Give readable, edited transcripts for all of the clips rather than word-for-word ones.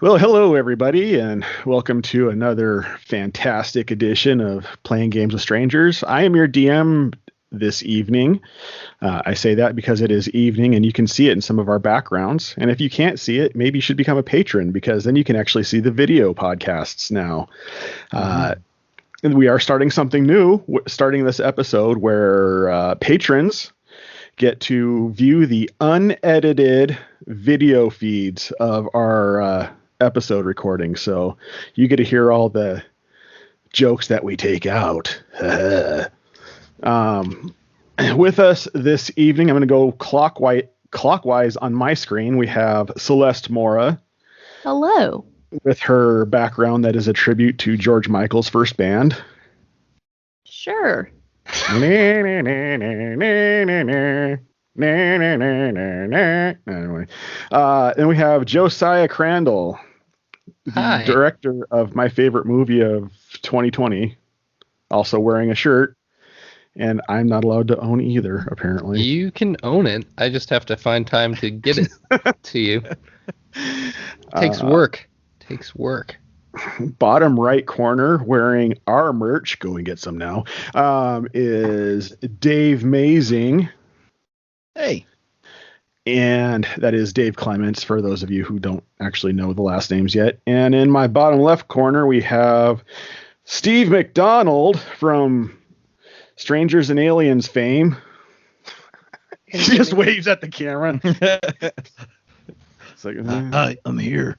Well, hello, everybody, and welcome to another fantastic edition of Playing Games with Strangers. I am your DM this evening. I say that because it is evening, and you can see it in some of our backgrounds. And if you can't see it, maybe you should become a patron, because then you can actually see the video podcasts now. And we are starting something new, starting this episode, where patrons get to view the unedited video feeds of our episode recording. So you get to hear all the jokes that we take out. With us this evening, I'm going to go clockwise on my screen. We have Celeste Mora. Hello. With her background that is a tribute to George Michael's first band. Sure. Anyway, and we have Josiah Crandall, the director of my favorite movie of 2020, also wearing a shirt, and I'm not allowed to own either, apparently. You can own it. I just have to find time to get it to you. Takes work. Bottom right corner, wearing our merch, go and get some now, is Dave Mazing. Hey. And that is Dave Clements, for those of you who don't actually know the last names yet. And in my bottom left corner, we have Steve McDonald from Strangers and Aliens fame. He just waves at the camera. It's like, hi, I'm here.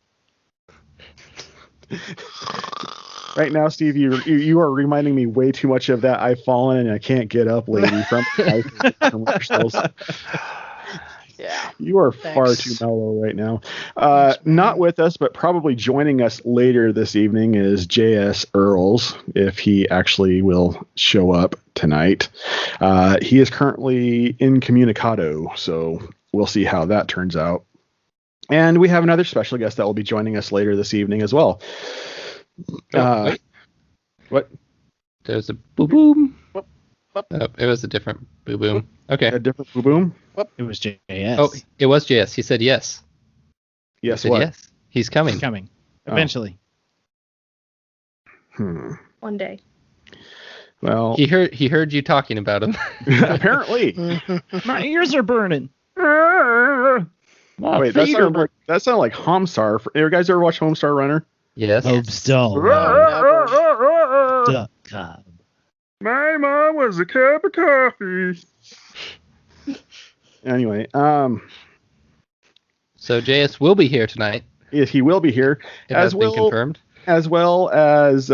Right now, Steve, you are reminding me way too much of that "I've fallen and I can't get up" lady from commercials. Yeah. You are far too mellow right now. Not with us, but probably joining us later this evening is J.S. Earls, if he actually will show up tonight. He is currently incommunicado, so we'll see how that turns out. And we have another special guest that will be joining us later this evening as well. What? There's a boom. Oh, it was a different boom. Okay. A different boom? It was JS. Oh, it was JS. He said yes. Yes, what? Yes. He's coming. He's coming. Eventually. One day. Well, he heard you talking about him. Apparently. My ears are burning. Wait, that sounded like Homestar. You guys ever watch Homestar Runner? Yes. Homestar. My mom was a cup of coffee. Anyway, so JS will be here tonight. Yes, he will be here, as well, confirmed. As well as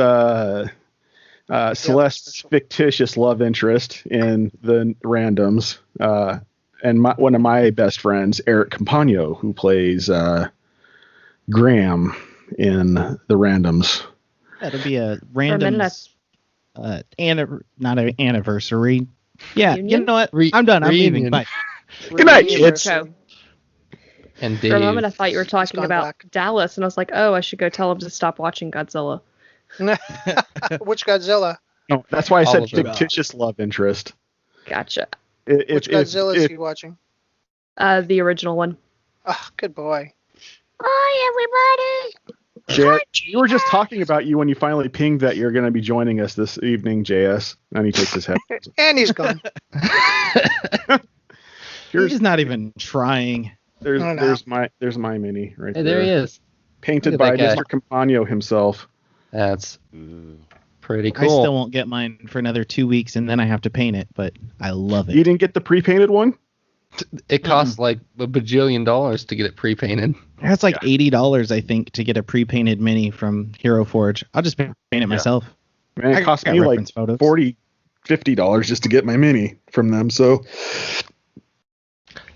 Celeste's fictitious love interest in the randoms, and one of my best friends, Eric Campagno, who plays Graham in the randoms. That'll be a random, not an anniversary. Yeah, you know what? I'm done. I'm leaving. Bye. Good night, kids. And Dave. For a moment, I thought you were talking about Dallas, and I was like, oh, I should go tell him to stop watching Godzilla. Which Godzilla? No, that's why I said fictitious love interest. Gotcha. Which Godzilla is he watching? The original one. Oh, good boy. Hi, everybody. You were just talking about you when you finally pinged that you're going to be joining us this evening, JS. And he takes his head. And he's gone. He's not even trying. There's my mini right there. There he is. Painted by Mr. Campagno himself. That's pretty cool. I still won't get mine for another 2 weeks, and then I have to paint it, but I love it. You didn't get the pre-painted one? It costs like $1 bajillion to get it pre-painted. That's like $80, I think, to get a pre-painted mini from Hero Forge. I'll just paint it myself. Man, it cost me like $40, $50 just to get my mini from them. So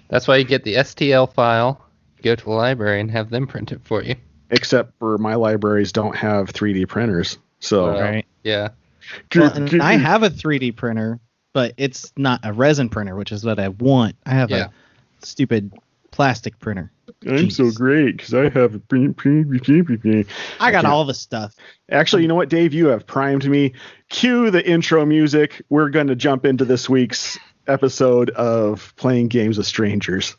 that's why you get the STL file, go to the library, and have them print it for you. Except for my libraries don't have 3D printers. So right. Yeah. Well, and I have a 3D printer, but it's not a resin printer, which is what I want. I have a stupid plastic printer. I'm so great because I have a I got all the stuff. Actually, you know what, Dave? You have primed me. Cue the intro music. We're going to jump into this week's episode of Playing Games with Strangers.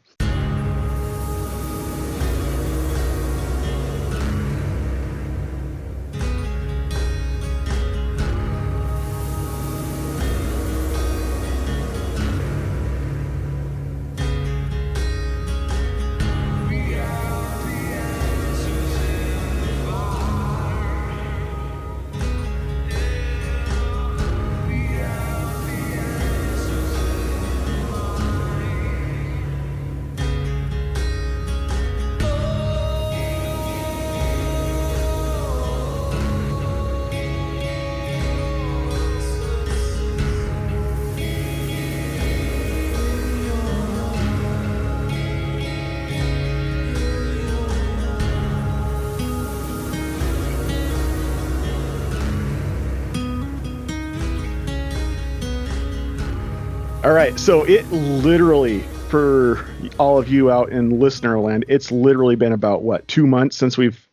All right, so it literally, for all of you out in listener land, it's literally been about, 2 months since we've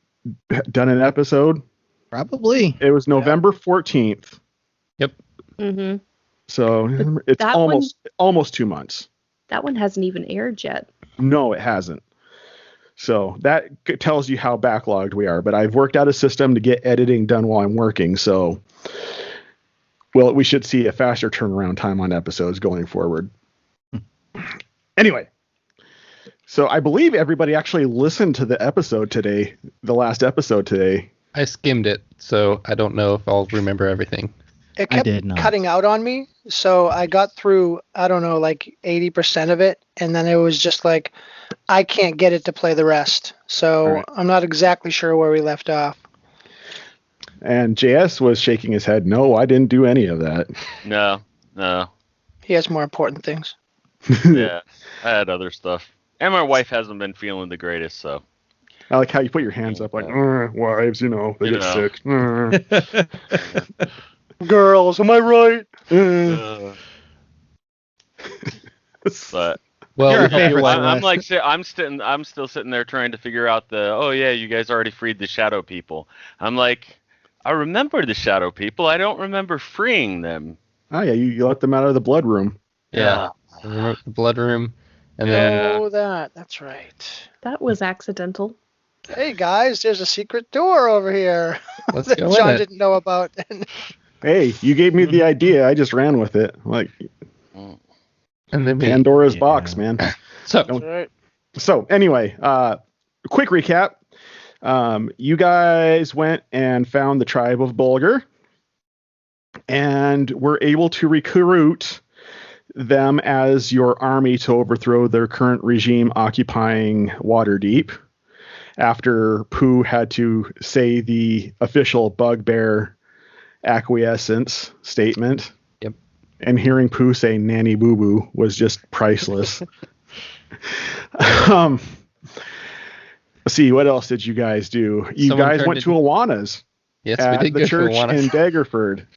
done an episode? Probably. It was November 14th. Yep. Mm-hmm. So it's almost 2 months. That one hasn't even aired yet. No, it hasn't. So that tells you how backlogged we are. But I've worked out a system to get editing done while I'm working. So, well, we should see a faster turnaround time on episodes going forward. Anyway, so I believe everybody actually listened to the episode today, the last episode today. I skimmed it, so I don't know if I'll remember everything. It kept cutting out on me, so I got through, I don't know, like 80% of it, and then it was just like, I can't get it to play the rest. So right. I'm not exactly sure where we left off. And JS was shaking his head. No, I didn't do any of that. No. He has more important things. Yeah, I had other stuff. And my wife hasn't been feeling the greatest, so. I like how you put your hands up like, wives, they get sick. Girls, am I right? But well, I'm still sitting there trying to figure out you guys already freed the shadow people. I'm like, I remember the shadow people. I don't remember freeing them. Oh yeah, you let them out of the blood room. Yeah. I remember the blood room, and then that's right. That was accidental. Hey guys, there's a secret door over here that John didn't know about. Hey, you gave me the idea. I just ran with it. Like, and then Pandora's box, man. So anyway, quick recap. You guys went and found the tribe of Bulgur and were able to recruit them as your army to overthrow their current regime occupying Waterdeep after Pooh had to say the official bugbear acquiescence statement. Yep. And hearing Pooh say nanny boo boo was just priceless. Let's see, what else did you guys do? You guys went to Awana's. Yes, we did the go church to Awana's. in Daggerford.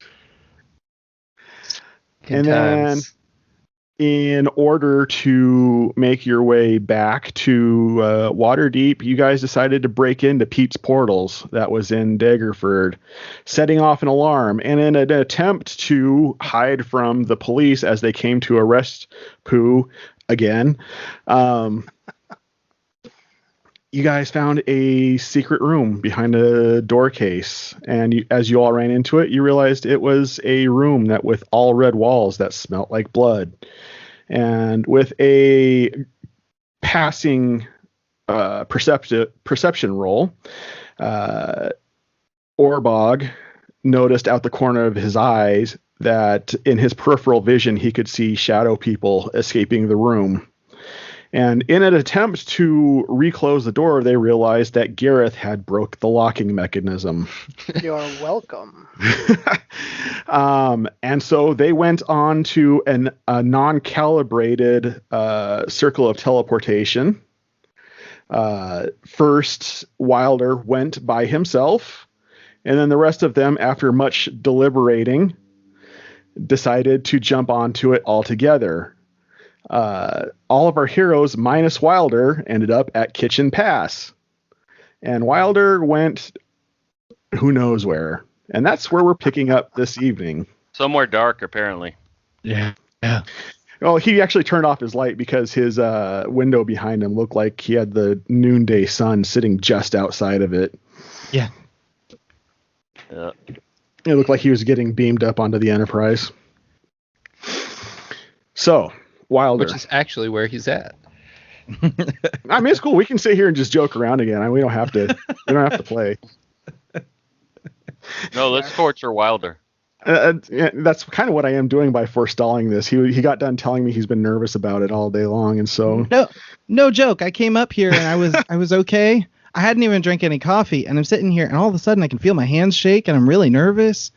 And then in order to make your way back to Waterdeep, you guys decided to break into Pete's portals that was in Daggerford, setting off an alarm. And in an attempt to hide from the police as they came to arrest Pooh again, you guys found a secret room behind a door case. And as you all ran into it, you realized it was a room that with all red walls that smelt like blood. And with a passing perception roll, Orbog noticed out the corner of his eyes that in his peripheral vision he could see shadow people escaping the room. And in an attempt to reclose the door, they realized that Gareth had broke the locking mechanism. You're welcome. And so they went on to a non-calibrated circle of teleportation. First, Wilder went by himself, and then the rest of them, after much deliberating, decided to jump onto it all together. All of our heroes minus Wilder ended up at Kitchen Pass, and Wilder went who knows where, and that's where we're picking up this evening. Somewhere dark, apparently. Yeah. Well, he actually turned off his light because his window behind him looked like he had the noonday sun sitting just outside of it. Yeah. It looked like he was getting beamed up onto the Enterprise. So Wilder, which is actually where he's at. I mean, it's cool. We can sit here and just joke around again. We don't have to. We don't have to play. No, let's torture Wilder. That's kind of what I am doing by forestalling this. He got done telling me he's been nervous about it all day long, and so no joke. I came up here and I was okay. I hadn't even drank any coffee, and I'm sitting here, and all of a sudden I can feel my hands shake, and I'm really nervous.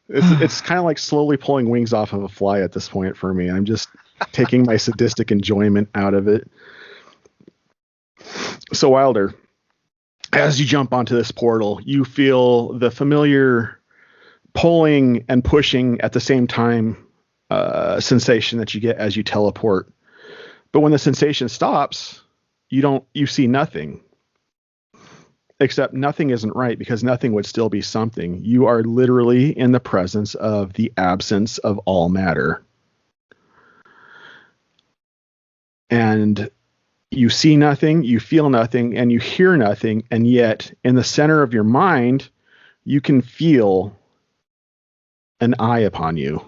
It's kind of like slowly pulling wings off of a fly at this point for me. I'm just taking my sadistic enjoyment out of it. So Wilder, as you jump onto this portal, you feel the familiar pulling and pushing at the same time sensation that you get as you teleport. But when the sensation stops, you see nothing. Except nothing isn't right, because nothing would still be something. You are literally in the presence of the absence of all matter. And you see nothing, you feel nothing, and you hear nothing. And yet in the center of your mind, you can feel an eye upon you.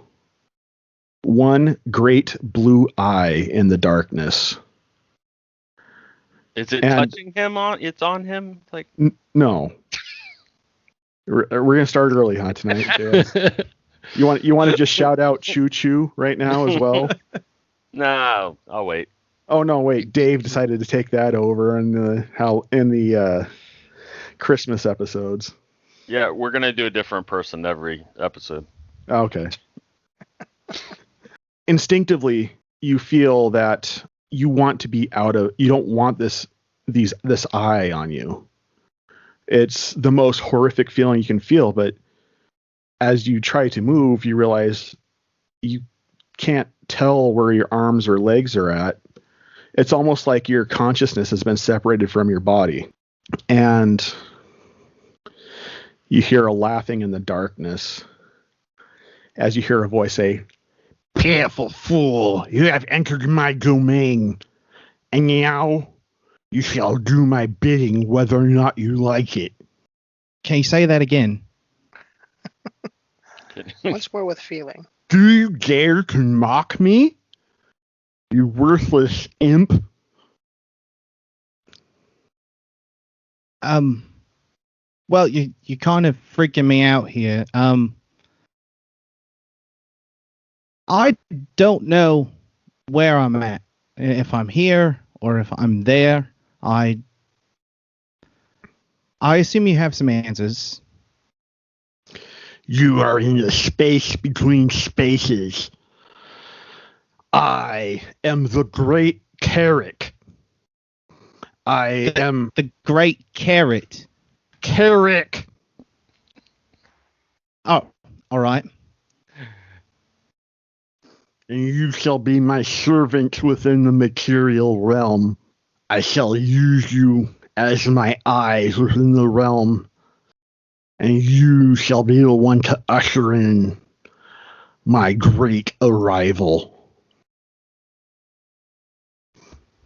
One great blue eye in the darkness. Is it touching him? It's on him? Like no. We're gonna start early, huh, tonight? You want to just shout out "choo choo" right now as well? No, I'll wait. Oh no, wait! Dave decided to take that over in the Christmas episodes. Yeah, we're gonna do a different person every episode. Okay. Instinctively, you feel that you want to be you don't want this eye on you. It's the most horrific feeling you can feel, but as you try to move, you realize you can't tell where your arms or legs are at. It's almost like your consciousness has been separated from your body. And you hear a laughing in the darkness as you hear a voice say, "Pitiful fool, you have entered my domain, and now you shall do my bidding whether or not you like it." Can you say that again? Once more with feeling. Do you dare to mock me, you worthless imp? Well, you kind of freaking me out here. I don't know where I'm at. If I'm here or if I'm there. I assume you have some answers. You are in the space between spaces. I am the great Kerrek. I am the great carrot. Kerrek. Oh, all right. And you shall be my servant within the material realm. I shall use you as my eyes within the realm. And you shall be the one to usher in my great arrival.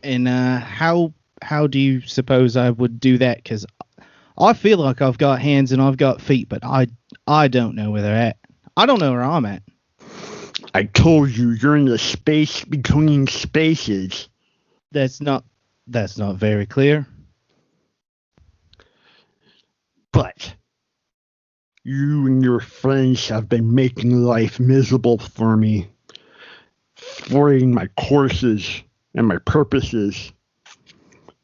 And how do you suppose I would do that? Because I feel like I've got hands and I've got feet, but I don't know where they're at. I don't know where I'm at. I told you, you're in the space between spaces. That's not very clear. But you and your friends have been making life miserable for me, thwarting my courses and my purposes.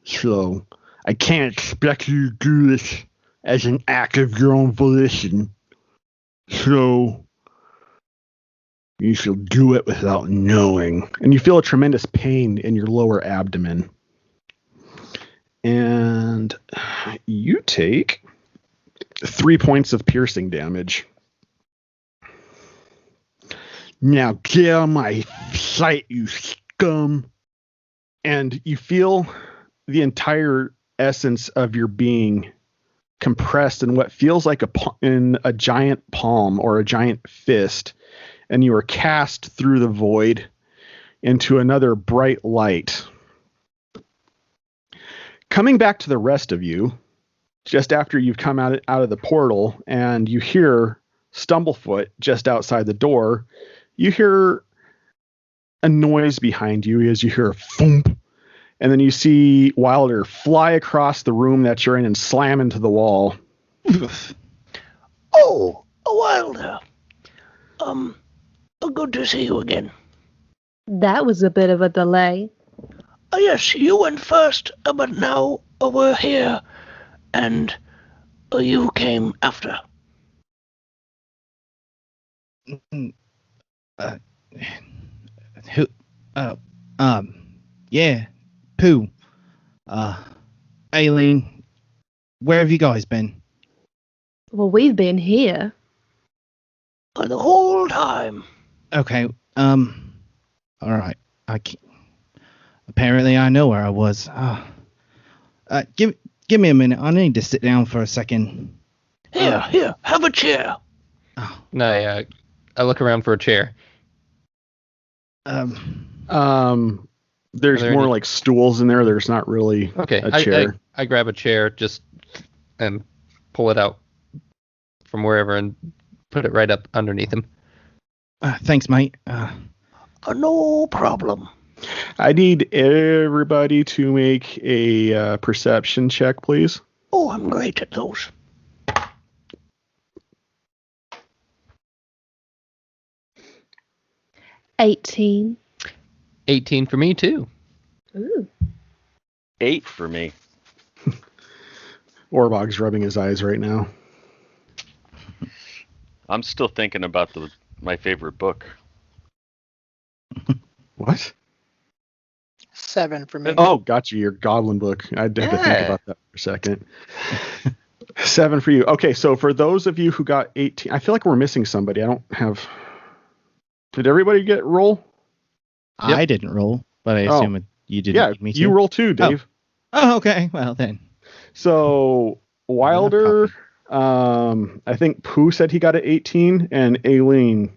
So I can't expect you to do this as an act of your own volition. So you shall do it without knowing. And you feel a tremendous pain in your lower abdomen. And you take 3 points of piercing damage. Now get out of my sight, you scum. And you feel the entire essence of your being compressed in what feels like a giant palm or a giant fist. And you are cast through the void into another bright light. Coming back to the rest of you, just after you've come out of the portal and you hear Stumblefoot just outside the door, you hear a noise behind you as you hear a thump, and then you see Wilder fly across the room that you're in and slam into the wall. Oh, Wilder. Good to see you again. That was a bit of a delay. Yes, you went first, but now we're here, and you came after. Who? Yeah, Pooh. Aelin, where have you guys been? Well, we've been here. The whole time. Okay, All right. Apparently, I know where I was. Give me a minute. I need to sit down for a second. Here, have a chair. Oh, No, I look around for a chair. There's there more any- like stools in there. There's not really Okay, a chair. I grab a chair and pull it out from wherever and put it right up underneath him. thanks, mate. No problem. I need everybody to make a perception check, please. Oh, I'm great at those. $18. 18 for me too. Ooh. 8 for me. Orbog's rubbing his eyes right now. I'm still thinking about my favorite book. What? 7 for me. Oh, gotcha. Your goblin book. I had to think Yeah. about that for a second. 7 for you. Okay, so for those of you who got 18, I feel like we're missing somebody. I don't have. Did everybody get roll? Yep. I didn't roll, but I assume you didn't Yeah, need me to. you roll too, Dave. Oh, okay. Well, then. So Wilder, I think Pooh said he got an 18, and Aelin.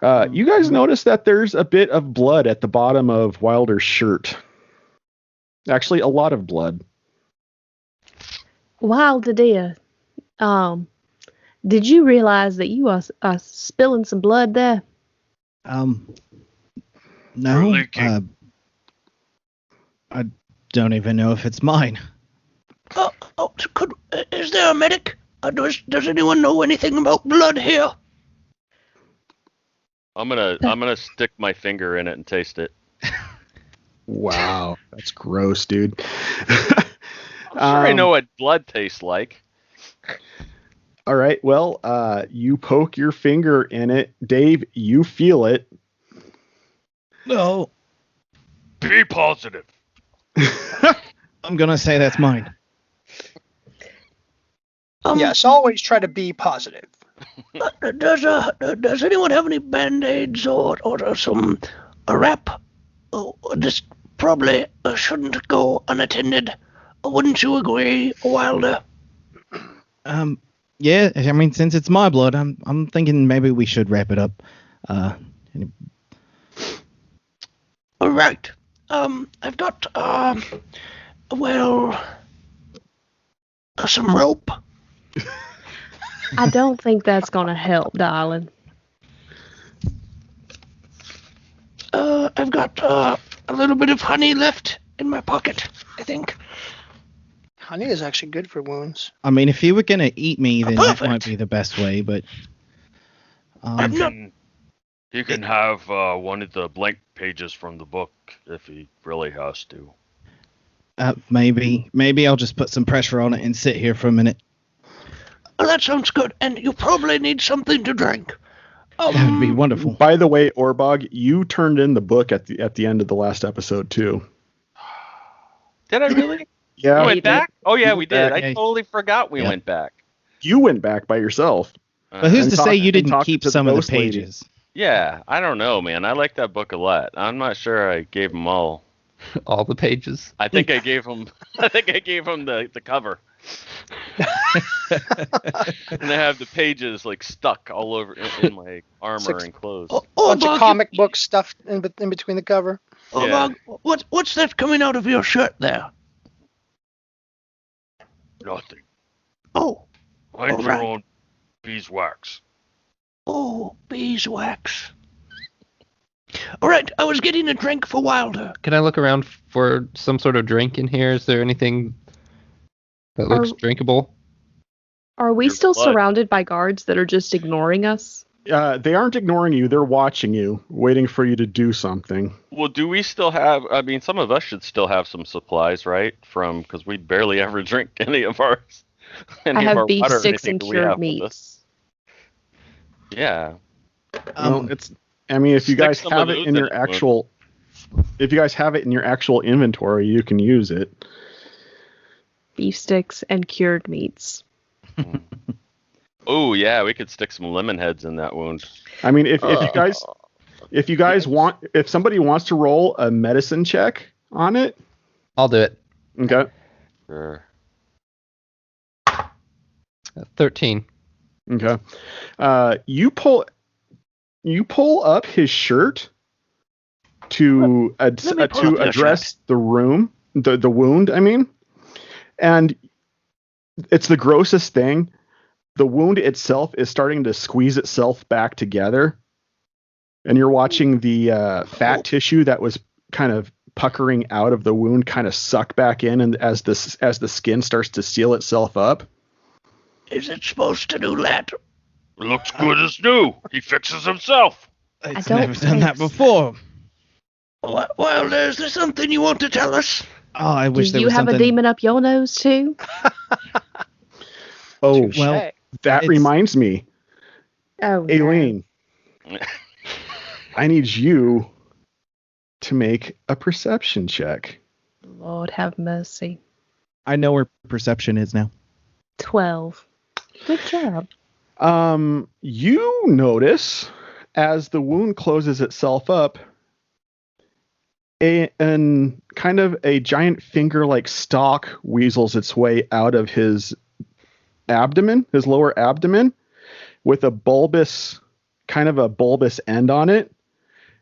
You guys notice that there's a bit of blood at the bottom of Wilder's shirt. Actually, a lot of blood. Wilder dear, did you realize that you are spilling some blood there? No. leaking. I don't even know if it's mine. Is there a medic? Does anyone know anything about blood here? I'm gonna stick my finger in it and taste it. Wow, that's gross, dude. I'm sure I know what blood tastes like. All right, well, you poke your finger in it. Dave, you feel it. No. Be positive. I'm going to say that's mine. Yes, always try to be positive. Does anyone have any band-aids or a wrap? Oh, this probably shouldn't go unattended. Wouldn't you agree, Wilder? Yeah, I mean, since it's my blood, I'm thinking maybe we should wrap it up. All right. I've got some rope. I don't think that's gonna help, darling. I've got a little bit of honey left in my pocket, I think. Honey is actually good for wounds. I mean, if you were going to eat me, then Perfect. that might be the best way, but... You can have one of the blank pages from the book if he really has to. Maybe I'll just put some pressure on it and sit here for a minute. Oh, that sounds good. And you probably need something to drink. That would be wonderful. By the way, Orbog, you turned in the book at the end of the last episode too. Did I really? Yeah. We went back? Oh yeah, You we went did. back. I totally forgot we Yeah. went back. You went back by yourself. But who's And to talk- say you and didn't talk keep to the some of the ghost lady. pages? Yeah, I don't know, man. I like that book a lot. I'm not sure I gave them all. All the pages. I think I gave him. I think I gave him the cover. And I have the pages like stuck all over in my armor and clothes. Bunch of Bog, comic books stuffed in between the cover. Yeah. Bog, what's that coming out of your shirt there? Nothing. Oh, Find your Alright. own beeswax. oh, beeswax. All right, I was getting a drink for Wilder. Can I look around for some sort of drink in here? Is there anything that looks drinkable? Are we Your still blood. surrounded by guards that are just ignoring us? They aren't ignoring you. They're watching you, waiting for you to do something. Well, do we still have? I mean, some of us should still have some supplies, right? Because we barely ever drink any of ours. Any I of have our beef water or sticks anything and that we have cured with us. meats. Yeah. Well, I mean, if you Stick guys some of have it those in in your it, actual, if you guys have it in your actual inventory, you can use it. Beef sticks and cured meats. Oh yeah, we could stick some lemon heads in that wound. I mean, if you guys want, if somebody wants to roll a medicine check on it, I'll do it. Okay. Sure. 13. Okay. You pull up his shirt to address the wound. I mean, and it's the grossest thing. The wound itself is starting to squeeze itself back together, and you're watching the fat tissue that was kind of puckering out of the wound kind of suck back in, and as the skin starts to seal itself up. Is it supposed to do that? Looks good as new. He fixes himself. It's never done that before. Wilder, is there something you want to tell us? Oh, I wish there Do you was have something... a demon up your nose too? Oh, Touché. well, that reminds me. Oh, Aelin, I need you to make a perception check. Lord have mercy. I know where perception is now. 12. Good job. You notice as the wound closes itself up, and kind of a giant finger-like stalk weasels its way out of his abdomen, his lower abdomen, with a bulbous end on it,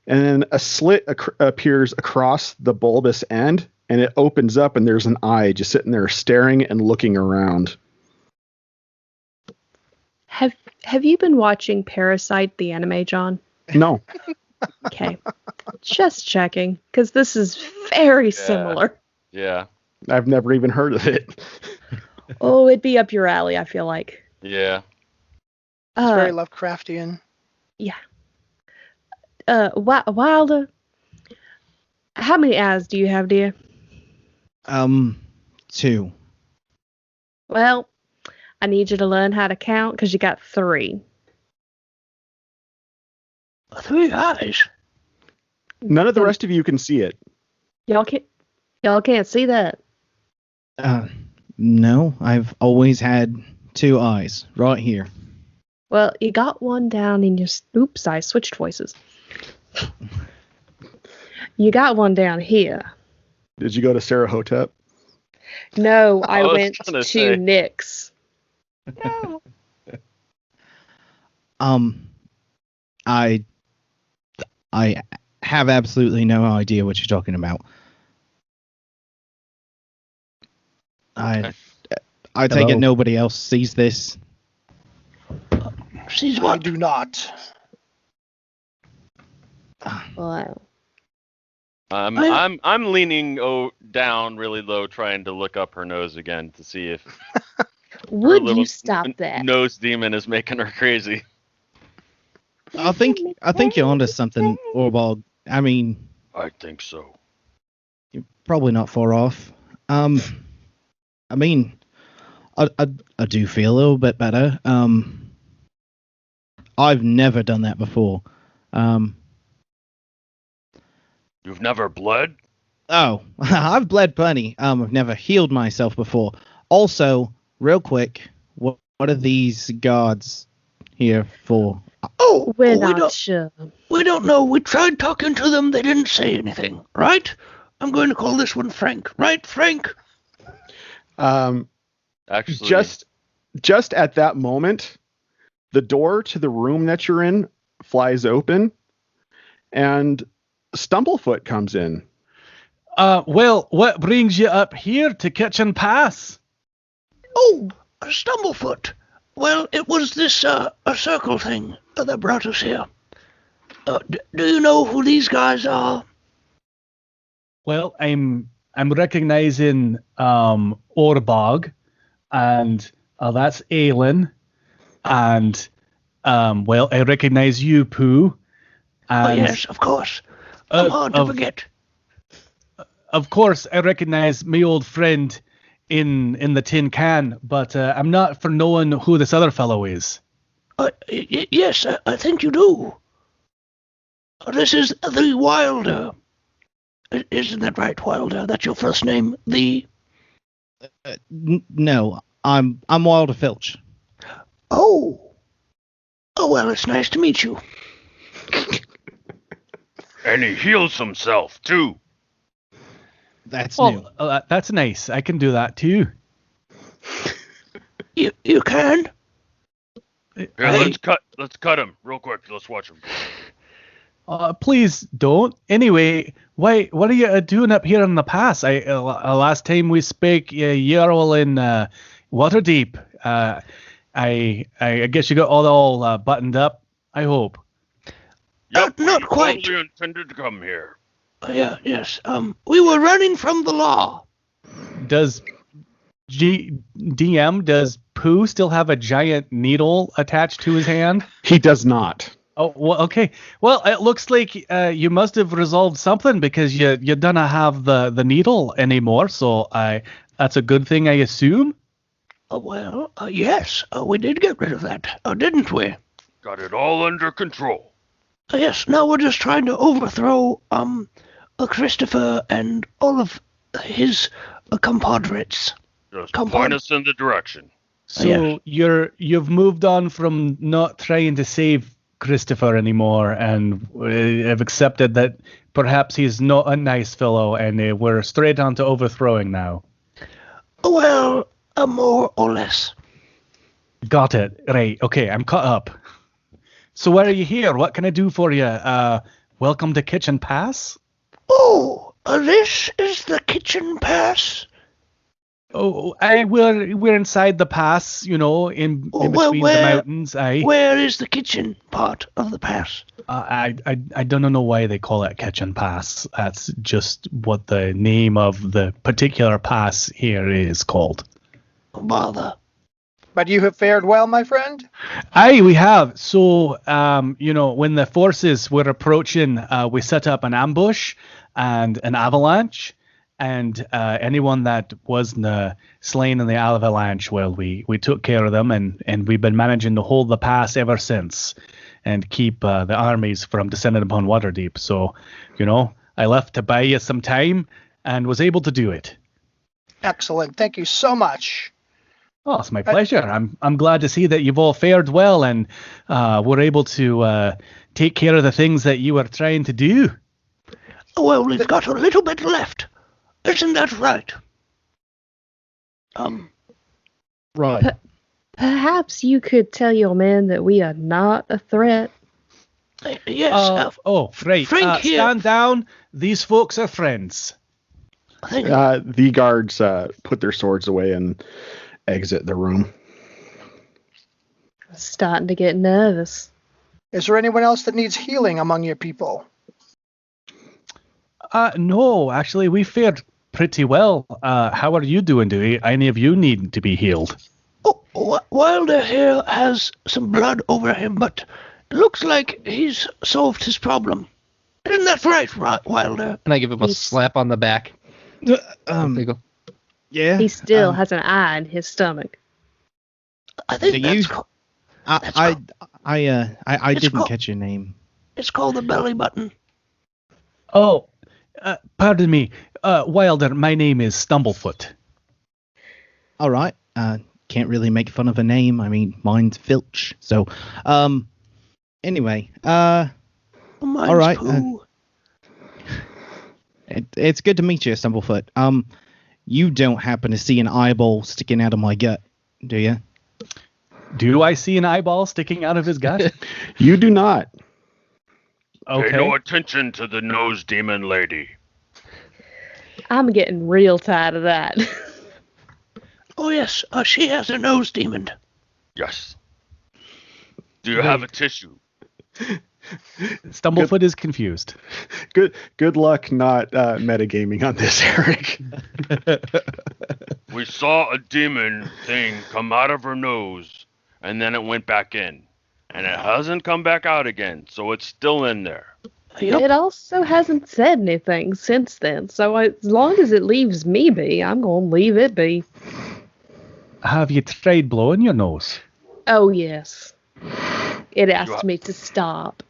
and then a slit appears across the bulbous end, and it opens up, and there's an eye just sitting there staring and looking around. Have you been watching Parasite, the anime, John? No. Okay. Just checking, because this is very similar. Yeah. I've never even heard of it. Oh, it'd be up your alley, I feel like. Yeah. It's very Lovecraftian. Yeah. Wilder, how many eyes do you have, dear? 2. Well, I need you to learn how to count, because you got 3. 3 eyes? None of the rest of you can see it. Y'all can't see that. No, I've always had 2 eyes right here. Well, you got one down in your... Oops, I switched voices. You got one down here. Did you go to Sarah Hotep? No, I went to say. Nyx. No. I have absolutely no idea what you're talking about. I take it nobody else sees this. Sees I what? do not. Wow. I'm leaning down really low, trying to look up her nose again to see if Would you stop that? nose demon is making her crazy. I think you're onto something, Orbog. I mean, I think so. you're probably not far off. I mean, I do feel a little bit better. I've never done that before. You've never bled? Oh, I've bled plenty. I've never healed myself before. Also, real quick, what are these guards here for? Oh, We're we not don't, sure. we don't know. We tried talking to them. They didn't say anything, right? I'm going to call this one Frank. Right, Frank? Actually, Just at that moment, the door to the room that you're in flies open, and Stumblefoot comes in. Well, what brings you up here to Kitchen Pass? Oh, a Stumblefoot. Well, it was this a circle thing that brought us here. Do you know who these guys are? Well, I'm recognizing Orbog, and that's Aelin, and well, I recognize you, Pooh. And, Oh yes, of course. I'm hard to forget. Of course, I recognize my old friend in the tin can, but I'm not for knowing who this other fellow is. Yes, I think you do. This is the Wilder. Isn't that right, Wilder? That's your first name, the... No, I'm Wilder Filch. Oh. Oh, well, it's nice to meet you. And he heals himself, too. That's new. That's nice. I can do that too. You can? Here, let's cut him real quick. Let's watch him. Please don't. Anyway, what are you doing up here in the pass? Last time we spoke, you're all in Waterdeep. I guess you got all buttoned up. I hope. Yep, not quite. Totally intended to come here. Yes. We were running from the law. Does does Pooh still have a giant needle attached to his hand? He does not. Oh, well, okay. Well, it looks like you must have resolved something because you don't have the needle anymore. So that's a good thing, I assume. Yes. We did get rid of that, didn't we? Got it all under control. Yes. Now we're just trying to overthrow Christopher and all of his compadres. Just point us in the direction. So you've moved on from not trying to save Christopher anymore, and have accepted that perhaps he's not a nice fellow, and we're straight on to overthrowing now. Well, more or less. Got it. Right. Okay, I'm caught up. So why are you here? What can I do for you? Welcome to Kitchen Pass? Oh, this is the Kitchen Pass? Oh, we're inside the pass, in between the mountains. Where is the kitchen part of the pass? I don't know why they call it Kitchen Pass. That's just what the name of the particular pass here is called. Bother. But you have fared well, my friend? Aye, we have. So, when the forces were approaching, we set up an ambush and an avalanche. And anyone that wasn't slain in the avalanche, well, we took care of them, and we've been managing to hold the pass ever since and keep the armies from descending upon Waterdeep. So, I left to buy you some time and was able to do it. Excellent. Thank you so much. Oh, it's my pleasure. I'm glad to see that you've all fared well and were able to take care of the things that you were trying to do. Well, we've got a little bit left. Isn't that right? Right. Perhaps you could tell your men that we are not a threat. Yes. Right. Frank here. Stand down. These folks are friends. The guards put their swords away and exit the room. Starting to get nervous. Is there anyone else that needs healing among your people? No, actually, we fared pretty well. How are you doing? Do any of you need to be healed? Oh, Wilder here has some blood over him, but it looks like he's solved his problem. Isn't that right, Wilder? And I give him a slap on the back. Yeah. He still has an eye in his stomach. I think I didn't catch your name. It's called the belly button. Oh, pardon me. Wilder, my name is Stumblefoot. All right. Can't really make fun of a name. I mean, mine's Filch. So, anyway, all right. It's good to meet you, Stumblefoot. You don't happen to see an eyeball sticking out of my gut, do you? Do I see an eyeball sticking out of his gut? You do not. Okay. Pay no attention to the nose demon lady. I'm getting real tired of that. Oh, yes. She has a nose demon. Yes. Do you have a tissue? Stumblefoot is confused. Good luck not metagaming on this, Eric. We saw a demon thing come out of her nose, and then it went back in. And it hasn't come back out again, so it's still in there. It also hasn't said anything since then, so as long as it leaves me be, I'm going to leave it be. Have you tried blowing your nose? Oh, yes. It asked me to stop.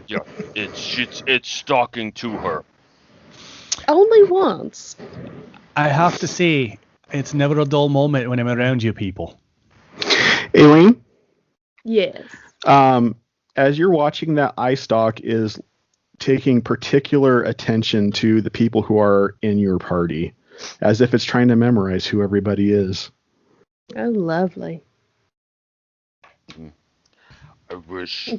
Yeah, it's stalking to her. Only once. I have to say, it's never a dull moment when I'm around you people. Aileen, Yes. as you're watching, that eye stalk is taking particular attention to the people who are in your party, as if it's trying to memorize who everybody is. Oh, lovely. I wish.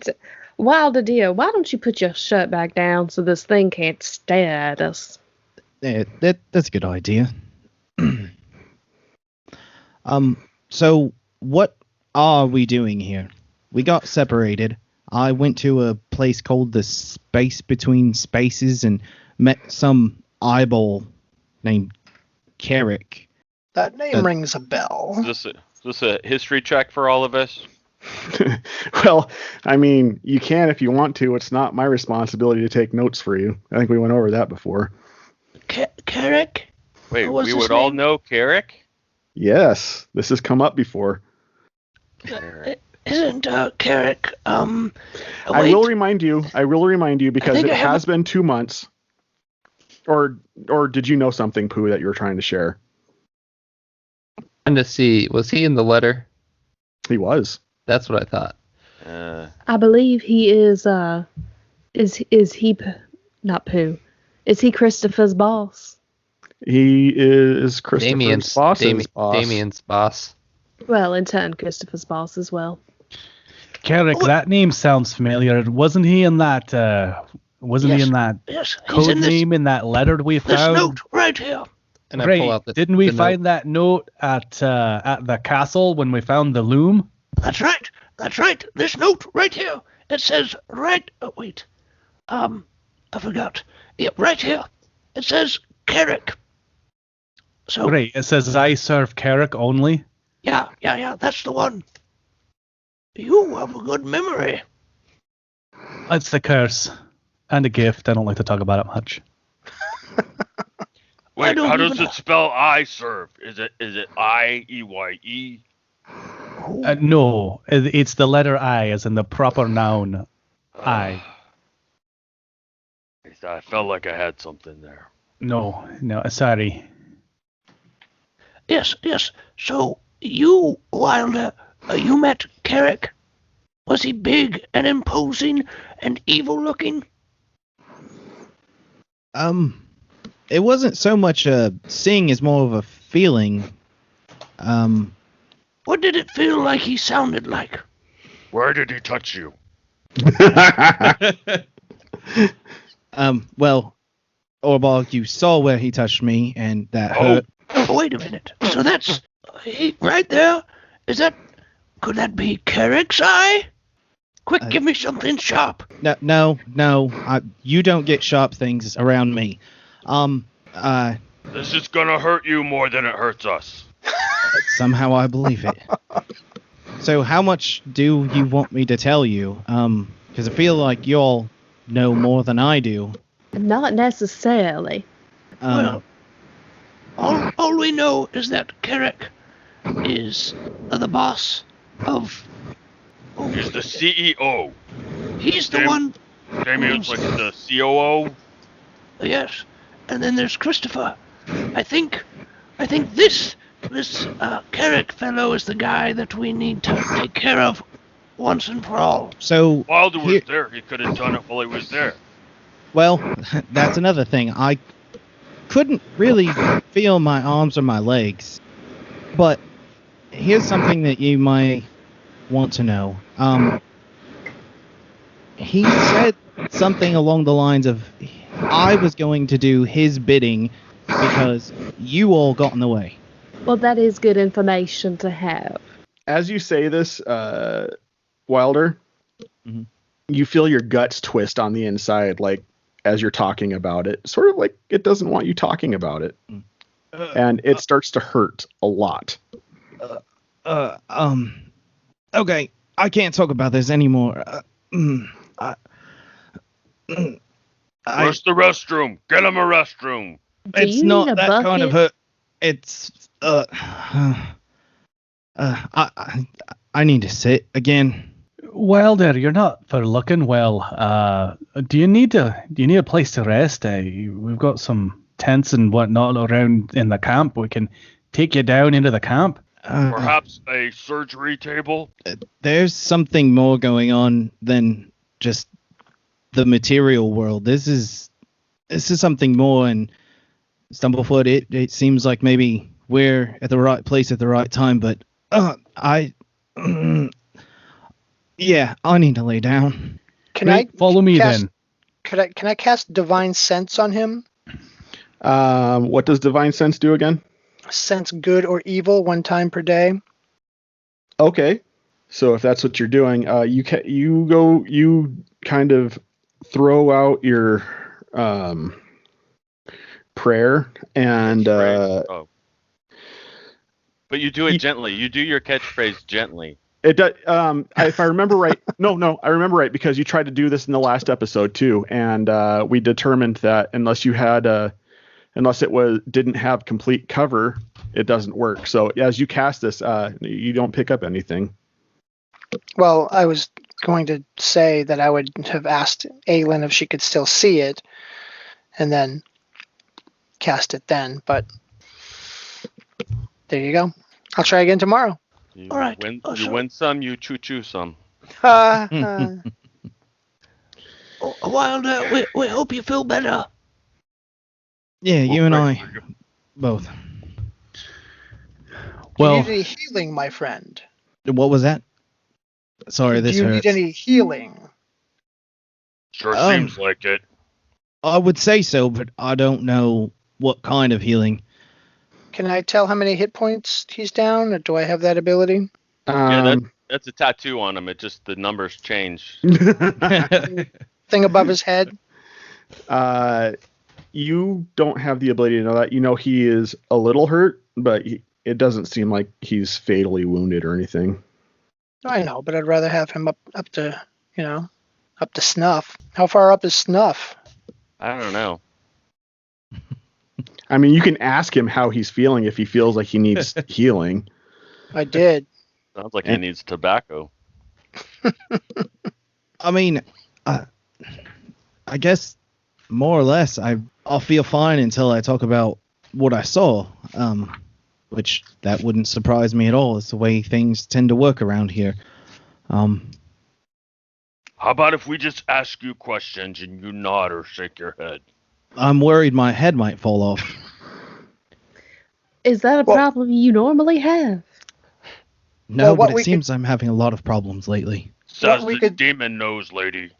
Wilder dear, why don't you put your shirt back down so this thing can't stare at us? Yeah, that's a good idea. So what are we doing here? We got separated. I went to a place called the Space Between Spaces and met some eyeball named Kerrek. That name rings a bell. Is this a history check for all of us? Well, I mean, you can if you want to. It's not my responsibility to take notes for you. I think we went over that before. Kerrek? Wait, What was we his would all name? know Kerrek? Yes, this has come up before. Isn't Kerrek, I wait, will remind you because think it I have has been 2 months. Or did you know something, Pooh, that you were trying to share? And to see, was he in the letter? He was. That's what I thought. I believe he is he not Pooh? Is he Christopher's boss? He is Christopher's Damien's boss's boss. Damien's boss. Well, in turn, Christopher's boss as well. Kerrek, that name sounds familiar. Wasn't he in that? Wasn't he Yes. in that yes, he's code in this, name in that letter we this found? note right here. And I Right. pull out the. Didn't we the find note. that note at the castle when we found the loom? That's right. That's right. This note right here. It says right. Oh, wait. I forgot. Yeah, right here. It says Kerrek. So Right. It says I serve Kerrek only. yeah. That's the one. You have a good memory. It's a curse and a gift. I don't like to talk about it much. Wait, don't how does even- it spell I serve? Is it I-E-Y-E? No, it's the letter I, as in the proper noun I. I felt like I had something there. No, sorry. Yes. So you, Wilder, you met Kerrek. Was he big and imposing and evil-looking? It wasn't so much a seeing as more of a feeling. What did it feel like he sounded like? Where did he touch you? Well, Orbog, you saw where he touched me, and that hurt. Oh, wait a minute. So that's right there. Could that be Kerrek's eye? Quick, give me something sharp. No. You don't get sharp things around me. This is gonna hurt you more than it hurts us. Somehow I believe it. So how much do you want me to tell you? Because I feel like y'all know more than I do. Not necessarily. Well, all we know is that Kerrek is the boss of. He's the CEO. He's the Damn. one. Damien's like the COO. Yes, and then there's Christopher. I think this Kerrek fellow is the guy that we need to take care of once and for all. So Wilder was here- there. He could have done it while he was there. well, that's another thing. I couldn't really feel my arms or my legs. But here's something that you might want to know. He said something along the lines of, I was going to do his bidding because you all got in the way. Well, that is good information to have. As you say this, Wilder, Mhm. you feel your guts twist on the inside, like as you're talking about it, sort of like it doesn't want you talking about it, and it starts to hurt a lot. Okay, I can't talk about this anymore. Where's the restroom? Get him a restroom. Do It's you not need a that kind of bucket? hurt. It's I need to sit again. Wilder, you're not for looking well. Do you need a place to rest? We've got some tents and whatnot around in the camp. We can take you down into the camp. Perhaps a surgery table? There's something more going on than just the material world. This is something more, and Stumblefoot, it seems like maybe we're at the right place at the right time, but yeah, I need to lay down. Follow me then. Can I cast Divine Sense on him? What does Divine Sense do again? Sense good or evil 1 time per day. Okay, so if that's what you're doing, you kind of throw out your prayer and. But you do it gently. You do your catchphrase gently. It does. If I remember right, no, I remember right because you tried to do this in the last episode too, and we determined that unless it didn't have complete cover, it doesn't work. So as you cast this, you don't pick up anything. Well, I was going to say that I would have asked Aelin if she could still see it, and then cast it then. But there you go. I'll try again tomorrow. All right. You win some, you choo-choo some. Wilder, we hope you feel better. Yeah, you and I both. Do you need any healing, my friend? What was that? Sorry, this hurts. Do you need any healing? Sure seems like it. I would say so, but I don't know what kind of healing. Can I tell how many hit points he's down, or do I have that ability? Yeah, that's a tattoo on him. It just, the numbers change. Thing above his head? You don't have the ability to know that. You know he is a little hurt, but it doesn't seem like he's fatally wounded or anything. I know, but I'd rather have him up to snuff. How far up is snuff? I don't know. I mean, you can ask him how he's feeling if he feels like he needs healing. I did. Sounds like he needs tobacco. I mean, I guess more or less I'll feel fine until I talk about what I saw, which that wouldn't surprise me at all. It's the way things tend to work around here. How about if we just ask you questions and you nod or shake your head? I'm worried my head might fall off. Is that a problem you normally have? No, but it seems I'm having a lot of problems lately. Says the demon nose lady.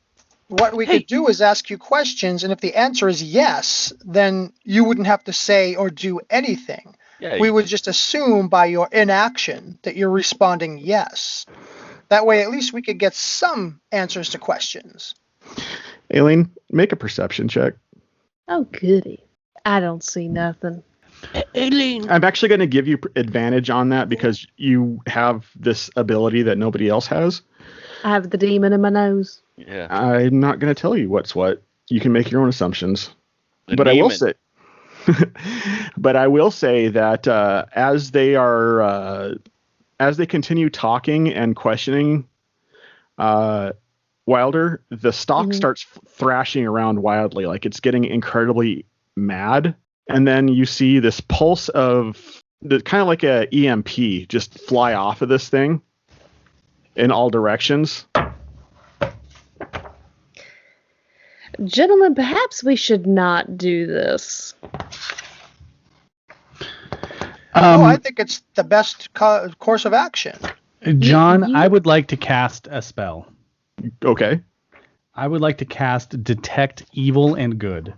What we could do is ask you questions, and if the answer is yes, then you wouldn't have to say or do anything. Yeah, we would just assume by your inaction that you're responding yes. That way, at least we could get some answers to questions. Aelin, make a perception check. Oh, goody. I don't see nothing. Aelin. I'm actually going to give you advantage on that because you have this ability that nobody else has. I have the demon in my nose. Yeah. I'm not going to tell you what's what. You can make your own assumptions. But I will say that as they continue talking and questioning Wilder, the stock starts thrashing around wildly, like it's getting incredibly mad. And then you see this pulse of kind of like a EMP just fly off of this thing in all directions. Gentlemen, perhaps we should not do this. I think it's the best course of action. John, I would like to cast a spell. Okay. I would like to cast Detect Evil and Good.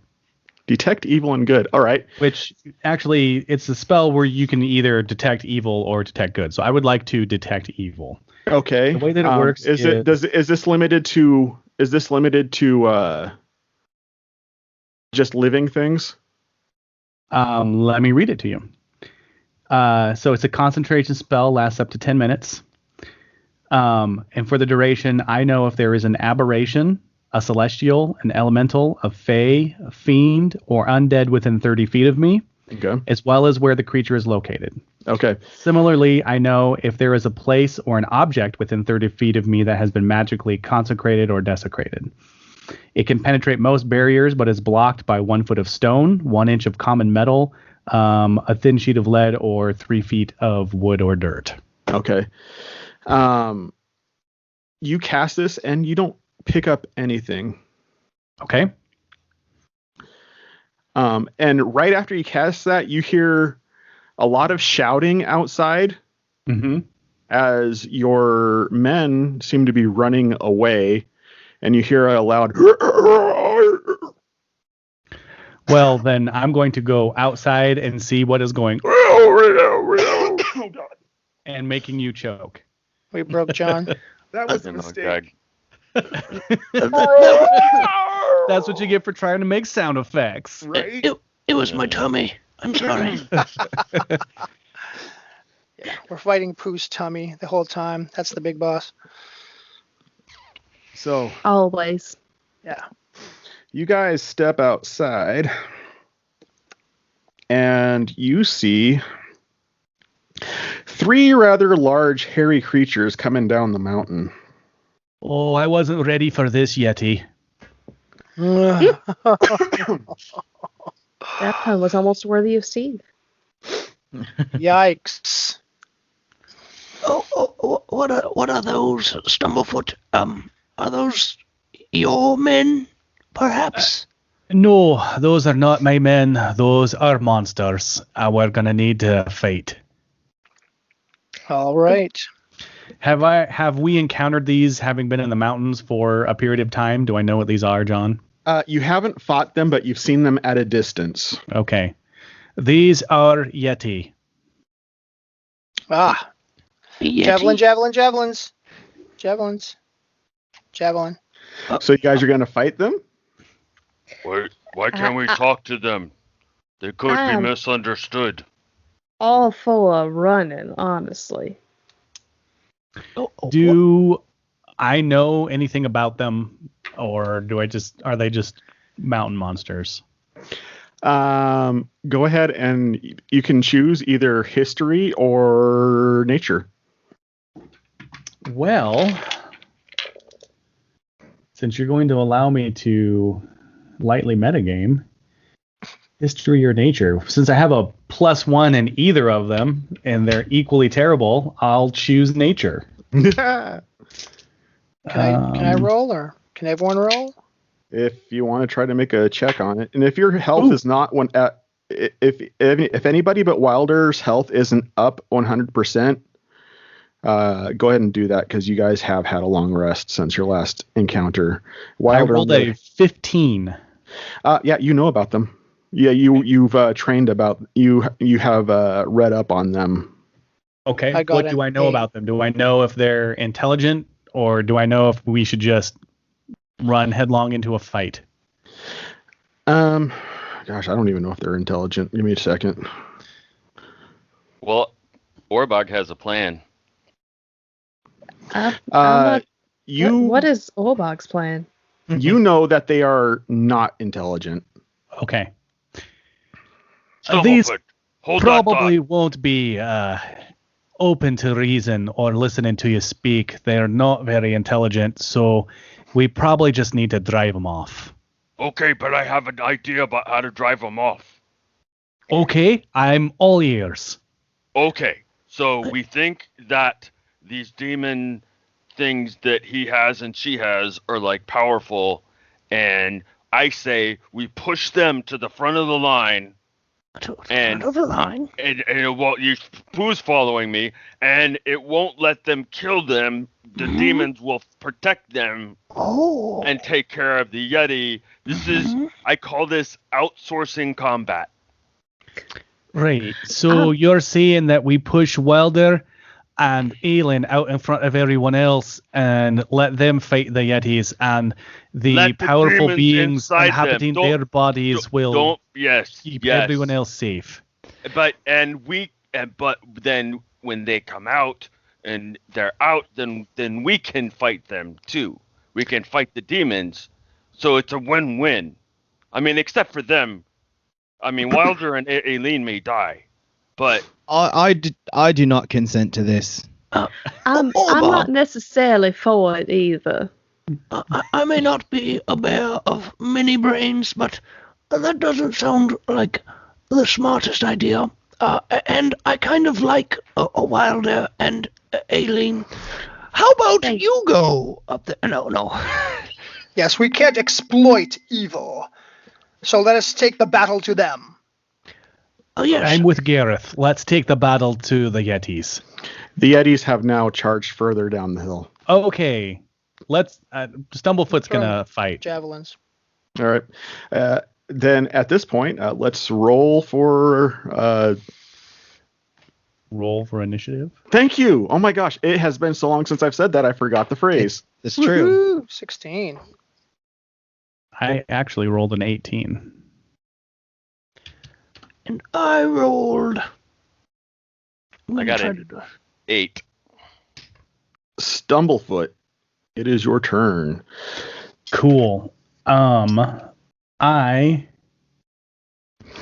Detect Evil and Good. All right. Which, actually, it's a spell where you can either detect evil or detect good. So I would like to detect evil. Okay. The way that it works is this limited to just living things? Let me read it to you. So it's a concentration spell, lasts up to 10 minutes. And for the duration, I know if there is an aberration, a celestial, an elemental, a fae, a fiend, or undead within 30 feet of me, as well as where the creature is located. Okay. Similarly, I know if there is a place or an object within 30 feet of me that has been magically consecrated or desecrated. It can penetrate most barriers, but is blocked by 1 foot of stone, 1 inch of common metal, a thin sheet of lead, or 3 feet of wood or dirt. Okay. You cast this and you don't pick up anything. Okay. And right after you cast that, you hear a lot of shouting outside as your men seem to be running away, and you hear a loud. Well, then I'm going to go outside and see what is going and making you choke. We broke John. That was a mistake. That's what you get for trying to make sound effects. Right? It was my tummy. I'm sorry. Yeah, we're fighting Pooh's tummy the whole time. That's the big boss. So Always. Yeah. you guys step outside and you see 3 rather large hairy creatures coming down the mountain. Oh, I wasn't ready for this, Yeti. That pun was almost worthy of Steve. Yikes. What are those, Stumblefoot? Are those your men, perhaps? No, those are not my men. Those are monsters. We're gonna need to fight. All right. Have we encountered these, having been in the mountains for a period of time? Do I know what these are, John? You haven't fought them, but you've seen them at a distance. Okay. These are Yeti. Ah. Yeti? Javelins. Javelin. So you guys are going to fight them? Why can't we talk to them? They could be misunderstood. All for running, honestly. Do I know anything about them, or are they just mountain monsters? Go ahead and you can choose either history or nature. Well, since you're going to allow me to lightly metagame, history or nature, since I have a +1 in either of them and they're equally terrible, I'll choose nature. Can I roll, or can everyone roll? If you want to try to make a check on it, and if your health is not if anybody but Wilder's health isn't up 100%, go ahead and do that, because you guys have had a long rest since your last encounter. Wilder rolled a 15. Yeah, you know about them. Yeah, you've trained about you have read up on them. Okay. What do I know about them? Do I know if they're intelligent, or do I know if we should just run headlong into a fight? Gosh, I don't even know if they're intelligent. Give me a second. Well, Orbog has a plan. What is Orbog's plan? You know that they are not intelligent. Okay. These probably won't be open to reason or listening to you speak. They're not very intelligent, so we probably just need to drive them off. Okay, but I have an idea about how to drive them off. Okay, I'm all ears. Okay, so we think that these demon things that he has and she has are like powerful, and I say we push them to the front of the line. And it won't. Pooh's following me, and it won't let them kill them. The demons will protect them and take care of the Yeti. This is, I call this outsourcing combat. Right. So you're saying that we push Wilder and Aelin out in front of everyone else and let them fight the Yetis, and the powerful beings inhabiting their bodies will keep everyone else safe. But then when they come out and they're out, then we can fight them too. We can fight the demons. So it's a win-win. I mean, except for them. I mean, Wilder and Aelin may die, but I do not consent to this. I'm not necessarily for it either. I may not be a bear of many brains, but that doesn't sound like the smartest idea. And I kind of like Wilder and Aelin. How about you go up there? No. Yes, we can't exploit evil. So let us take the battle to them. Oh, yes. I'm with Gareth. Let's take the battle to the Yetis. The Yetis have now charged further down the hill. Okay. Let's. Stumblefoot's gonna fight. Javelins. All right. Then at this point, let's roll for. Roll for initiative. Thank you. Oh my gosh, it has been so long since I've said that I forgot the phrase. It's true. Woo-hoo, 16. I actually rolled an 18. And I rolled. I got it. 8. Stumblefoot, it is your turn. Cool. I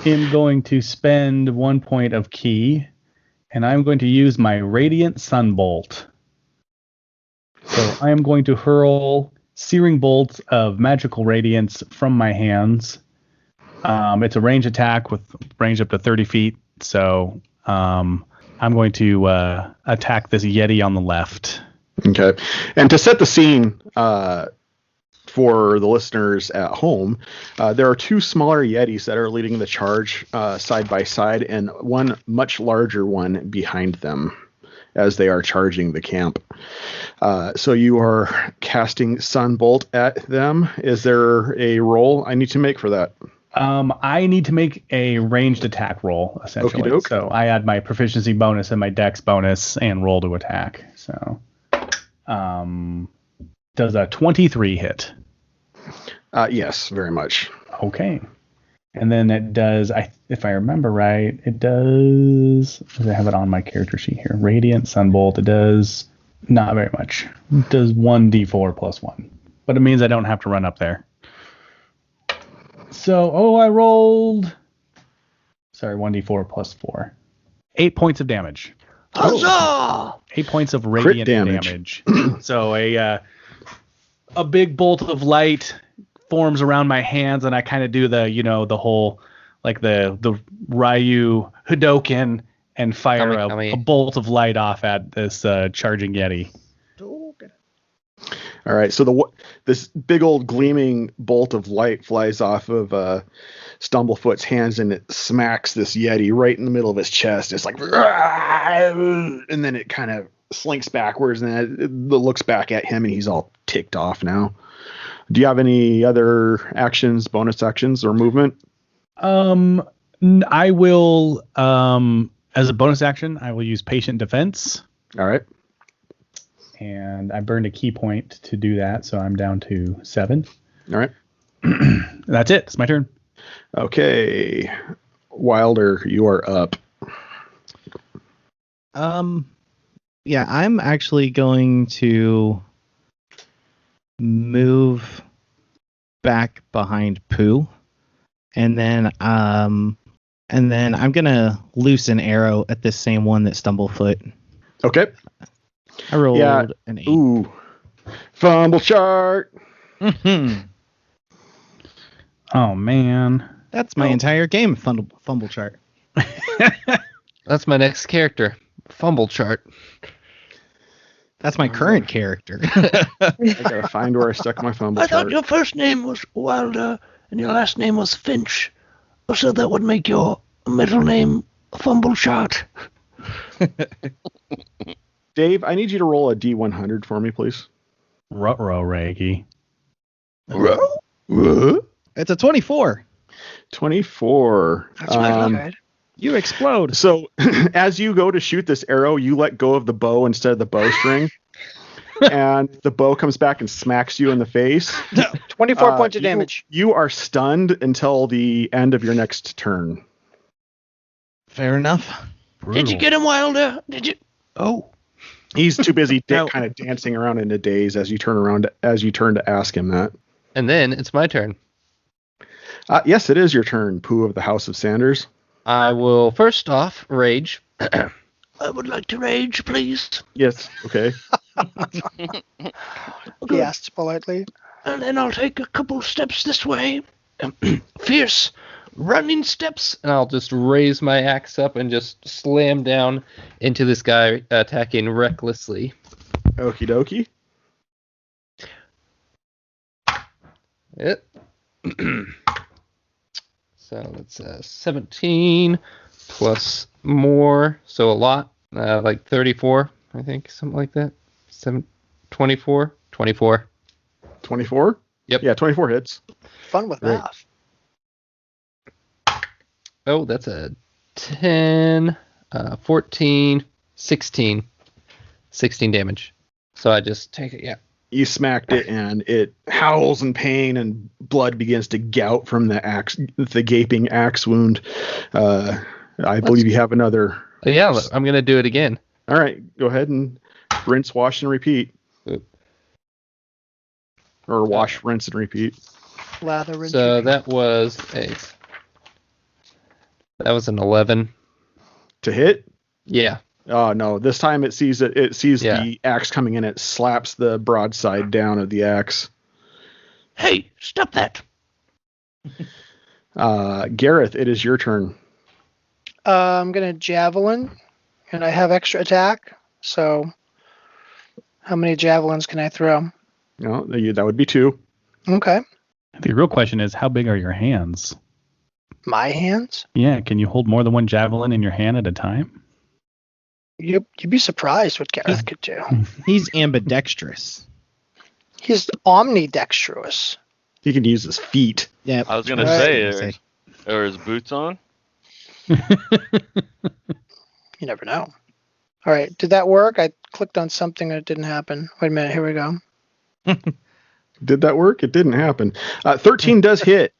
am going to spend 1 point of key, and I'm going to use my Radiant Sunbolt. So I am going to hurl searing bolts of magical radiance from my hands. It's a range attack with range up to 30 feet. So I'm going to attack this Yeti on the left. Okay. And to set the scene for the listeners at home, there are 2 smaller Yetis that are leading the charge side by side, and one much larger one behind them as they are charging the camp. So you are casting Sunbolt at them. Is there a roll I need to make for that? I need to make a ranged attack roll, essentially. Okey-doke. So I add my proficiency bonus and my dex bonus and roll to attack. So does a 23 hit? Yes, very much. Okay. And then it does, if I remember right, it does, I have it on my character sheet here, Radiant Sunbolt, it does not very much. It does 1d4 plus 1. But it means I don't have to run up there. So, I rolled, 1d4 plus 4. 8 points of damage. Huzzah! 8 points of radiant damage. So a big bolt of light forms around my hands, and I kind of do the whole, like the Ryu Hadoken and fire a bolt of light off at this charging Yeti. All right, so this big old gleaming bolt of light flies off of Stumblefoot's hands, and it smacks this Yeti right in the middle of his chest. It's like, and then it kind of slinks backwards, and then it looks back at him, and he's all ticked off now. Do you have any other actions, bonus actions, or movement? I will, as a bonus action, I will use Patient Defense. All right. And I burned a key point to do that, so I'm down to 7. All right. That's it. It's my turn. Okay. Wilder, you are up. Yeah, I'm actually going to move back behind Pooh, and then I'm gonna loose an arrow at this same one that Stumblefoot. Okay. I rolled an 8. Ooh. Fumble chart. Mm-hmm. Oh man. That's my entire game fumble chart. That's my next character. Fumble chart. That's my current character. I gotta find where I stuck my fumble I chart. thought your first name was Wilder and your last name was Finch. So that would make your middle name Fumble Chart. Dave, I need you to roll a D100 for me, please. Ruh-roh, Reggie. It's a 24. 24. That's really good. You explode. So as you go to shoot this arrow, you let go of the bow instead of the bowstring. And the bow comes back and smacks you in the face. 24 points of damage. You are stunned until the end of your next turn. Fair enough. Brutal. Did you get him, Wilder? Did you? Oh. He's too busy No. kind of dancing around in a daze as you turn to ask him that. And then it's my turn. Yes, it is your turn, Pooh of the House of Sanders. I will first off rage. I would like to rage, please. Yes, okay. He asks politely. And then I'll take a couple steps this way. Fierce running steps. And I'll just raise my axe up and just slam down into this guy attacking recklessly. Okie dokie. It. So that's 17 plus more, so a lot, like 34, I think, something like that. 24. 24? Yep. Yeah, 24 hits. Fun with Right. math. Oh, that's a 10, 14, 16. 16 damage. So I just take it, yeah. You smacked it, and it howls in pain, and blood begins to gout from the gaping axe wound. I believe you have another. Yeah, I'm going to do it again. All right, go ahead and rinse, wash, and repeat. Or wash, rinse, and repeat. Lather, rinse, So repeat. that was an 11. To hit? Yeah. Oh no! This time it sees the axe coming in. It slaps the broadside down of the axe. Hey, stop that. Gareth, it is your turn. I'm gonna javelin, and I have extra attack. So, how many javelins can I throw? No, that would be 2. Okay, The real question is, how big are your hands? my hands. Yeah, can you hold more than one javelin in your hand at a time? You'd be surprised what Gareth could do. He's ambidextrous. He's omnidextrous. He can use his feet. Yeah. I was gonna Right. say, are his boots on? You never know. All right, did that work? I clicked on something and it didn't happen. Wait a minute, here we go. Did that work? It didn't happen. 13 does hit.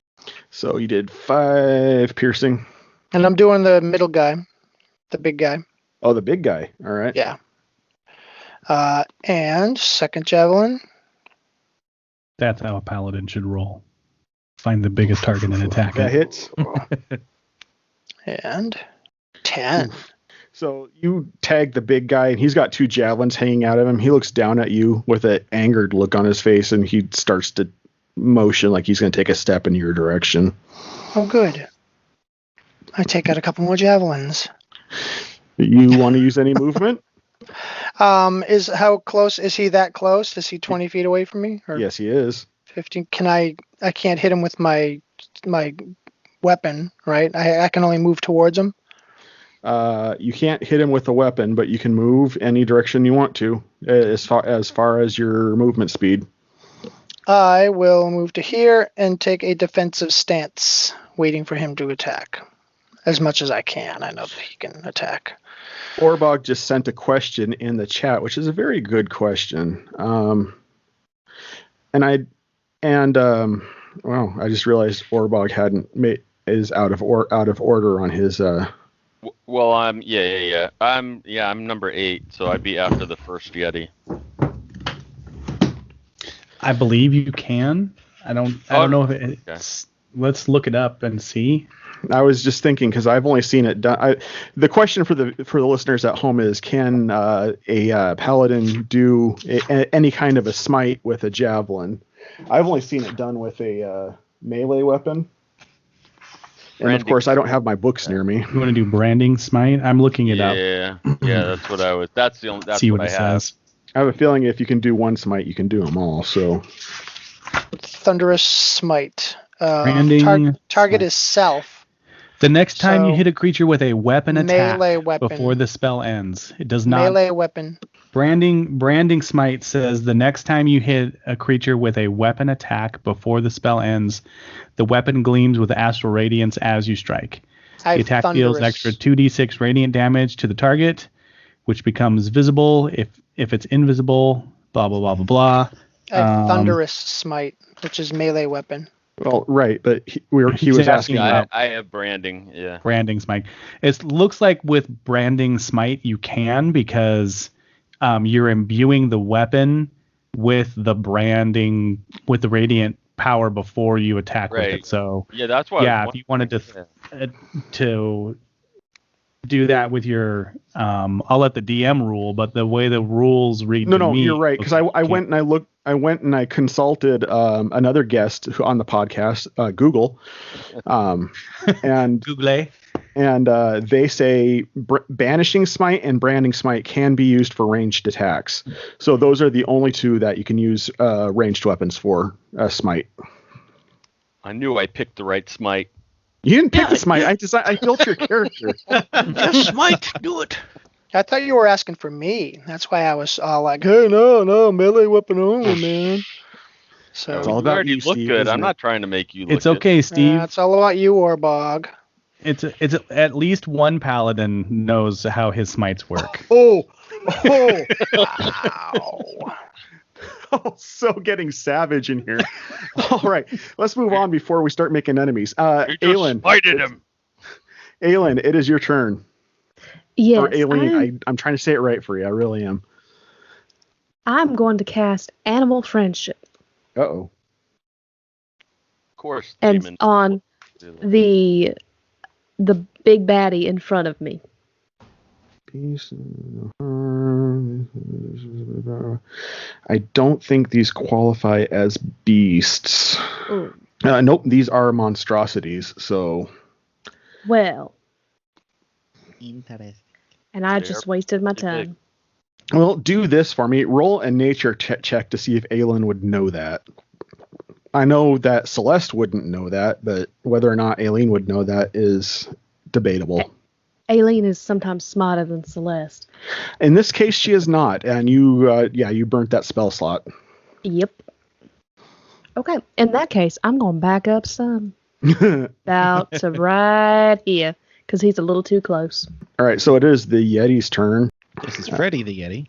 So you did 5 piercing. And I'm doing the middle guy, the big guy. Oh, the big guy. All right. Yeah. And second javelin. That's how a paladin should roll. Find the biggest target and attack That it. hits. And 10. So you tag the big guy, and he's got 2 javelins hanging out of him. He looks down at you with an angered look on his face, and he starts to motion like he's going to take a step in your direction. Oh, good. I take out a couple more javelins. You want to use any movement? How close is he? That close? Is he 20 feet away from me? Or Yes, he is. 15? I can't hit him with my weapon, right? I can only move towards him. You can't hit him with a weapon, but you can move any direction you want to, as far as your movement speed. I will move to here and take a defensive stance, waiting for him to attack. As much as I can. I know that he can attack. Orbog just sent a question in the chat, which is a very good question. I just realized Orbog is out of order on his. Well, I'm I'm number 8, so I'd be after the first Yeti. I believe you can. I don't know if it's. Let's look it up and see. I was just thinking because I've only seen it done. The question for the listeners at home is: can a paladin do any kind of a smite with a javelin? I've only seen it done with a melee weapon, and of course, I don't have my books near me. You want to do branding smite? I'm looking it up. Yeah, that's what I was. That's the only. That's See what what I it have. says. I have a feeling if you can do one smite, you can do them all. So Thunderous smite. Branding Target smite. is self. The next time you So, hit a creature with a weapon attack melee weapon. before the spell ends, it does not. Melee weapon. Branding smite says the next time you hit a creature with a weapon attack before the spell ends, the weapon gleams with astral radiance as you strike. I The attack have deals thunderous. extra 2d6 radiant damage to the target, which becomes visible if it's invisible. Blah blah blah blah blah. I have thunderous smite, which is melee weapon. well, right, but he was He's asking asking about. I have branding. Yeah. Branding smite. It looks like with branding smite you can because you're imbuing the weapon with the branding with the radiant power before you attack with Right. it. So Yeah, that's why. yeah, if you wanted to do that with your I'll let the DM rule, but the way the rules read to No, me, you're right because I you went and I looked. I went and I consulted another guest on the podcast, Google, and Google. and they say banishing smite and branding smite can be used for ranged attacks. So those are the only two that you can use ranged weapons for smite. I knew I picked the right smite. You didn't pick Yeah, the smite. I built your character. Just smite, do it. I thought you were asking for me. That's why I was all like, hey, no, melee weapon only, man. So It's all You about already you, look Steve, good. isn't I'm it? not trying to make you look It's okay, Steve. it's all about you, Orbog. It's at least one paladin knows how his smites work. Oh, Wow. oh, so getting savage in here. All right, let's move on before we start making enemies. You just Aelin, smited him. Aelin, it is your turn. Yes, Or Aileen, I'm trying to say it right for you. I really am. I'm going to cast Animal Friendship Uh-oh. Of course, and demons. on the big baddie in front of me. I don't think these qualify as beasts. Ooh. Nope, these are monstrosities. So Well, Interesting. and I They just are wasted my pretty big. time. well, do this for me. Roll a nature check to see if Aelin would know that. I know that Celeste wouldn't know that, but whether or not Aileen would know that is debatable. Aileen is sometimes smarter than Celeste. In this case, she is not, and you burnt that spell slot. Yep. Okay, in that case, I'm going to back up some. About to right here, because he's a little too close. All right, so it is the Yeti's turn. This is Freddy the Yeti.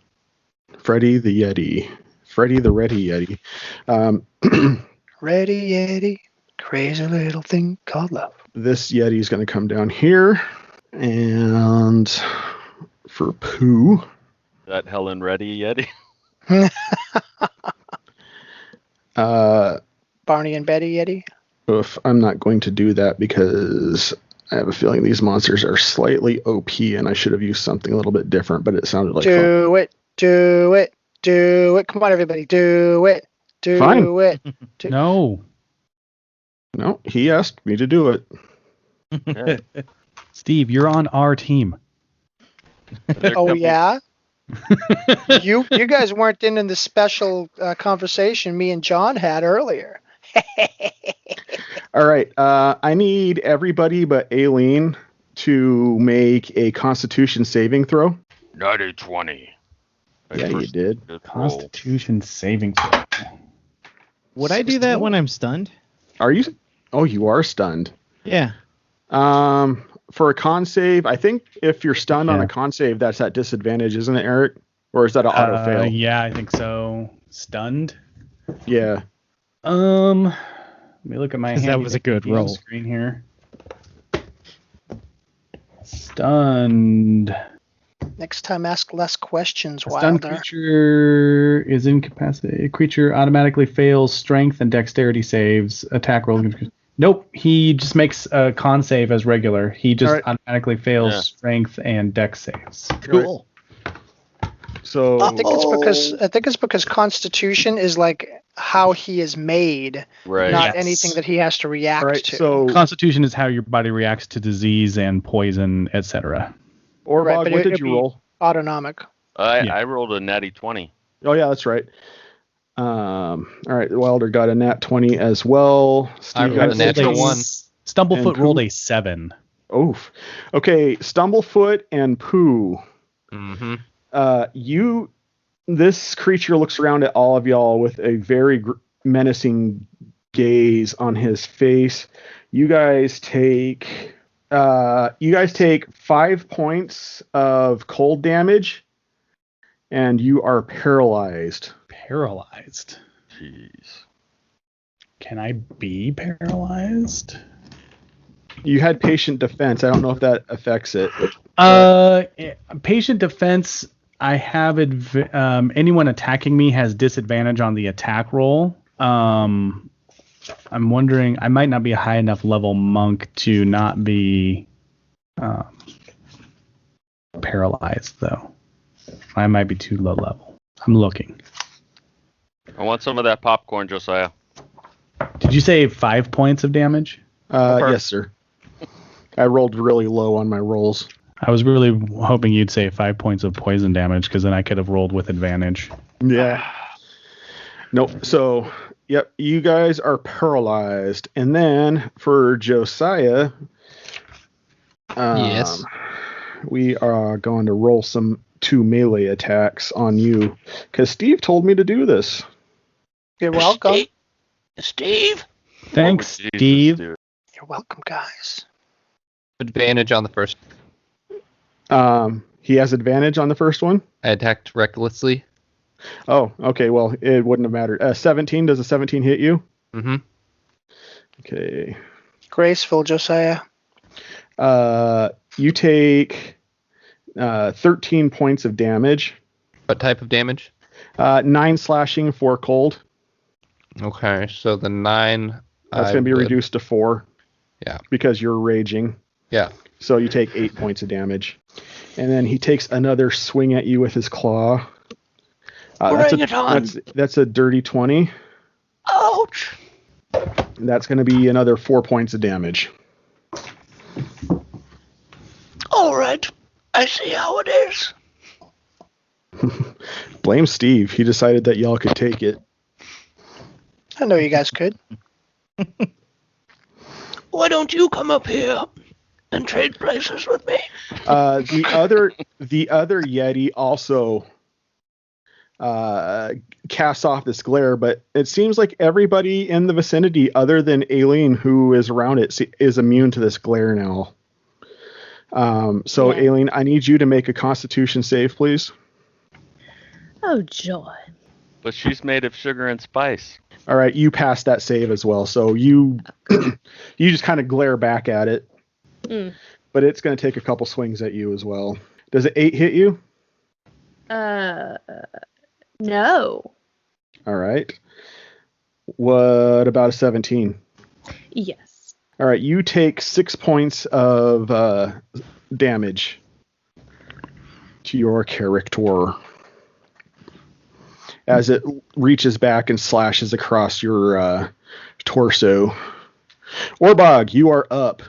Freddy the Yeti. Freddy the Ready Yeti. Ready, Yeti. Crazy little thing called love. This Yeti is going to come down here. And for Pooh. That Helen ready, Yeti? Barney and Betty Yeti. Oof, I'm not going to do that because I have a feeling these monsters are slightly OP and I should have used something a little bit different, but it sounded like fun. Do it. Come on, everybody. Do it. Fine. it. No. No, he asked me to do it. Yeah. Steve, you're on our team. Oh, yeah? You guys weren't in the special conversation me and John had earlier. All right, I need everybody but Aileen to make a Constitution saving throw. Not a 20. Yeah, you did. Good roll. Constitution saving throw. Would I do that when I'm stunned? Are you? Oh, you are stunned. Yeah. For a con save, I think if you're stunned on Yeah. a con save, that's at disadvantage, isn't it, Eric? Or is that an auto fail? Yeah, I think so. Stunned. Yeah. Let me look at my. That was a good handy roll. Screen here. Stunned. Next time, ask less questions, A stunned Wilder. creature is incapacitated. Creature automatically fails strength and dexterity saves. Attack roll. Nope. He just makes a con save as regular. He just All right. automatically fails Yeah. strength and dex saves. Cool. So I think it's because Constitution is like how he is made, Right. not Yes. anything that he has to react all right, to. so Constitution is how your body reacts to disease and poison, etc. Orbog, Right, but what it'd did you be- roll? Autonomic. I rolled a natty 20. Oh yeah, that's right. All right, Wilder got a nat 20 as well. I Steve rolled got a natural six. one. Stumblefoot And rolled Pooh? a 7. Oof. Okay, Stumblefoot and Pooh. Mm-hmm. This creature looks around at all of y'all with a very menacing gaze on his face. You guys take 5 points of cold damage, and you are paralyzed. Paralyzed. Jeez. Can I be paralyzed? You had patient defense. I don't know if that affects it. Patient defense. I have anyone attacking me has disadvantage on the attack roll. I'm wondering. I might not be a high enough level monk to not be paralyzed, though. I might be too low level. I'm looking. I want some of that popcorn, Josiah. Did you say 5 points of damage? Yes, sir. I rolled really low on my rolls. I was really hoping you'd say 5 points of poison damage, because then I could have rolled with advantage. Yeah. Nope. So, yep, you guys are paralyzed. And then for Josiah, Yes. we are going to roll some 2 melee attacks on you, because Steve told me to do this. You're welcome. Steve? Thanks, Jesus, Steve. dude. You're welcome, guys. Advantage on the first. He has advantage on the first one. I attacked recklessly. Oh, okay. Well, it wouldn't have mattered. 17. Does a 17 hit you? Mm-hmm. Okay. Graceful, Josiah. You take 13 points of damage. What type of damage? 9 slashing, 4 cold. Okay, so the 9. That's going to be reduced to 4. Yeah. Because you're raging. Yeah. So you take 8 points of damage. And then he takes another swing at you with his claw. Bring it on. That's a dirty 20. Ouch! That's going to be another 4 points of damage. All right. I see how it is. Blame Steve. He decided that y'all could take it. I know you guys could. Why don't you come up here and trade places with me? The other Yeti also casts off this glare, but it seems like everybody in the vicinity, other than Aelin, who is around it, is immune to this glare now. So, Yeah. Aelin, I need you to make a Constitution save, please. Oh, joy. But she's made of sugar and spice. All right, you passed that save as well, so you you just kind of glare back at it, but it's going to take a couple swings at you as well. Does an 8 hit you? No. All right. What about a 17? Yes. All right, you take 6 points of damage to your character as it reaches back and slashes across your torso. Orbog, you are up.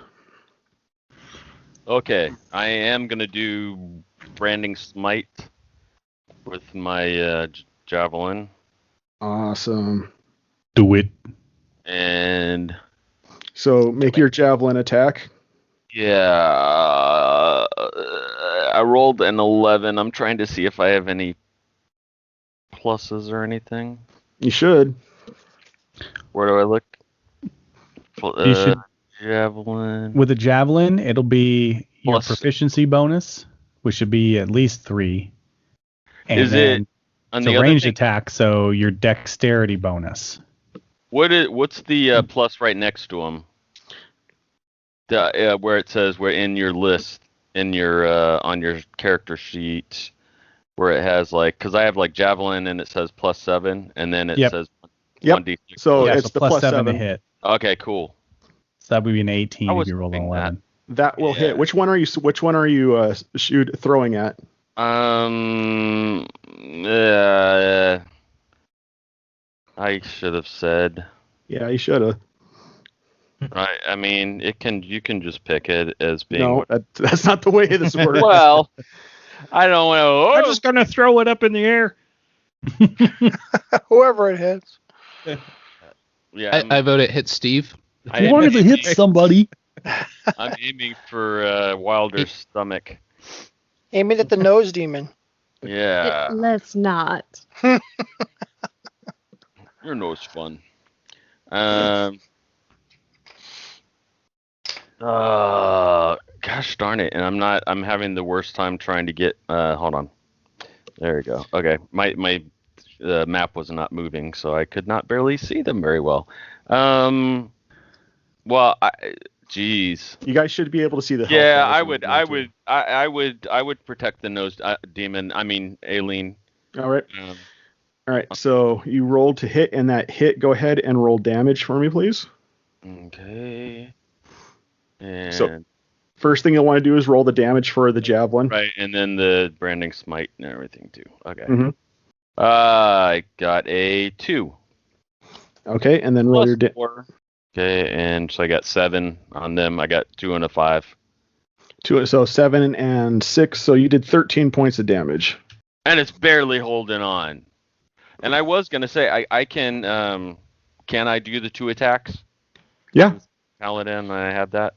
Okay, I am gonna do branding smite with my javelin, Awesome. Do it. and So make your javelin attack. yeah, I rolled an 11. I'm trying to see if I have any pluses or anything. You should. Where do I look? You should. Javelin. With a javelin, it'll be your Plus- proficiency bonus, which should be at least 3. And Is then it on it's the a other ranged thing? attack, so your dexterity bonus. What's the plus right next to him? The where it says we're in your list in your on your character sheet, where it has like, because I have like javelin and it says +7, and then it Yep. says Yep. 1d6. So yeah, it's so the plus plus 7 to 7. hit. Okay, cool. So that would be an 18 I if was you roll an thinking that. 11. That will Yeah. hit. Which one are you throwing at? I should have said. Yeah, you should have. I mean, you can just pick it as being. No, that's not the way this works. Well, I don't know. I'm just gonna throw it up in the air. Whoever it hits. Yeah, I vote it hits Steve. I- As long as it hits somebody. I'm aiming for Wilder's stomach. Aim it at the nose demon. Yeah, Let's not. your nose fun. Gosh darn it! And I'm having the worst time trying to get. Hold on. There we go. Okay, my map was not moving, so I could not barely see them very well. Well, geez. You guys should be able to see the. Yeah, health bars I would protect the nose demon. I mean, Aelin. All right. Um, All right. So you rolled to hit, and that hit. Go ahead and roll damage for me, please. okay. And So- First thing you'll want to do is roll the damage for the javelin. right, and then the branding smite and everything too. Okay. Mhm. I got a 2. Okay, and then roll Plus your 4. Okay, and so I got 7 on them. I got 2 and a 5. so 7 and 6. So you did 13 points of damage. And it's barely holding on. And I was gonna say I can I do the 2 attacks? Yeah. Paladin, I have that.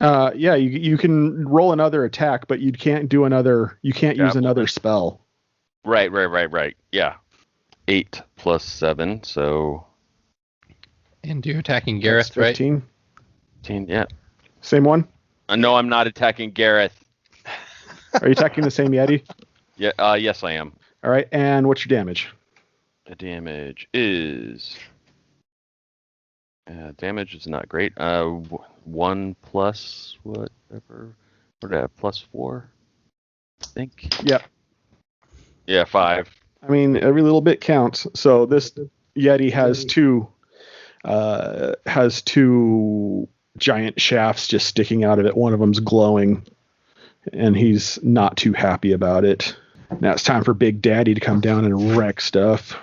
Yeah, you can roll another attack, but you can't do another. You can't use another spell. Right. Yeah. 8 plus 7, so. And you're attacking Gareth, That's 15. right? 15, yeah. Same one. No, I'm not attacking Gareth. Are you attacking the same Yeti? Yeah. Yes, I am. All right. And what's your damage? The damage is. Damage is not great. 1 plus whatever. What did I have? Plus 4, I think. Yep. Yeah, 5. I mean, every little bit counts. So this Yeti has two giant shafts just sticking out of it. One of them's glowing, and he's not too happy about it. Now it's time for Big Daddy to come down and wreck stuff.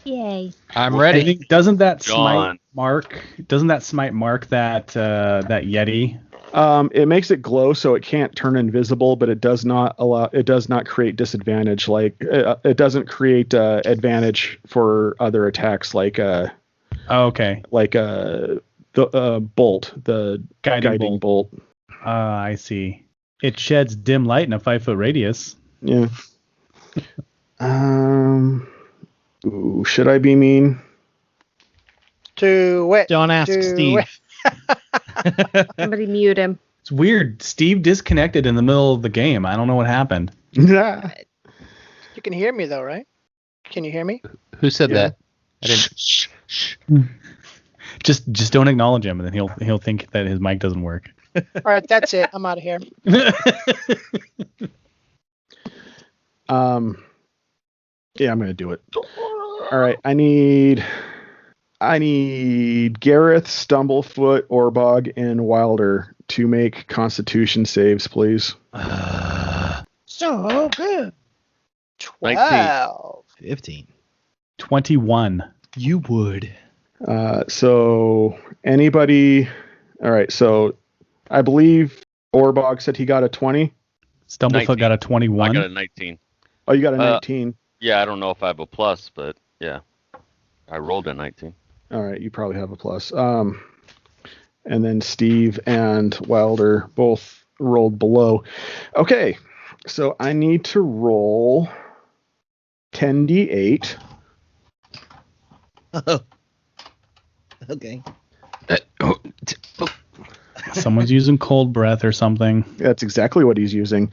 Yay. I'm ready. I think, doesn't that John. smite mark that Yeti? It makes it glow so it can't turn invisible, but it does not create disadvantage. Like it doesn't create advantage for other attacks like the bolt, the guiding bolt. I see. It sheds dim light in a 5-foot radius. Yeah. Should I be mean? Do it. Don't ask Do Steve. Somebody mute him. It's weird. Steve disconnected in the middle of the game. I don't know what happened. Yeah. You can hear me though, right? Can you hear me? Who said Yeah. that? I didn't. Shh. Just don't acknowledge him, and then he'll think that his mic doesn't work. All right, that's it. I'm out of here. Yeah, I'm gonna do it. All right, I need Gareth, Stumblefoot, Orbog, and Wilder to make Constitution saves, please. So good. 12. 15. 21. You would. So anybody? All right, so I believe Orbog said he got a 20. Stumblefoot 19. got a 21. I got a 19. Oh, you got a 19. Yeah, I don't know if I have a plus, but yeah. I rolled a 19. All right, you probably have a plus. And then Steve and Wilder both rolled below. Okay, so I need to roll 10d8. Oh. Okay. Someone's using cold breath or something. That's exactly what he's using.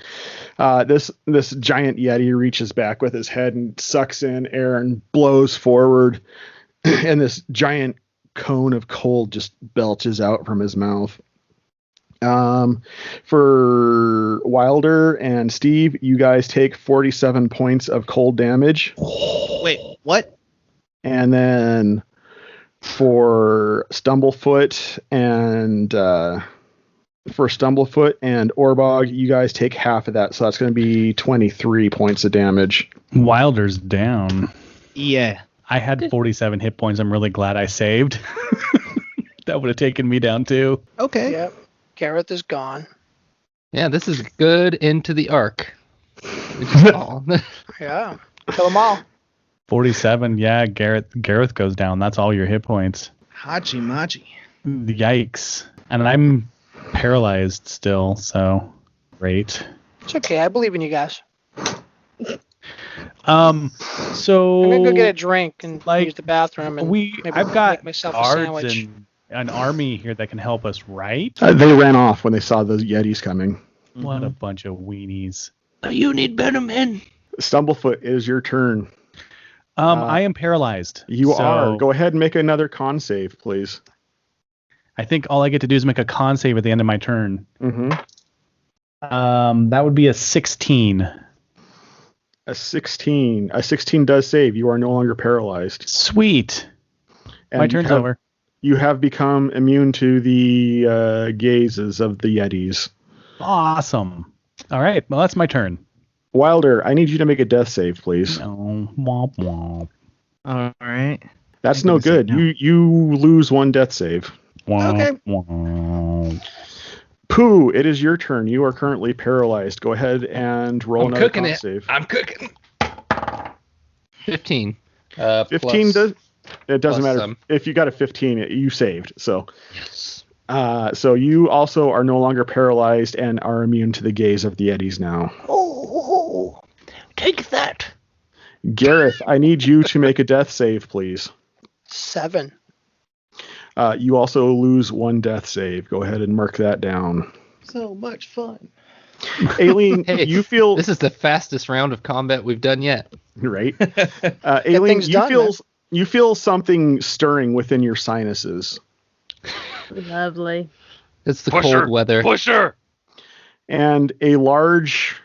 This giant Yeti reaches back with his head and sucks in air and blows forward, and this giant cone of cold just belches out from his mouth. For Wilder and Steve, you guys take 47 points of cold damage. Wait, what? And then for Stumblefoot and Orbog, you guys take half of that, so that's going to be 23 points of damage. Wilder's down. Yeah. I had 47 hit points. I'm really glad I saved. That would have taken me down too. Okay. Yep. Gareth is gone. Yeah, this is good into the arc. Which is all. Yeah. Kill them all. 47. Yeah, Gareth goes down. That's all your hit points. Hachi machi. Yikes. And I'm paralyzed still, so great. It's okay. I believe in you guys. So I'm gonna go get a drink and use the bathroom, and I've got make myself a guards sandwich. and an army here that can help us, right? They ran off when they saw the Yetis coming. What a bunch of weenies. You need better men. Stumblefoot, it is your turn. I am paralyzed. You so are. Go ahead and make another con save, please. I think all I get to do is make a con save at the end of my turn. Mm-hmm. That would be a 16. A 16. A 16 does save. You are no longer paralyzed. Sweet. And My turn's over. You have become immune to the gazes of the Yetis. Awesome. All right. Well, that's my turn. Wilder, I need you to make a death save, please. No. Womp womp. All right. That's Make a no save good. now. You lose one death save. Womp Okay. womp. Pooh, it is your turn. You are currently paralyzed. Go ahead and roll I'm another cooking con it. save. I'm cooking. 15. 15 plus, does. It doesn't plus matter some. if you got a 15. You saved. So, Yes. so you also are no longer paralyzed and are immune to the gaze of the Yetis now. Oh, take that. Gareth, I need you to make a death save, please. 7. You also lose one death save. Go ahead and mark that down. So much fun. Aileen, Hey, you feel This is the fastest round of combat we've done yet. right. Aileen, thing's done, man. you feel something stirring within your sinuses, Lovely. It's the Push her. cold weather. Push her. and a large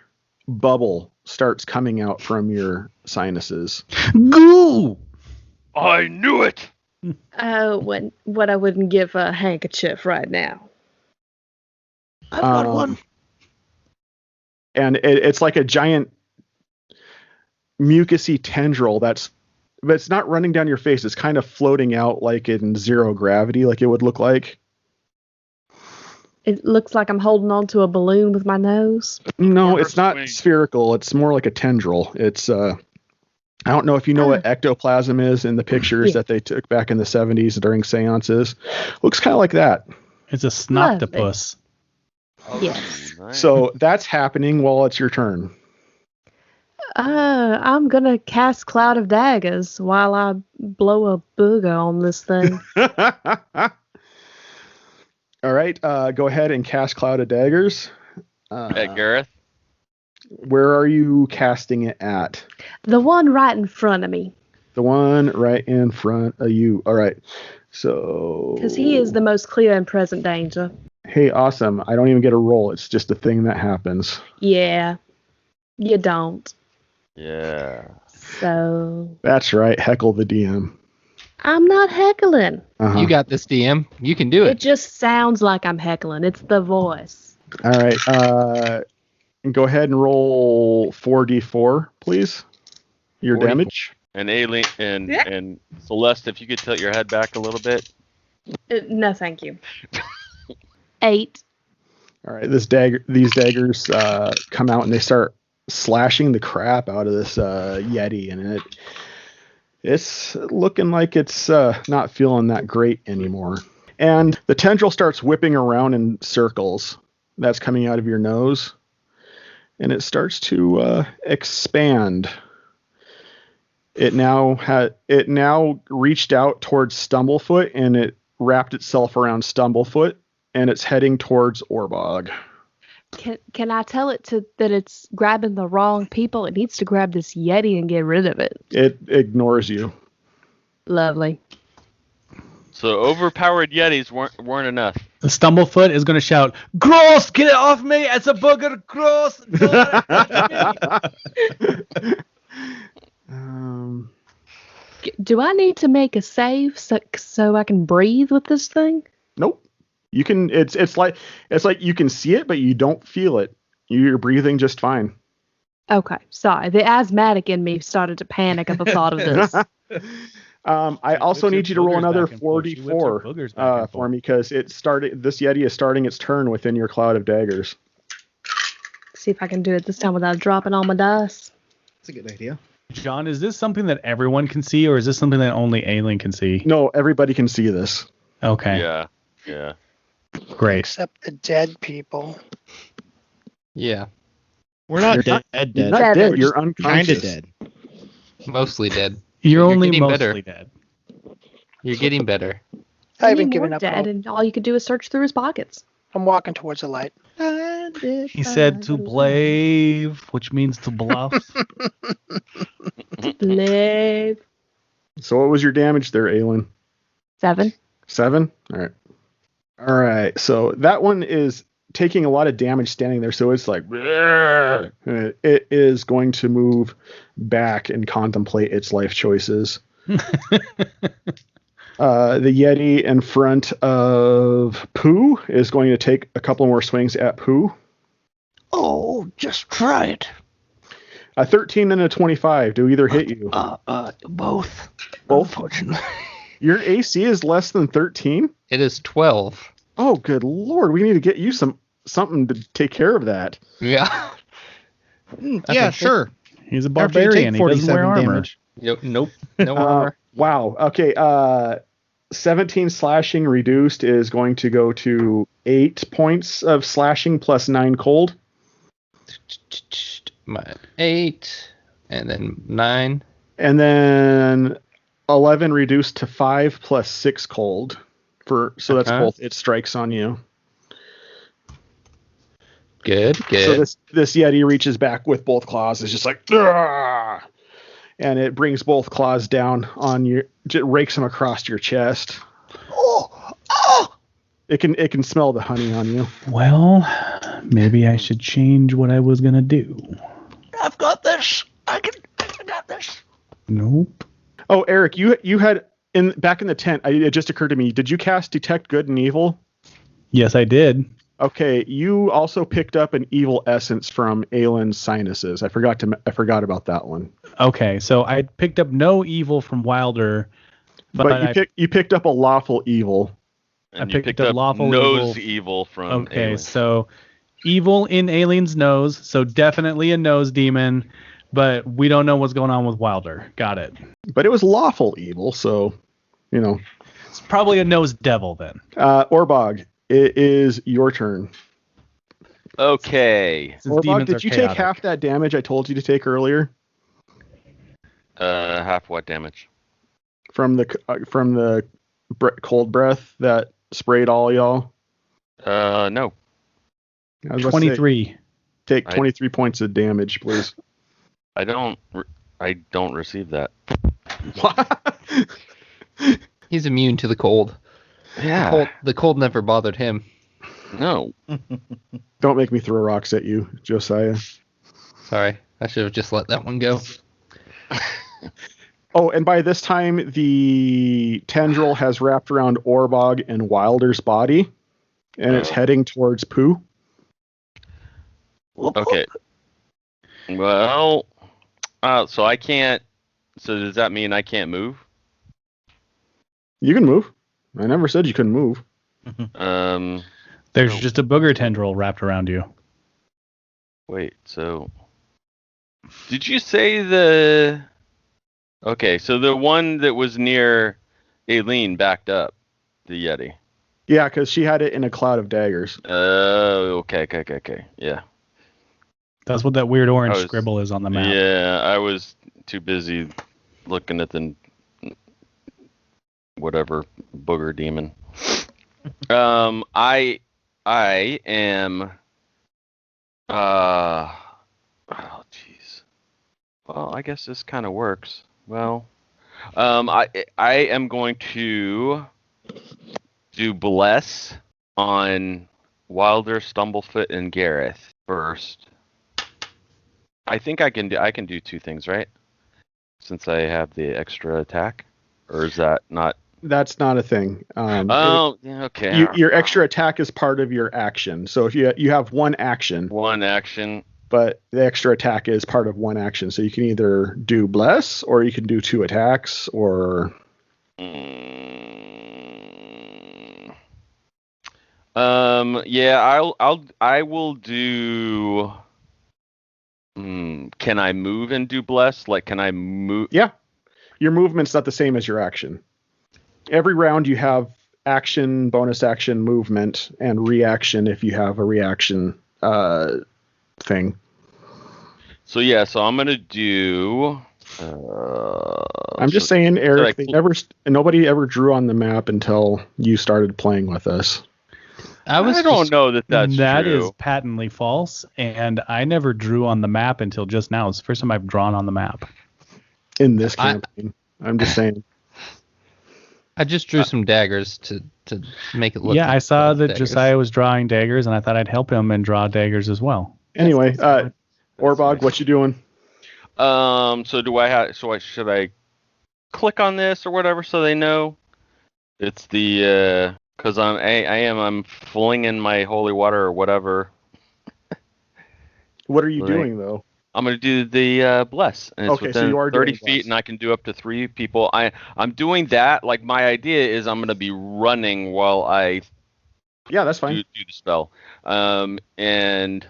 bubble starts coming out from your sinuses. Goo! I knew it. What I wouldn't give a handkerchief right now. I've got Um, one. And it's like a giant mucusy tendril but it's not running down your face. It's kind of floating out like in zero gravity, like it would look like. It looks like I'm holding on to a balloon with my nose. No, Or it's not swing. spherical. It's more like a tendril. It's I don't know if you know what ectoplasm is in the pictures Yeah. that they took back in the 70s during seances. Looks kind of like that. It's a snoctopus. Yes. Nice. So that's happening while it's your turn. I'm gonna cast Cloud of Daggers while I blow a booger on this thing. All right, go ahead and cast Cloud of Daggers. At Gareth. Where are you casting it at? The one right in front of me, The one right in front of you. All right. So. because he is the most clear and present danger. Hey, awesome. I don't even get a roll. It's just a thing that happens. Yeah, you don't. Yeah. So That's right. Heckle the DM. I'm not heckling. Uh-huh. You got this, DM. You can do It it. just sounds like I'm heckling. It's the voice. All right. Go ahead and roll 4d4, please. Your 44. damage. And Aelin and Celeste, if you could tilt your head back a little bit. No, thank you. 8. All right. These daggers come out and they start slashing the crap out of this Yeti, and it's looking like it's not feeling that great anymore. And the tendril starts whipping around in circles. That's coming out of your nose, and it starts to expand. It now reached out towards Stumblefoot, and it wrapped itself around Stumblefoot, and it's heading towards Orbog. Can I tell it that it's grabbing the wrong people? It needs to grab this Yeti and get rid of it. It ignores you. Lovely. So overpowered Yetis weren't enough. The Stumblefoot is going to shout, "Gross! Get it off me! It's a booger! Gross! Don't let it touch me." Do I need to make a save so I can breathe with this thing? Nope. You can. It's like you can see it, but you don't feel it. You're breathing just fine. Okay, sorry. The asthmatic in me started to panic at the thought of this. I also whips her need you to roll boogers another back and forth. She whips her boogers back and for forth. me because this Yeti is starting its turn within your cloud of daggers. See if I can do it this time without dropping all my dice. That's a good idea. John, is this something that everyone can see, or is this something that only Aelin can see? No, everybody can see this. Okay, Yeah. great. Except the dead people. Yeah. We're not You're dead. not- dead. You're not Seven. dead. You're Kind unconscious. of dead. Mostly dead. You're only getting mostly better. dead. You're getting better. I Any haven't more given up dead, hope. and all you could do is search through his pockets. I'm walking towards the light. He said to blave, which means to bluff. Live. So what was your damage there, Aelin? 7. 7? All right. So that one is taking a lot of damage standing there. So it's like, "Bleh." It is going to move back and contemplate its life choices. The Yeti in front of Pooh is going to take a couple more swings at Pooh. Oh, just try it. A 13 and a 25 do either hit you. Both. Both? Unfortunately. Your AC is less than 13? It is 12. Oh, good lord. We need to get you something to take care of that. Yeah. Yeah, sure. He's a After you take barbarian. He doesn't wear 47 armor. damage. Yep. Nope. No armor. Wow. Okay. 17 slashing reduced is going to go to 8 points of slashing plus 9 cold. 8 and then 9. And then 11 reduced to 5 plus 6 cold. So that's both. It strikes on you. Good. So this Yeti reaches back with both claws. It's just like, "Argh!" And it brings both claws down on you, rakes them across your chest. It can smell the honey on you. Well, maybe I should change what I was gonna do. I've got this. I got this. Nope. Oh, Eric, you had back in the tent. It just occurred to me. Did you cast Detect Good and Evil? Yes, I did. Okay, you also picked up an evil essence from Aelin's sinuses. I forgot about that one. Okay, so I picked up no evil from Wilder, but you picked up a lawful evil. And I you picked up up lawful nose evil from Okay, Aelin. so evil in Aelin's nose, so definitely a nose demon, but we don't know what's going on with Wilder. Got it. But it was lawful evil, so It's probably a nose devil then. Orbog, it is your turn. Okay. Since Orbog, demons did are you chaotic. take half that damage I told you to take earlier Half what damage? from the cold breath that sprayed all y'all? No. I was about to say, 23. take 23 points of damage, please. I don't receive that. He's immune to the cold. Yeah. The cold never bothered him. No. Don't make me throw rocks at you, Josiah. Sorry, I should have just let that one go. Oh, and by this time, the tendril has wrapped around Orbog and Wilder's body, and it's heading towards Pooh. Okay. Well, so I can't. So does that mean I can't move? You can move. I never said you couldn't move. There's just a booger tendril wrapped around you. Wait. So, did you say the? Okay, so the one that was near Aelin backed up the Yeti. Yeah, because she had it in a cloud of daggers. Okay. Yeah. That's what that weird orange scribble is on the map. Yeah, I was too busy looking at the whatever booger demon. I am. Oh, jeez. Well, I guess this kind of works. Well, I am going to do bless on Wilder, Stumblefoot, and Gareth first. I think I can do two things, right? Since I have the extra attack, or is that not? That's not a thing. Okay. Your extra attack is part of your action. So if you have one action, but the extra attack is part of one action. So you can either do bless, or you can do two attacks, or. Yeah. I will do. Can I move and do bless? Like, can I move? Yeah. Your movement's not the same as your action. Every round you have action, bonus action, movement, and reaction if you have a reaction thing. So I'm gonna do. I'm just saying, Eric. Nobody ever drew on the map until you started playing with us. I don't know that that's That true. is patently false, and I never drew on the map until just now. It's the first time I've drawn on the map. In this campaign. I'm just saying. I just drew some daggers to make it look. Yeah, like I saw that daggers. Josiah was drawing daggers, and I thought I'd help him and draw daggers as well. Anyway, Orbog, what you doing? So do I have? Should I click on this or whatever so they know? It's the because I'm flinging my holy water or whatever. What are you doing though? I'm gonna do the bless, and it's Okay, so within you are 30 doing feet, bless. and I can do up to 3 people. I'm doing that. Like my idea is, I'm gonna be running while I Yeah, that's fine. do the spell. And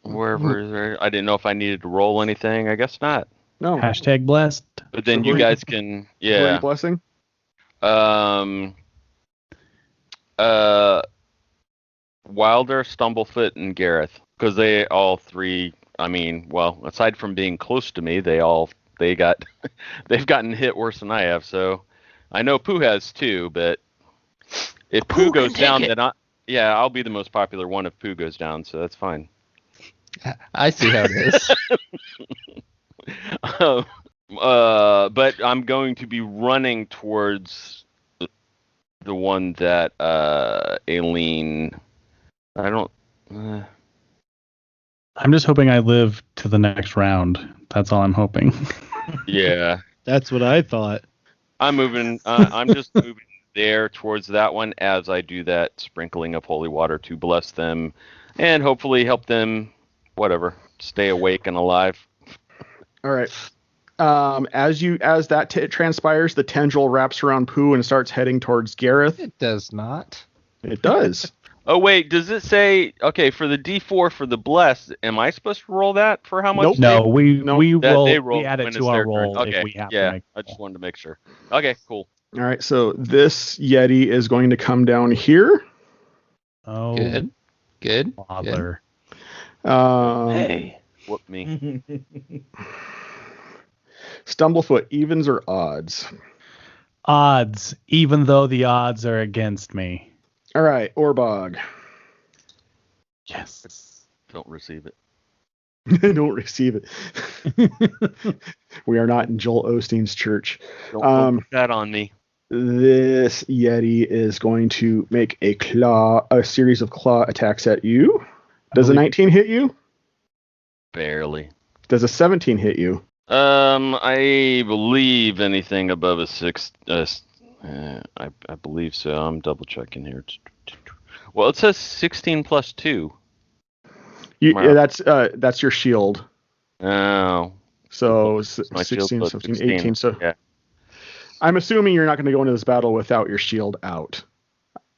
wherever is there, I didn't know if I needed to roll anything. I guess not. No. Hashtag blessed. But then So you who- guys can, Who are you yeah. blessing? Wilder, Stumblefoot, and Gareth, because they all three. I mean, well, aside from being close to me, they've gotten hit worse than I have. So I know Pooh has too, but if Pooh Pooh can goes take down, it. then I'll be the most popular one if Pooh goes down. So that's fine. I see how it is. But I'm going to be running towards the one that Aelin. I don't. I'm just hoping I live to the next round. That's all I'm hoping. Yeah, That's what I thought. I'm moving. I'm just moving there towards that one as I do that sprinkling of holy water to bless them, and hopefully help them, whatever, stay awake and alive. All right. As that transpires, the tendril wraps around Pooh and starts heading towards Gareth. It does not. It does. Oh wait, does it say for the D4 for the bless? Am I supposed to roll that for how much? Nope. No, we They roll. We add it when to it's our their turn. roll Okay, if we have yeah, to make. I just wanted to make sure. Okay, cool. All right. So this Yeti is going to come down here. Oh, Good. bother. Hey. Whoop me. Stumblefoot, evens or odds? Odds, even though the odds are against me. All right, Orbog. Yes. Don't receive it. Don't receive it. We are not in Joel Osteen's church. Don't put that on me. This Yeti is going to make a series of claw attacks at you. Does a 19 hit you? Barely. Does a 17 hit you? I believe anything above a 6. I believe so. I'm double checking here. Well, it says 16 plus 2. Yeah, that's your shield. Oh. So My shield's 16, plus 17, 16. 18. So Yeah. I'm assuming you're not going to go into this battle without your shield out.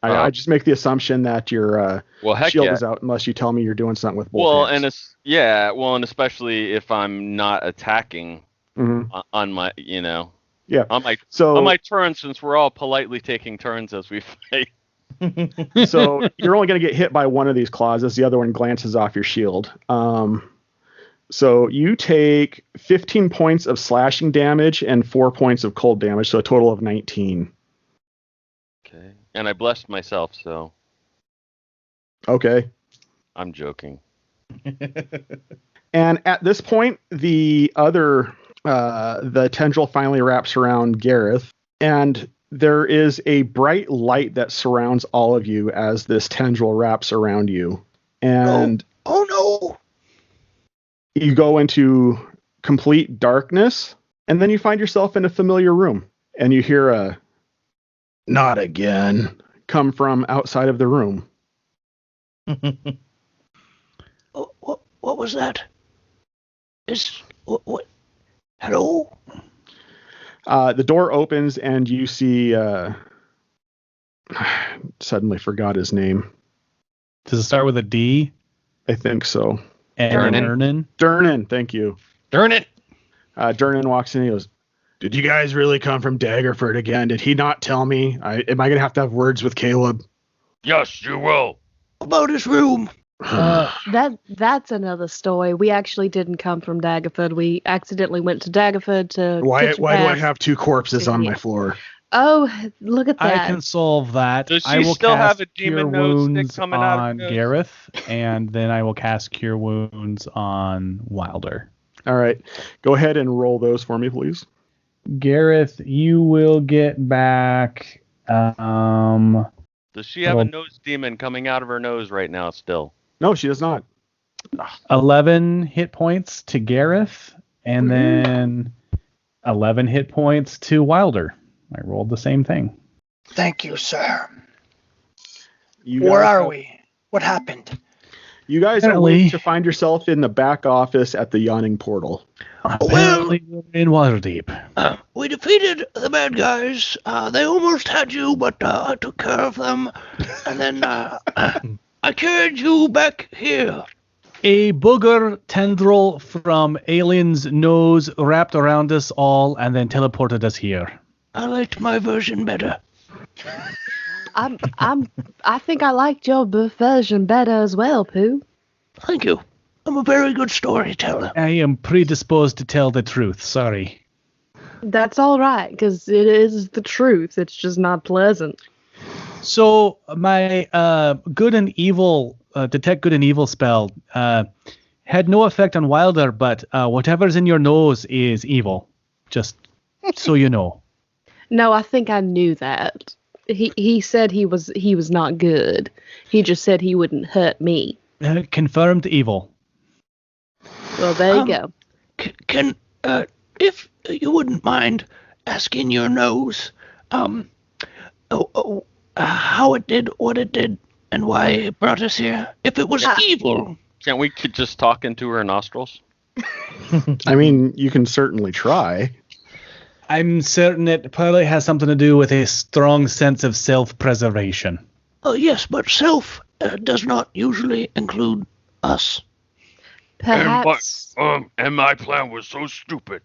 I just make the assumption that your Well, shield heck is out unless you tell me you're doing something with both Well, hands. and especially if I'm not attacking Mhm. on my, Yeah. on So my turn, since we're all politely taking turns as we fight. so you're only going to get hit by one of these claws as the other one glances off your shield. So you take 15 points of slashing damage and 4 points of cold damage, so a total of 19. Okay. And I blessed myself, so Okay. I'm joking. And at this point, the tendril finally wraps around Gareth, and there is a bright light that surrounds all of you as this tendril wraps around you. And Oh no! you go into complete darkness, and then you find yourself in a familiar room, and you hear a "not again" come from outside of the room. What was that? What? Hello? The door opens, and you see. Suddenly forgot his name. Does it start with a D? I think so. Durnan. Durnan, thank you. Darn it. Durnan walks in and he goes, "Did you guys really come from Daggerford again? Did he not tell me? Am I going to have words with Caleb?" Yes, you will. About his room. That's another story. We actually didn't come from Daggerford. We accidentally went to Daggerford to. Why Kitchen do I Path. have two corpses on my floor? Oh, look at that! I can solve that. Does she I will still have cast a demon Cure nose stick Wounds coming out of her on nose? Gareth, and then I will cast Cure Wounds on Wilder. All right. Go ahead and roll those for me, please. Gareth, you will get back. Does she have a Well- nose demon coming out of her nose right now still? No, she does not. 11 hit points to Gareth, and then 11 hit points to Wilder. I rolled the same thing. Thank you, sir. You Where guys are have- we? What happened? You guys are Apparently- waiting to find yourself in the back office at the yawning portal. Apparently we're in Waterdeep. We defeated the bad guys. They almost had you, but I took care of them. And then I carried you back here. A booger tendril from Aelin's nose wrapped around us all and then teleported us here. I liked my version better. I think I liked your version better as well, Pooh. Thank you. I'm a very good storyteller. I am predisposed to tell the truth. Sorry. That's all right, because it is the truth. It's just not pleasant. So my good and evil detect good and evil spell had no effect on Wilder, but whatever's in your nose is evil. Just so you know. No, I think I knew that. He said he was not good. He just said he wouldn't hurt me. Confirmed evil. Well, there you go. Can if you wouldn't mind asking your nose, how it did what it did and why it brought us here? If it was evil. Can't we just talk into her nostrils? I mean, you can certainly try. I'm certain it probably has something to do with a strong sense of self-preservation. Oh, yes, but self does not usually include us. Perhaps. And my plan was so stupid.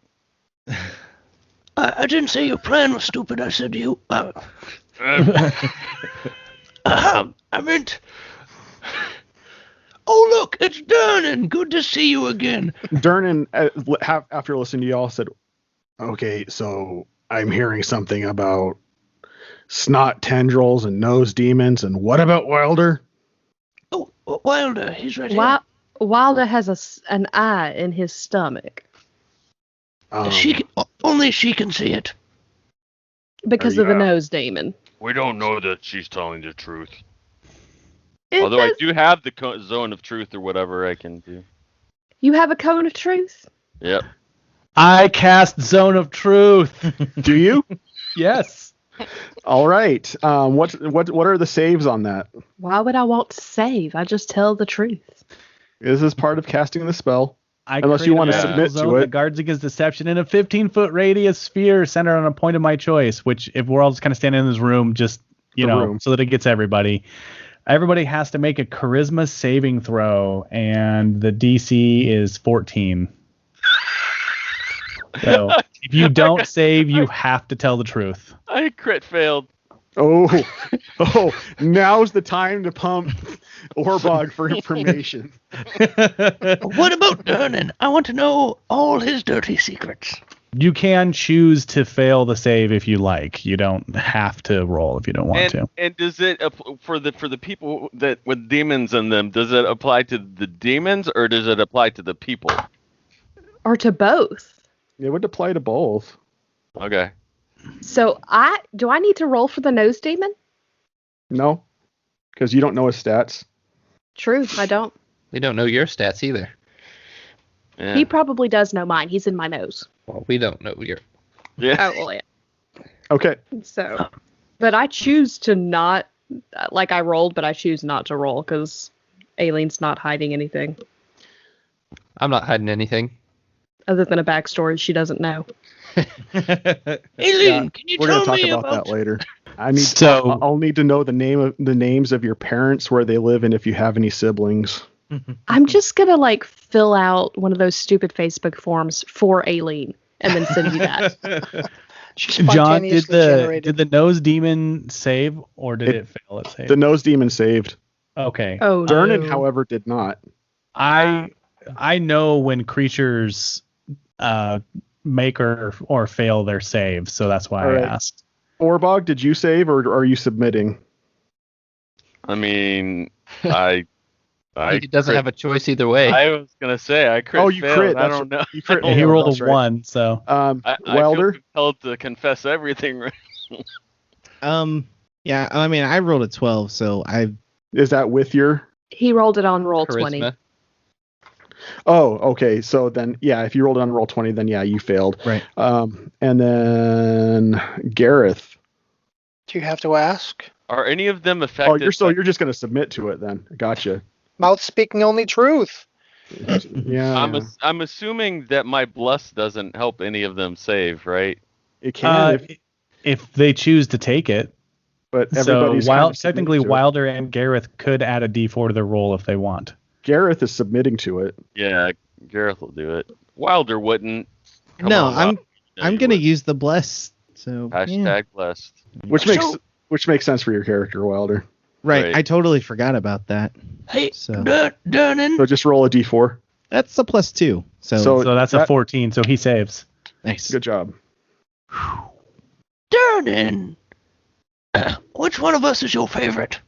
I didn't say your plan was stupid. I said you. I meant. Oh, look, it's Durnan. Good to see you again. Durnan, after listening to you all, said, okay, so I'm hearing something about snot tendrils and nose demons, and what about Wilder? Oh, Wilder, he's right here. Wilder has an eye in his stomach. Only she can see it. Because of the nose demon. We don't know that she's telling the truth. It Although I does- do have the zone of truth or whatever I can do. You have a cone of truth? Yep. I cast Zone of Truth. Do you? Yes. All right. What are the saves on that? Why would I want to save? I just tell the truth. This is part of casting the spell. Unless create you a want to magical submit zone to it. that guards against deception in a 15-foot radius sphere centered on a point of my choice, which if we're all just kind of standing in this room, just, so that it gets everybody. Everybody has to make a charisma saving throw, and the DC is 14. So if you don't save, you have to tell the truth. I crit failed. Oh, now's the time to pump Orbog for information. What about Durnan? I want to know all his dirty secrets. You can choose to fail the save if you like. You don't have to roll if you don't want to. And does it for the people that with demons in them? Does it apply to the demons or does it apply to the people? Or to both. It would apply to both. Okay. So do I need to roll for the nose demon? No, because you don't know his stats. True, I don't. We don't know your stats either. Yeah. He probably does know mine. He's in my nose. Well, we don't know your. Yeah. Oh, well, yeah. Okay. So, but I choose to not, like I rolled, but I choose not to roll because Aelin's not hiding anything I'm not hiding anything. other than a backstory she doesn't know. Aelin, can you We're gonna tell talk me about that later. So- I'll need to know the names of your parents, where they live, and if you have any siblings. I'm just gonna fill out one of those stupid Facebook forms for Aelin and then send you that. She John, spontaneously generated. did the nose demon save or did it fail its save? The nose demon saved. Okay. Oh Durnan, no. however, did not. I know when creatures make or fail their save, so that's why All right. I asked. Orbog, did you save, or are you submitting? I mean, I He doesn't have a choice either way. I was gonna say I crit. Oh, you failed. crit. I don't know. You crit. Yeah, he failed, rolled that's a right. 1, so I Wilder? feel compelled to confess everything. Right? Yeah, I mean, I rolled a 12, so Is that with your? He rolled it on roll 20. Charisma. Oh, okay. So then, yeah, if you rolled it on roll 20, then yeah, you failed. Right. And then Gareth. Do you have to ask? Are any of them affected? Oh, you're just gonna submit to it then. Gotcha. Mouth speaking only truth. Yeah. I'm assuming that my bless doesn't help any of them save, right? It can, if they choose to take it. but So everybody's kind of technically submitting to it. Wilder and Gareth could add a D4 to their roll if they want. Gareth is submitting to it. Yeah, Gareth will do it. Wilder wouldn't. Come No, on, Wilder. I'm You gonna would. use the bless. So Hashtag blessed. Which makes sense for your character, Wilder. right. I totally forgot about that. Hey, So Durnan. So just roll a d4. that's a +2. So So that's a 14, so he saves. nice. Good job. Durnan. Which one of us is your favorite?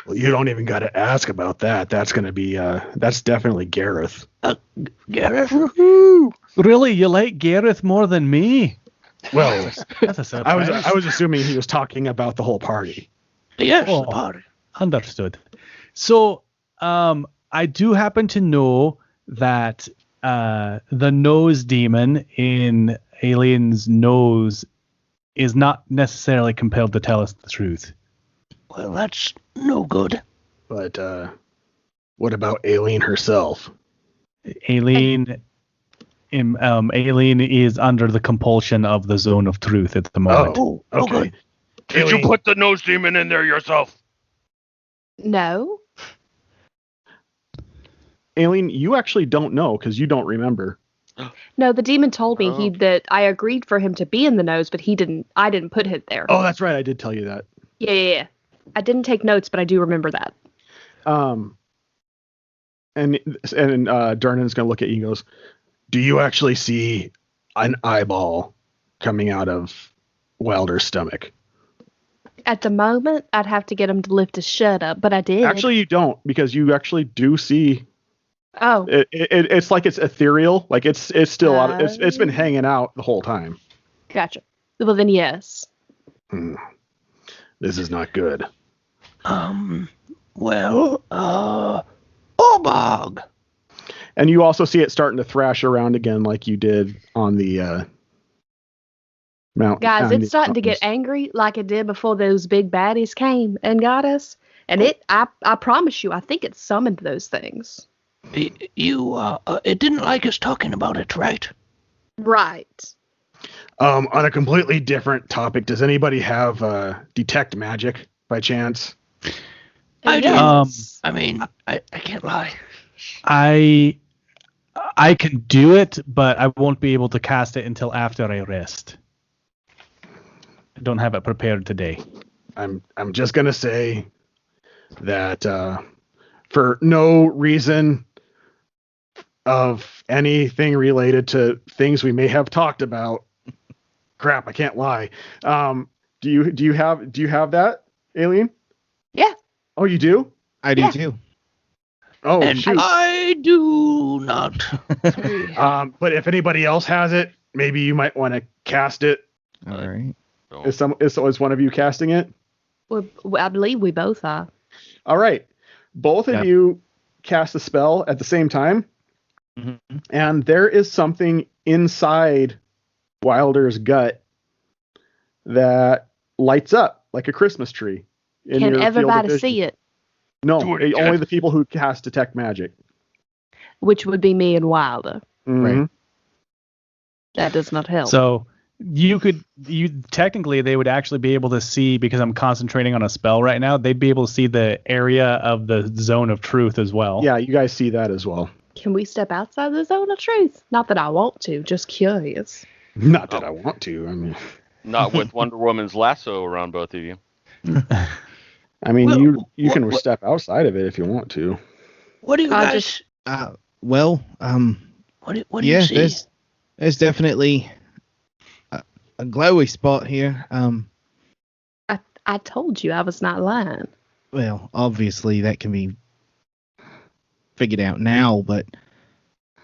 Well, you don't even got to ask about that. That's going to be, that's definitely Gareth. Gareth? Really, you like Gareth more than me? Well, That's a surprise. I was assuming he was talking about the whole party. Yes, Oh. the party. Understood. So, I do happen to know that the nose demon in Aelin's nose is not necessarily compelled to tell us the truth. Well, that's no good. But what about Aelin herself? Aelin is under the compulsion of the zone of truth at the moment. Oh, Okay. good. Did you put the nose demon in there yourself? No. Aelin, you actually don't know because you don't remember. No, the demon told me Oh. that I agreed for him to be in the nose, but I didn't put it there. Oh, that's right. I did tell you that. Yeah. I didn't take notes, but I do remember that. And Darnan's gonna look at you and goes, "Do you actually see an eyeball coming out of Wilder's stomach?" At the moment, I'd have to get him to lift his shirt up, but I did. Actually, you don't, because you actually do see. Oh, It's like it's ethereal, like it's still out. It's been hanging out the whole time. gotcha. Well, then yes. This is not good. Orbog. And you also see it starting to thrash around again, like you did on the mountain. Guys, it's starting to get angry like it did before those big baddies came and got us. And I promise you, I think it summoned those things. It didn't like us talking about it, right? Right. On a completely different topic, does anybody have detect magic by chance? I do. Yes. I mean, I can't lie. I can do it, but I won't be able to cast it until after I rest. I don't have it prepared today. I'm just gonna say that for no reason of anything related to things we may have talked about. Crap, I can't lie. Do you have that, Aelin? Yeah. Oh, you do? I do Yeah. too. Oh, And shoot. I do not. But if anybody else has it, maybe you might want to cast it. All right. Is one of you casting it? I believe we both are. All right. Both of Yeah. you cast a spell at the same time, Mm-hmm. and there is something inside Wilder's gut that lights up like a Christmas tree. in Can your field of everybody vision. see it? No, Do it, only Jeff. the people who cast detect magic. Which would be me and Wilder. Mhm. That does not help. So you technically they would actually be able to see, because I'm concentrating on a spell right now, they'd be able to see the area of the zone of truth as well. Yeah, you guys see that as well. Can we step outside the zone of truth? Not that I want to, just curious. Not that I want to. I mean, Not with Wonder Woman's lasso around both of you. Well, you can what- step outside of it if you want to. What do you I guys? just- Well, What do yeah, you see? there's definitely a glowy spot here. I told you I was not lying. Well, obviously that can be figured out now, but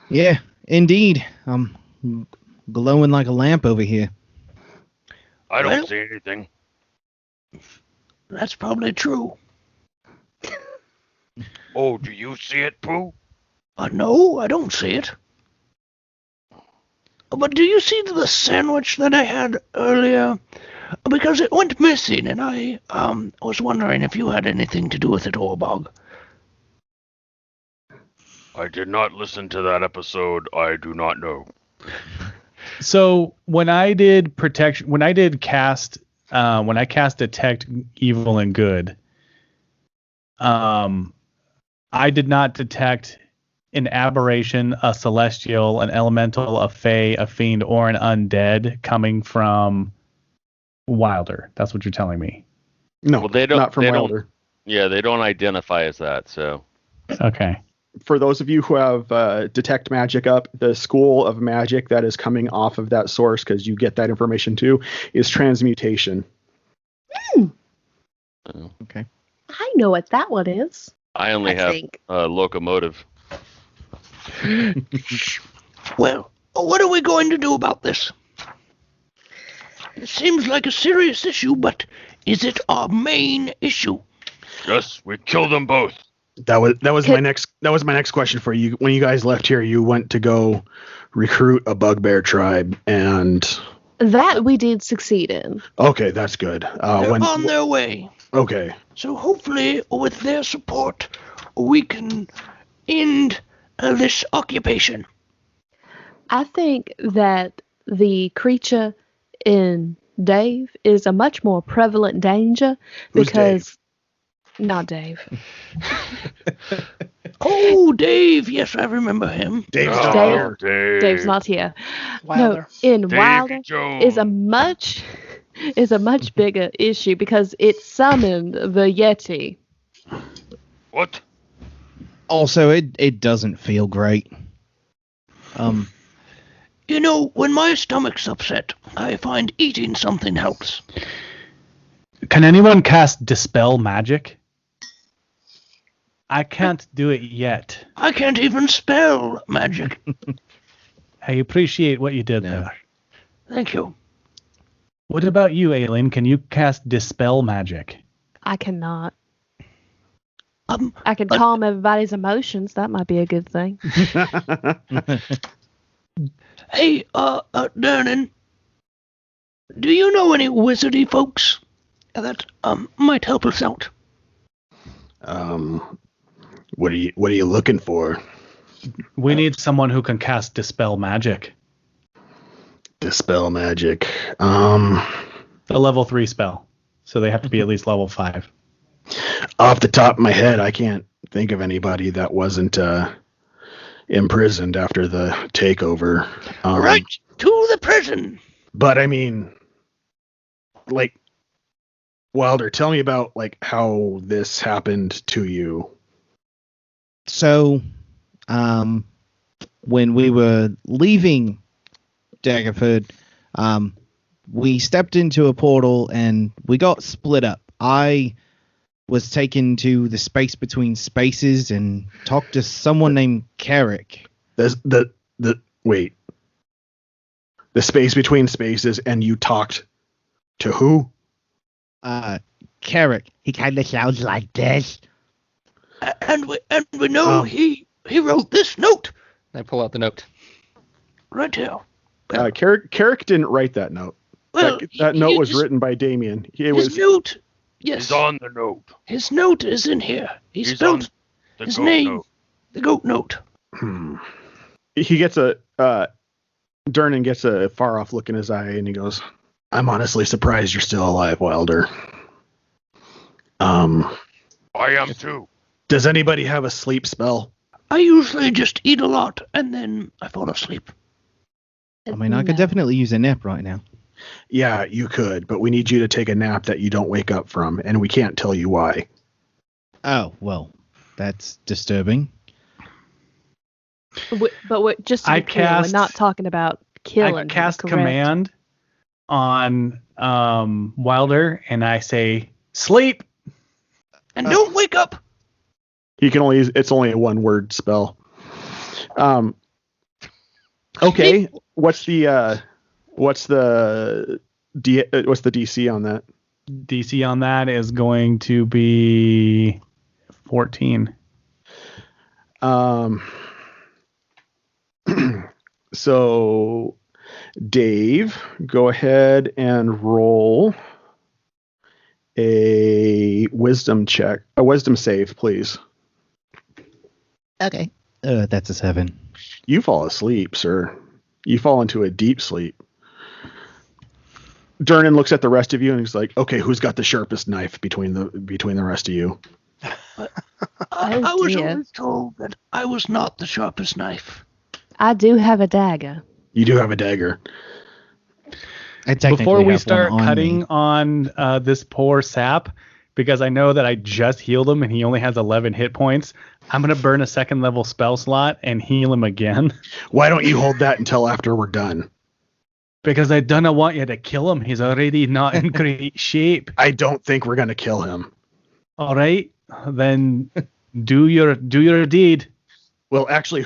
yeah, indeed, glowing like a lamp over here. I don't Well- see anything. That's probably true. Oh, do you see it, Pooh? No, I don't see it. But do you see the sandwich that I had earlier? Because it went missing, and I was wondering if you had anything to do with it, Orbog. I did not listen to that episode. I do not know. So when I did protection, when I cast detect evil and good, I did not detect an aberration, a celestial, an elemental, a fae, a fiend, or an undead coming from Wilder. That's what you're telling me. No, Well, they don't. not from they Wilder. Yeah, they don't identify as that. So Okay. For those of you who have detect magic up, the school of magic that is coming off of that source, because you get that information too, is transmutation. Okay. I know what that one is. I only have locomotive. Well, what are we going to do about this? It seems like a serious issue, but is it our main issue? Yes, we kill them both. That was my next question for you. When you guys left here, you went to go recruit a bugbear tribe, and That we did succeed in. okay, that's good. They're on their way. Okay, So hopefully, with their support, we can end this occupation. I think that the creature in Dave is a much more prevalent danger Who's because not Dave. Oh, Dave. Yes, I remember him. Dave's Oh, not Dave. here. Dave's not here. Wilder. No, in Davy Wilder Jones. is a much bigger issue because it summoned the Yeti. What? Also, it doesn't feel great. You know, when my stomach's upset, I find eating something helps. Can anyone cast Dispel Magic? I can't do it yet. I can't even spell magic. I appreciate what you did No. there. Thank you. What about you, Aelin? Can you cast Dispel Magic? I cannot. Um, I can calm everybody's emotions. That might be a good thing. Hey, Dernan, do you know any wizardy folks that might help us out? What are you looking for? We need someone who can cast Dispel Magic. Dispel magic. The level 3 spell. So they have to be at least level 5. Off the top of my head, I can't think of anybody that wasn't imprisoned after the takeover. Right to the prison. But I mean, like, Wilder, tell me about like how this happened to you. So, when we were leaving Daggerford, we stepped into a portal and we got split up. I was taken to the space between spaces and talked to someone named Kerrek. Wait. The space between spaces, and you talked to who? Kerrek. He kind of sounds like this. And we know he wrote this note I pull out the note. right here. Kerrek didn't write that note. Well, that note was written by Damien. His note, yes. He's on the note. His note is in here. He He's spelled on the his goat name, note. the goat note. He gets Dernan gets a far off look in his eye, and he goes, "I'm honestly surprised you're still alive, Wilder. I am too. Does anybody have a sleep spell?" I usually just eat a lot and then I fall asleep. I mean, I could definitely use a nap right now. Yeah, you could, but we need you to take a nap that you don't wake up from, and we can't tell you why. Oh, well, that's disturbing. But just to be clear, we're not talking about killing. I cast correct? command on Wilder, and I say, sleep! And don't wake up. It's only a one word spell. Okay, what's the DC on that? DC on that is going to be 14. So Dave, go ahead and roll a wisdom save, please. Okay. That's a 7. You fall asleep, sir. You fall into a deep sleep. Durnan looks at the rest of you and he's like, "Okay, who's got the sharpest knife between the rest of you?" I was always told that I was not the sharpest knife. I do have a dagger. You do have a dagger. Before we start cutting on this poor sap, because I know that I just healed him and he only has 11 hit points, I'm going to burn a second level spell slot and heal him again. Why don't you hold that until after we're done? Because I don't want you to kill him. He's already not in great shape. I don't think we're going to kill him. All right. Then do your deed. Well, actually,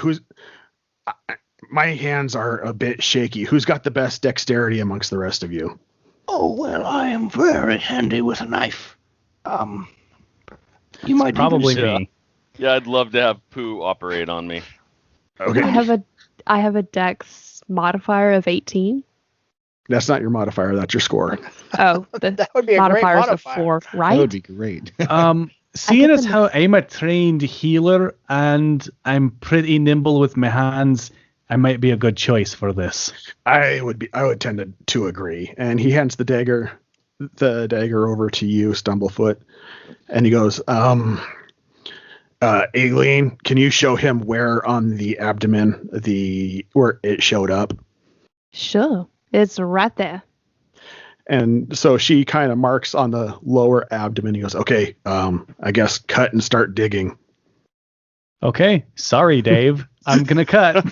my hands are a bit shaky. Who's got the best dexterity amongst the rest of you? Oh, well, I am very handy with a knife. You might probably me. Yeah, I'd love to have Pooh operate on me. Okay. I have a dex modifier of 18. That's not your modifier. That's your score. Oh, that would be a great modifier is a modifier. 4, right? That would be great. Seeing as how I'm a trained healer and I'm pretty nimble with my hands, I might be a good choice for this. I would tend to agree. And he hands the dagger over to you, Stumblefoot, and he goes, Aelin, can you show him where on the abdomen where it showed up? Sure. It's right there. And so she kind of marks on the lower abdomen. He goes, okay, I guess cut and start digging. Okay. Sorry, Dave. I'm going to cut.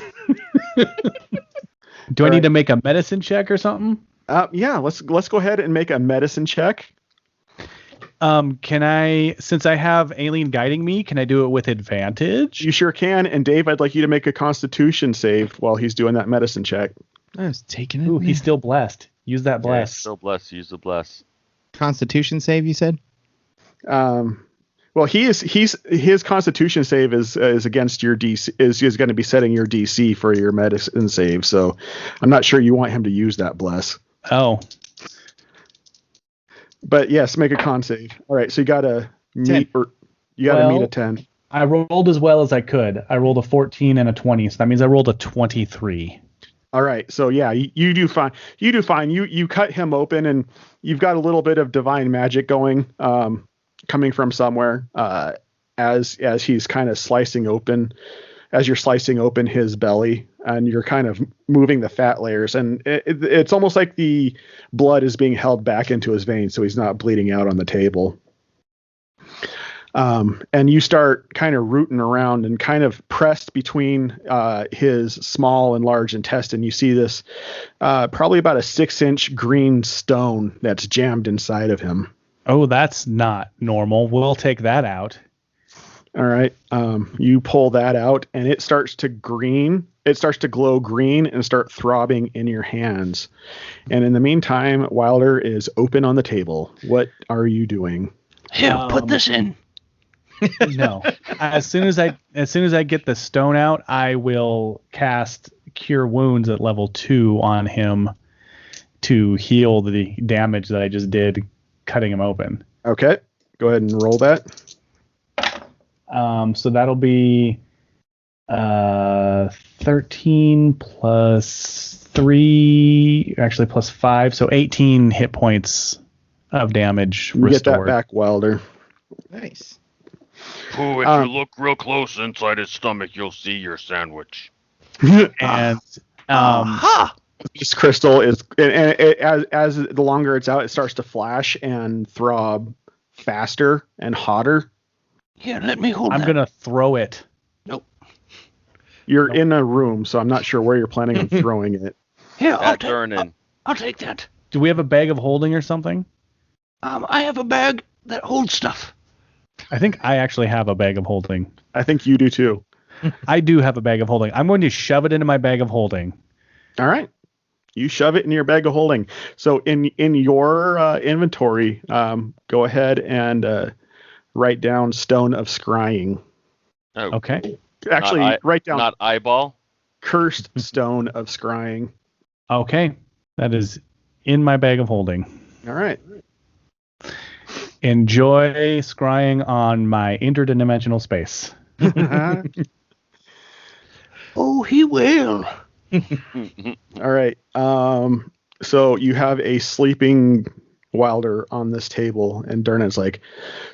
Do I need to make a medicine check or something? Yeah, let's go ahead and make a medicine check. Can I, since I have Aelin guiding me, can I do it with advantage? You sure can. And Dave, I'd like you to make a Constitution save while he's doing that medicine check. I was taking it. Ooh, he's still blessed. Use that bless. Yeah, still bless. Use the bless. Constitution save, you said? Well, his Constitution save is against your DC. Is going to be setting your DC for your medicine save. So I'm not sure you want him to use that bless. Oh. But yes, make a con save. All right, so you got to meet a 10. I rolled as well as I could. I rolled a 14 and a 20, so that means I rolled a 23. All right, so yeah, you do fine. You do fine. You cut him open, and you've got a little bit of divine magic going, coming from somewhere, as he's kind of slicing open, as you're slicing open his belly, and you're kind of moving the fat layers, and it's almost like the blood is being held back into his veins, so he's not bleeding out on the table. And you start kind of rooting around and kind of pressed between his small and large intestine. You see this probably about a 6-inch green stone that's jammed inside of him. Oh, that's not normal. We'll take that out. All right. You pull that out and it starts to glow green and start throbbing in your hands. And in the meantime, Wilder is open on the table. What are you doing? Here, put this in. No. As soon as I get the stone out, I will cast Cure Wounds at level 2 on him to heal the damage that I just did cutting him open. Okay. Go ahead and roll that. So that'll be 13 plus 3, actually plus 5, so 18 hit points of damage restored. Get that back, Wilder. Nice. Pooh, if you look real close inside his stomach, you'll see your sandwich. And this crystal is, and as the longer it's out, it starts to flash and throb faster and hotter. Here, let me hold I'm that. gonna throw it. Nope. You're in a room, so I'm not sure where you're planning on throwing it. Here, I'll take that. Do we have a bag of holding or something? I have a bag that holds stuff. I think I actually have a bag of holding. I think you do too. I do have a bag of holding. I'm going to shove it into my bag of holding. All right. You shove it in your bag of holding. So in your inventory, go ahead and write down Stone of Scrying. Oh, Okay. Actually, write down not eyeball. Cursed Stone of Scrying. Okay, that is in my bag of holding. All right. Enjoy scrying on my interdimensional space. Oh, he will. All right. So you have a sleeping Wilder on this table, and Durnan's like,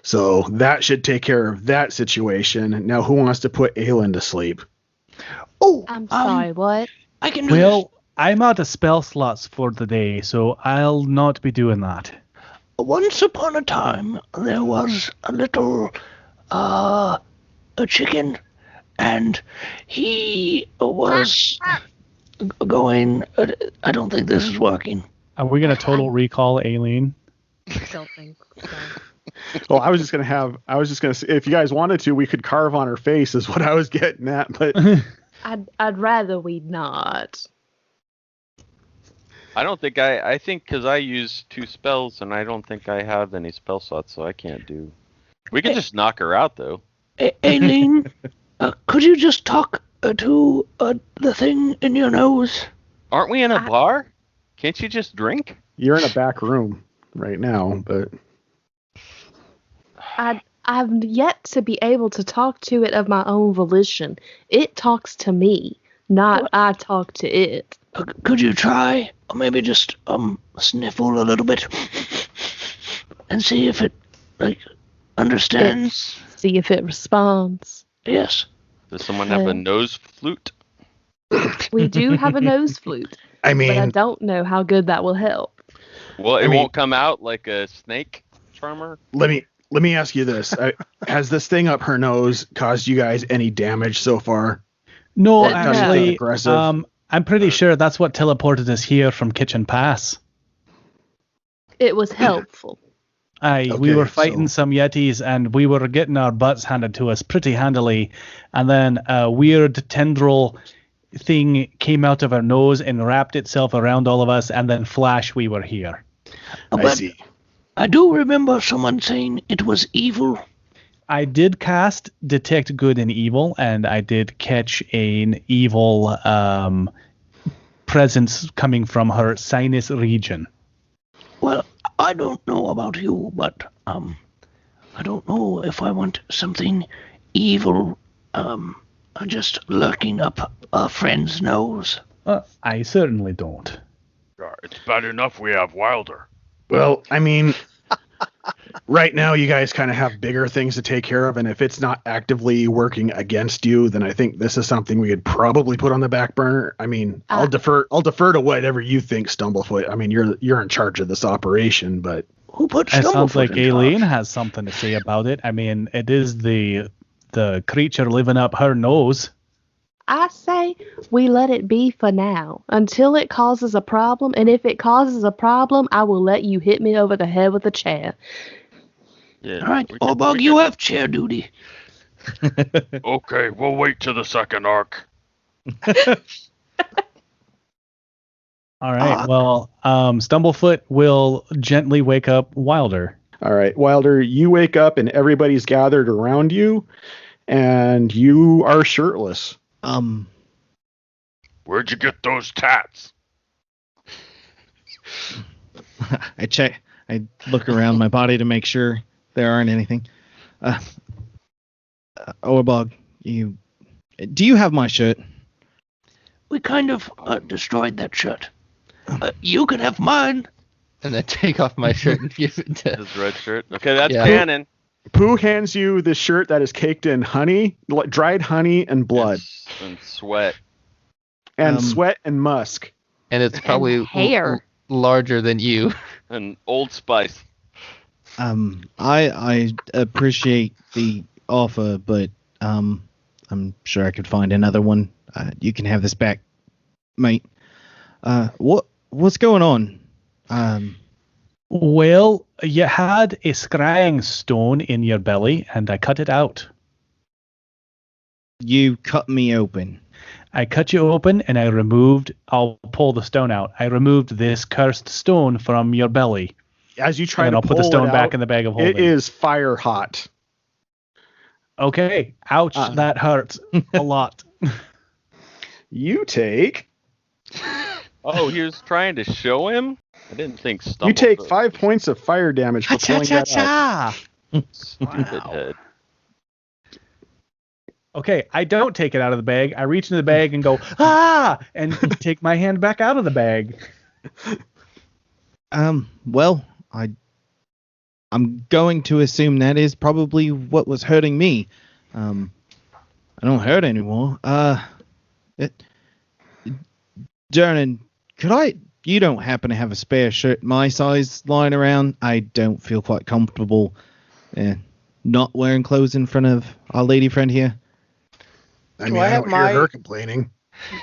so that should take care of that situation. Now, who wants to put Aelin to sleep? Oh, I'm sorry, what? I can do this. Well, I'm out of spell slots for the day, so I'll not be doing that. Once upon a time, there was a little, a chicken, and he was going. I don't think this is working. Are we gonna total recall Aileen? I don't think so. Well, I was just gonna say, if you guys wanted to, we could carve on her face, is what I was getting at. But I'd rather we not. I don't think I think because I use 2 spells and I don't think I have any spell slots, so I can't do. We could just knock her out though. Aileen, could you just talk to the thing in your nose? Aren't we in a bar? Can't you just drink? you're in a back room right now. But I've yet to be able to talk to it of my own volition. It talks to me, not I talk to it. Could you try, or maybe just sniffle a little bit, and see if it understands? See if it responds. Yes. Does someone have a nose flute? We do have a nose flute, I but I mean, don't know how good that will help. Well, it mean- won't come out like a snake charmer. let me ask you this: has this thing up her nose caused you guys any damage so far? No, That sounds actually, aggressive. I'm pretty sure that's what teleported us here from Kitchen Pass. It was helpful. We Okay, were fighting so- some yetis, and we were getting our butts handed to us pretty handily. And then a weird tendril thing came out of our nose and wrapped itself around all of us, and then flash, we were here. I But see. I do remember someone saying it was evil. I did cast Detect Good and Evil, and I did catch an evil presence coming from her sinus region. Well, I don't know about you, but I don't know if I want something evil just lurking up a friend's nose. I certainly don't. It's bad enough we have Wilder. Well, I mean, right now you guys kind of have bigger things to take care of, and if it's not actively working against you, then I think this is something we could probably put on the back burner. I mean, I'll defer to whatever you think, Stumblefoot. I mean, you're in charge of this operation, but Who put It sounds like Stumblefoot in Aileen charge? has something to say about it. I mean, it is the creature living up her nose. I say we let it be for now until it causes a problem, and if it causes a problem, I will let you hit me over the head with a chair. Yeah. All right, we can- Orbog, we you have chair duty. Okay, we'll wait till the second arc. All right. Well, Stumblefoot will gently wake up Wilder. all right, Wilder, you wake up and everybody's gathered around you, and you are shirtless. Where'd you get those tats? I look around my body to make sure there aren't anything. Orbog, do you have my shirt? We kind of destroyed that shirt. You can have mine. And then take off my shirt and give it to. His red shirt. Okay, that's Yeah. canon. Pooh hands you this shirt that is caked in honey, dried honey and blood, And sweat. and sweat and musk. And it's probably hair. larger than you. And Old Spice. I appreciate the offer, but I'm sure I could find another one. You can have this back, mate. What's going on? Well, you had a scrying stone in your belly, and I cut it out. You cut me open. I cut you open, and I'll pull the stone out. I removed this cursed stone from your belly. As you try And to I'll pull put the stone it back out, in the bag of holding. it is fire hot. Okay. Ouch, that hurts a lot. You take Oh, he was trying to show him? I didn't think stumble. You take through. 5 points of fire damage for pulling that out. Stupid head. Okay, I don't take it out of the bag. I reach into the bag and go, ah! And take my hand back out of the bag. Well, I'm going to assume that is probably what was hurting me. I don't hurt anymore. Dernan, you don't happen to have a spare shirt my size lying around? I don't feel quite comfortable not wearing clothes in front of our lady friend here. I mean, I don't hear her complaining.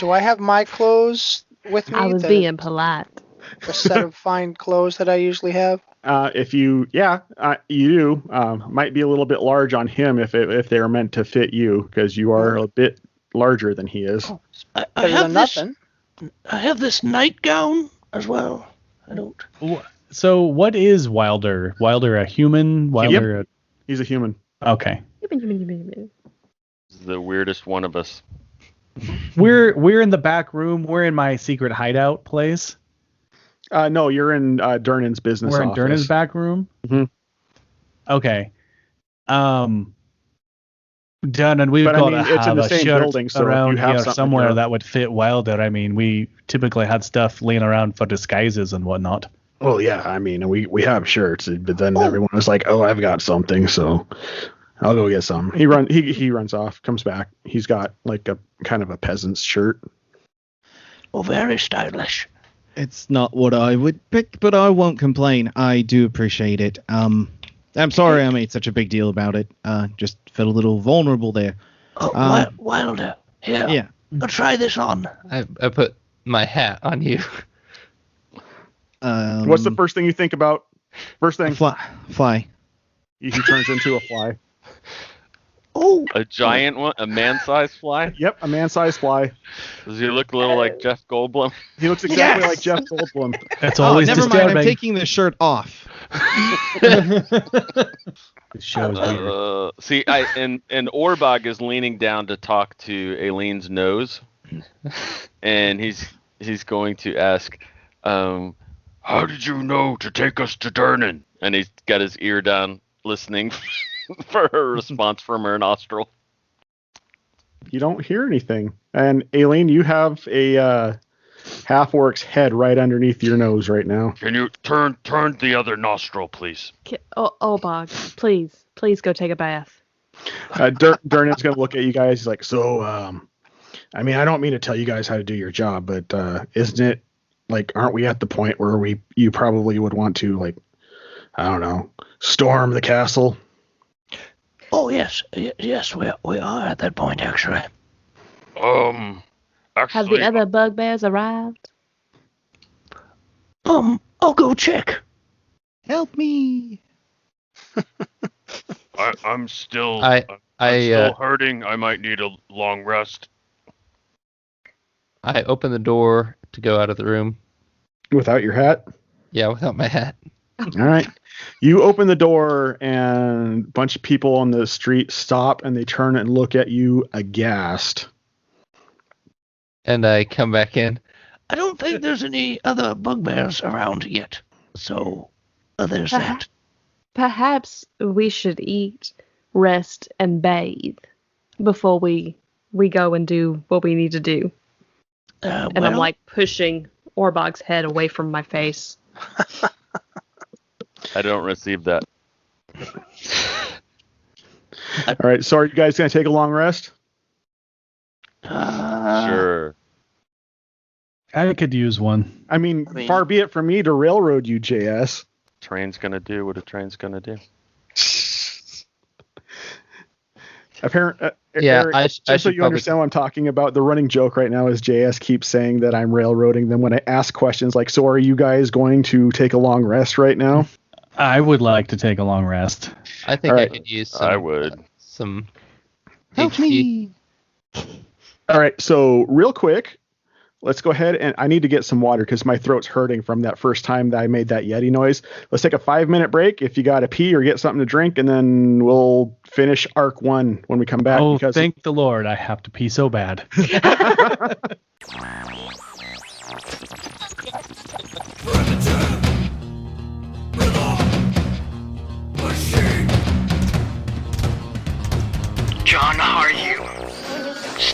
Do I have my clothes with me? I was being polite. A set of fine clothes that I usually have? You do. Might be a little bit large on him if they are meant to fit you, because you are a bit larger than he is. I have this nightgown as well. I don't. So what is Wilder? Wilder a human? Wilder He's a human. Okay. He's the weirdest one of us. We're in the back room. We're in my secret hideout place. No, you're in Dernan's business office. We're in Dernan's back room? Mm-hmm. Okay. Dernan, we've got to have a shirt building, so around here somewhere that would fit Wilder. I mean, we typically had stuff laying around for disguises and whatnot. Well, yeah, I mean, we have shirts, but then everyone was like, "Oh, I've got something, so I'll go get some." He runs off, comes back. He's got like a kind of a peasant's shirt. Oh, very stylish. It's not what I would pick, but I won't complain. I do appreciate it. I'm sorry I made such a big deal about it. Just felt a little vulnerable there. Oh, Wilder, here. Yeah. I'll try this on. I put my hat on you. What's the first thing you think about? First thing. Fly. He turns into a fly. Oh. A giant one? A man-sized fly? Yep, a man-sized fly. Does he look a little like Jeff Goldblum? He looks exactly like Jeff Goldblum. That's always never disturbing. mind, I'm taking the shirt off. It shows weird. See, and Orbog is leaning down to talk to Aelin's nose, and he's going to ask, "How did you know to take us to Dernan?" And he's got his ear down, listening for her response from her nostril. You don't hear anything, and Aelin, you have a half-orc's head right underneath your nose right now. Can you turn the other nostril, please? Bog, please go take a bath. Dernan's gonna look at you guys. He's like, "So, I mean, I don't mean to tell you guys how to do your job, but isn't it like, aren't we at the point where you probably would want to, like, I don't know, storm the castle?" Oh yes, we are at that point actually. Actually, have the other bugbears arrived? I'll go check. Help me. I'm still hurting. I might need a long rest. I open the door to go out of the room. Without your hat? Yeah, without my hat. All right. You open the door, and a bunch of people on the street stop, and they turn and look at you aghast. And I come back in. I don't think there's any other bugbears around yet. So there's that. Perhaps we should eat, rest, and bathe before we go and do what we need to do. And I'm like pushing Orbog's head away from my face. I don't receive that. All right. So are you guys going to take a long rest? Sure. I could use one. I mean, far be it from me to railroad you, JS. Train's going to do what a train's going to do. Apparently, yeah, Eric, just so you understand what I'm talking about, the running joke right now is JS keeps saying that I'm railroading them when I ask questions like, "So are you guys going to take a long rest right now?" I would like to take a long rest. I think I could use some. I would. Some. Help HP. me. All right, so real quick, let's go ahead, and I need to get some water because my throat's hurting from that first time that I made that Yeti noise. Let's take a 5-minute break if you got to pee or get something to drink, and then we'll finish Arc 1 when we come back. Oh, thank the Lord. I have to pee so bad.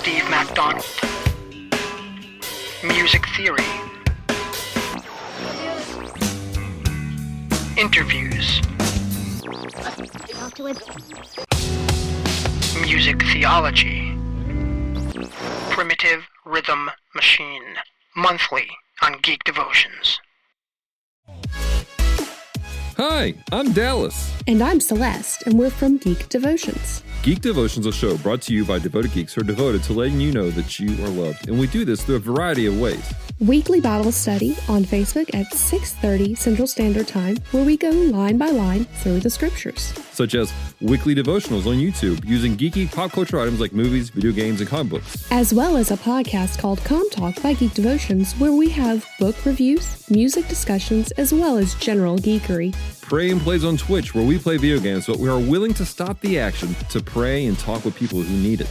Steve MacDonald. Music theory. Interviews. Music theology. Primitive Rhythm Machine. Monthly on Geek Devotions. Hi, I'm Dallas. And I'm Celeste, and we're from Geek Devotions. Geek Devotions is a show brought to you by devoted geeks who are devoted to letting you know that you are loved, and we do this through a variety of ways. Weekly Bible study on Facebook at 6:30 Central Standard Time, where we go line by line through the scriptures. Such as weekly devotionals on YouTube using geeky pop culture items like movies, video games, and comic books. As well as a podcast called Com Talk by Geek Devotions, where we have book reviews, music discussions, as well as general geekery. Pray and Plays on Twitch, where we play video games, but we are willing to stop the action to pray and talk with people who need it.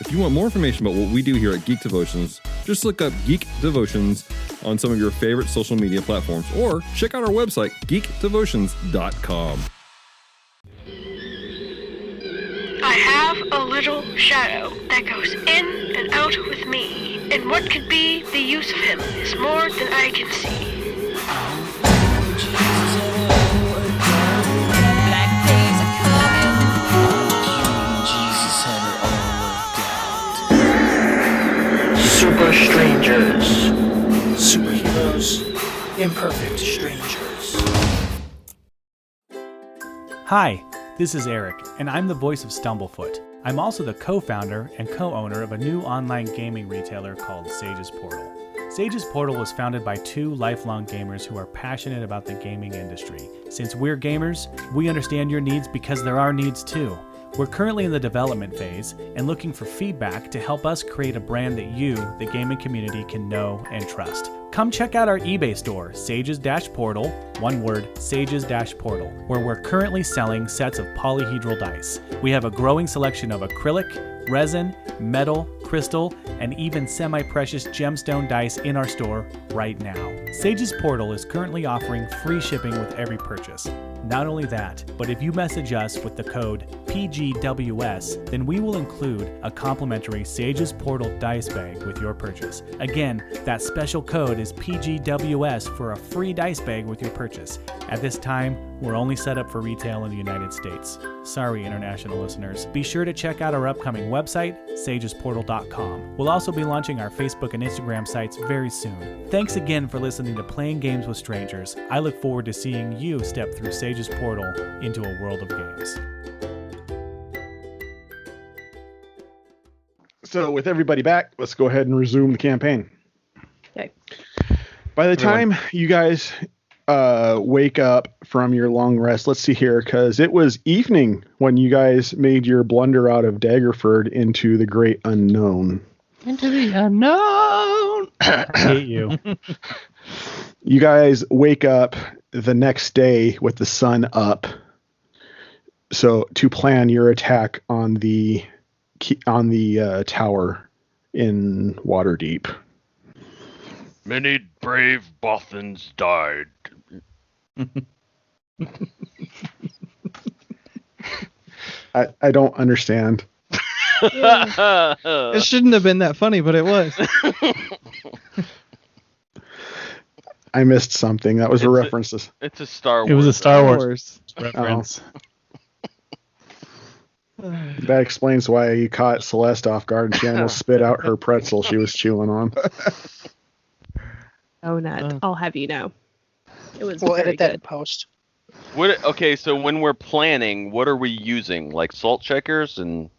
If you want more information about what we do here at Geek Devotions, just look up Geek Devotions on some of your favorite social media platforms, or check out our website, geekdevotions.com. I have a little shadow that goes in and out with me, and what could be the use of him is more than I can see. Super strangers. Superheroes. Imperfect strangers. Hi, this is Eric, and I'm the voice of Stumblefoot. I'm also the co-founder and co-owner of a new online gaming retailer called Sage's Portal. Sage's Portal was founded by two lifelong gamers who are passionate about the gaming industry. Since we're gamers, we understand your needs because there are needs too. We're currently in the development phase and looking for feedback to help us create a brand that you, the gaming community, can know and trust. Come check out our eBay store, Sages-Portal, one word, Sages-Portal, where we're currently selling sets of polyhedral dice. We have a growing selection of acrylic, resin, metal, crystal, and even semi-precious gemstone dice in our store right now. Sage's Portal is currently offering free shipping with every purchase. Not only that, but if you message us with the code PGWS, then we will include a complimentary Sage's Portal dice bag with your purchase. Again, that special code is PGWS for a free dice bag with your purchase. At this time, we're only set up for retail in the United States. Sorry, international listeners. Be sure to check out our upcoming website, sagesportal.com. We'll also be launching our Facebook and Instagram sites very soon. Thanks again for listening to Playing Games with Strangers. I look forward to seeing you step through Sage's Portal into a world of games. So with everybody back, let's go ahead and resume the campaign. Okay. By the time you guys wake up from your long rest, let's see here, because it was evening when you guys made your blunder out of Daggerford into the great unknown. Into the unknown. I hate you. You guys wake up the next day with the sun up, so to plan your attack on the tower in Waterdeep. Many brave Bothans died. I don't understand. It shouldn't have been that funny, but it was. I missed something. That was a reference. It's a Star Wars. It was a Star Wars reference. That explains why you caught Celeste off guard and she almost spit out her pretzel she was chewing on. Oh, not. I'll have you know. It was We'll very edit that in good. post. Okay, so when we're planning, what are we using? Like salt checkers and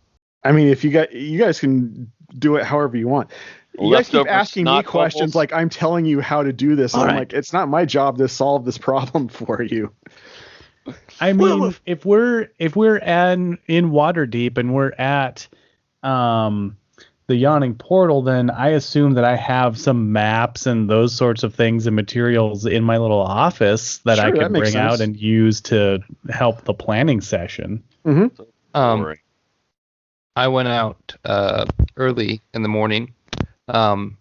I mean, if you guys can do it however you want. You guys keep leftover asking me snot questions bubbles? like I'm telling you how to do this. And All I'm right. like, it's not my job to solve this problem for you. I mean, if we're in Waterdeep and we're at the Yawning Portal, then I assume that I have some maps and those sorts of things and materials in my little office that I Sure, that can makes bring out sense. and use to help the planning session. Mm-hmm. boring. I went out early in the morning to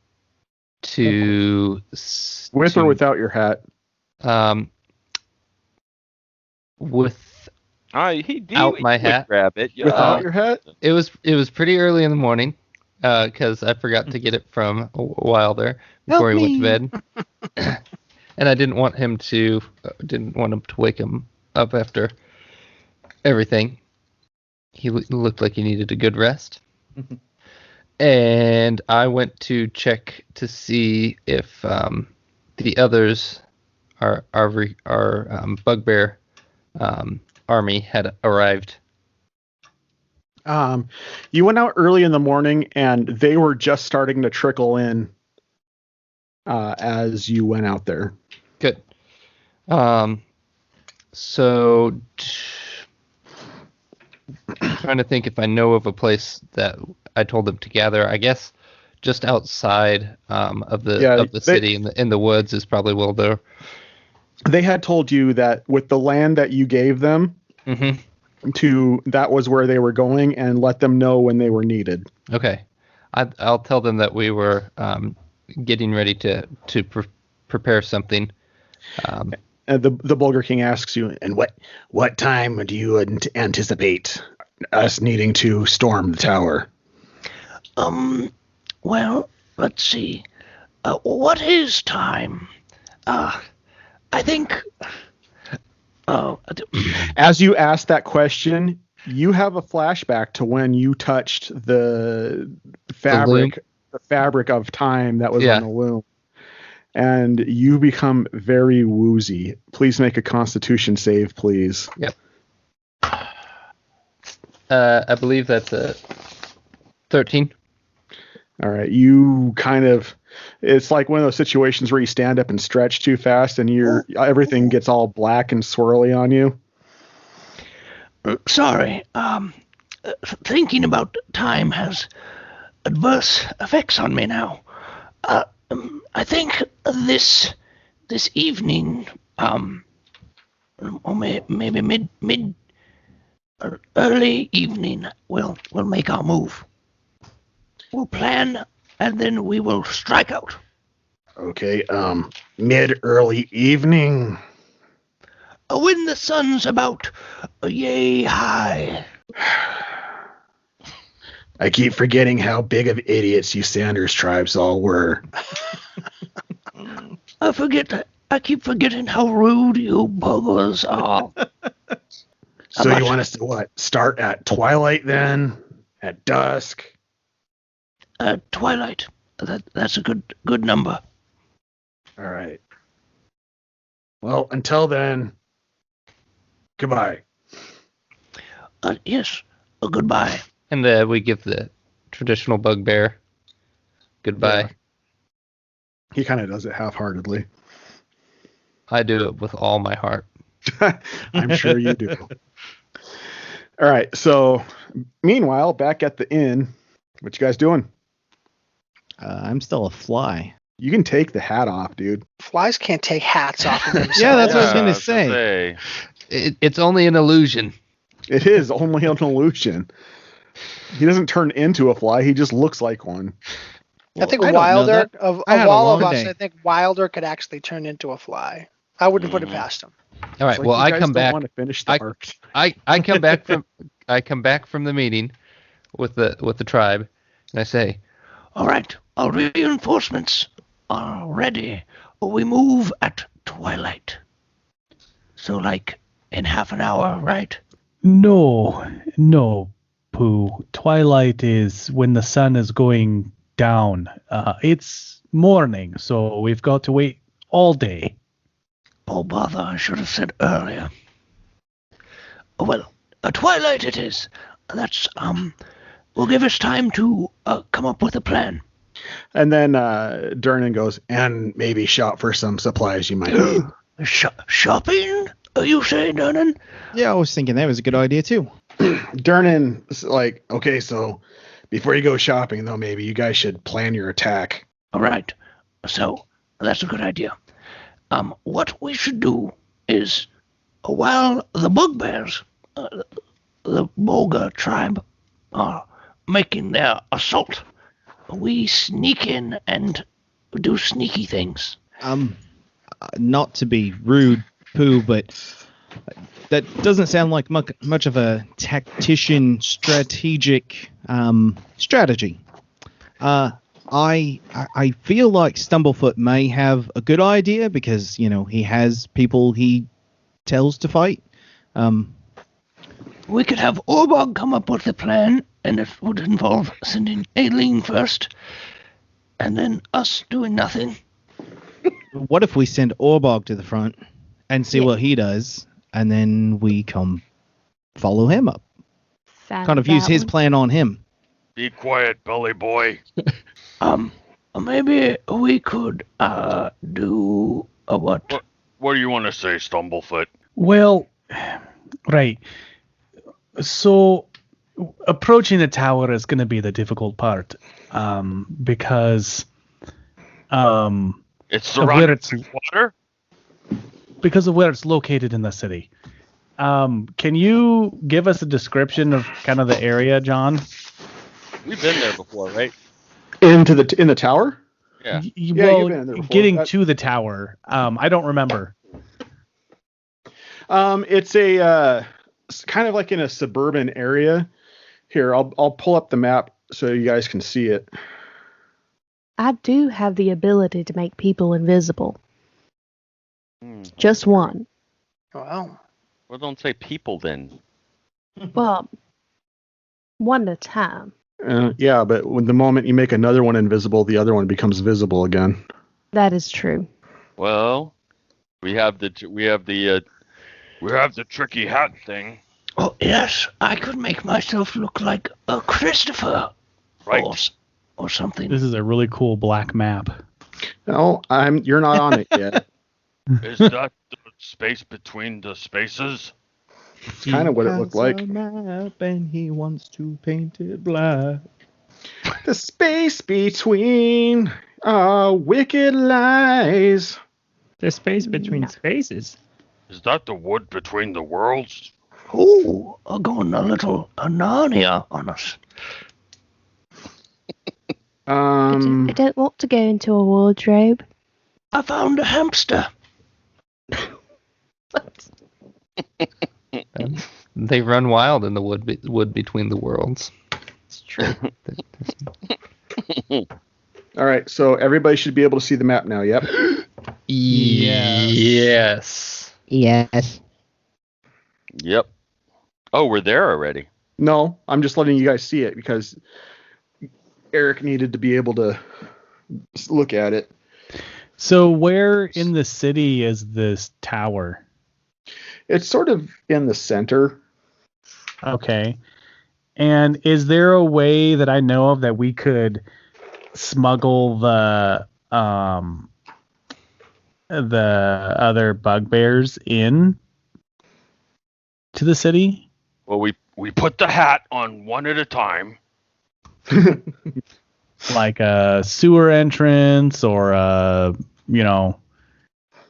With or without your hat? with He out my would hat. grab it. Yeah. Without your hat? it was pretty early in the morning. because I forgot to get it from Wilder before he went to bed, and I didn't want him to wake him up after everything. He looked like he needed a good rest. And I went to check to see if the others, our bugbear army, had arrived. You went out early in the morning, and they were just starting to trickle in as you went out there. Good. So, trying to think if I know of a place that I told them to gather. I guess just outside of the city in the woods is probably Wilder. They had told you that with the land that you gave them, that was where they were going, and let them know when they were needed. Okay, I'll tell them that we were getting ready to prepare something. The Bulgar King asks you, and what time do you anticipate us needing to storm the tower? Well, let's see. What is time? I think... As you ask that question, you have a flashback to when you touched the fabric of time that was on the loom. And you become very woozy. Please make a Constitution save, please. Yep. I believe that's a 13. All right. You kind of... It's like one of those situations where you stand up and stretch too fast, and everything gets all black and swirly on you. Sorry. Thinking about time has adverse effects on me now. I think this evening, or maybe mid early evening, we'll make our move. We'll plan, and then we will strike out. Okay, mid-early evening. When the sun's about yay high. I keep forgetting how big of idiots you Sanders tribes all were. I keep forgetting how rude you buggers are. So you want us to what? Start at twilight then? At dusk? Twilight. That's a good number. All right. Well, until then, goodbye. Yes, goodbye. And we give the traditional bugbear goodbye. Yeah. He kind of does it half-heartedly. I do it with all my heart. I'm sure you do. All right. So, meanwhile, back at the inn, what you guys doing? I'm still a fly. You can take the hat off, dude. Flies can't take hats off of themselves. Yeah, that's what I was going to say. It's only an illusion. It is only an illusion. He doesn't turn into a fly. He just looks like one. I think Wilder, of all of us, I think Wilder could actually turn into a fly. I wouldn't put it past him. All right. Well, I come back. Want to finish the arc. I come back from the meeting with the tribe, and I say, all right, our reinforcements are ready. We move at twilight. So, like, in half an hour, right? No, Pooh. Twilight is when the sun is going down. It's morning, so we've got to wait all day. Oh, bother, I should have said earlier. Well, twilight it is. That's, will give us time to come up with a plan. And then Durnan goes, and maybe shop for some supplies you might need. Shopping? You say, Durnan? Yeah, I was thinking that was a good idea, too. Durnan's like, okay, so before you go shopping, though, maybe you guys should plan your attack. All right. So, that's a good idea. What we should do is, while the bugbears, the Bulgar tribe, are making their assault, we sneak in and do sneaky things. Not to be rude, Pooh, but that doesn't sound like much of a tactician strategic strategy. I feel like Stumblefoot may have a good idea because, he has people he tells to fight. We could have Orbog come up with a plan, and it would involve sending Aelin first, and then us doing nothing. What if we send Orbog to the front and see what he does, and then we come follow him up? Kind of use his plan on him. Be quiet, Billy boy. Maybe we could do a what? What do you want to say, Stumblefoot? Well, right. So approaching the tower is going to be the difficult part, because it's surrounded by water. Because of where it's located in the city. Can you give us a description of kind of the area, John? We've been there before, right? In the tower? Yeah. Well, you've been in there before. Getting to the tower. I don't remember. It's a kind of like in a suburban area. Here, I'll pull up the map so you guys can see it. I do have the ability to make people invisible. Just one. Wow. Well, don't say people then. Well, one at a time. Yeah, but when the moment you make another one invisible, the other one becomes visible again. That is true. Well, we have the tricky hat thing. Oh yes, I could make myself look like a Christopher, right? Or something. This is a really cool black map. No, you're not on it yet. Is that the space between the spaces? It's kind of what it looked like. A map and he wants to paint it black. The space between wicked lies. The space between spaces. Is that the wood between the worlds? Oh, going a little Narnia on us. I don't want to go into a wardrobe. I found a hamster. They run wild in the wood between the worlds. It's true. All right, so everybody should be able to see the map now. Yep. Yes. Yes. Yep. Oh, we're there already. No, I'm just letting you guys see it because Eric needed to be able to look at it. So where in the city is this tower? It's sort of in the center. Okay. And is there a way that I know of that we could smuggle the other bugbears in to the city? Well, we put the hat on one at a time. Like a sewer entrance or a,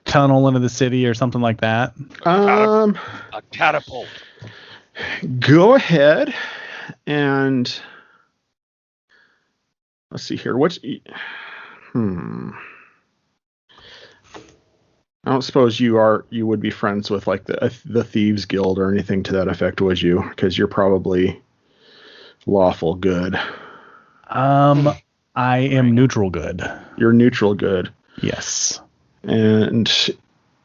tunnel into the city or something like that? A catapult. Go ahead and let's see here. I don't suppose you would be friends with like the Thieves Guild or anything to that effect, would you? Because you're probably lawful good. I am neutral good. You're neutral good. Yes. And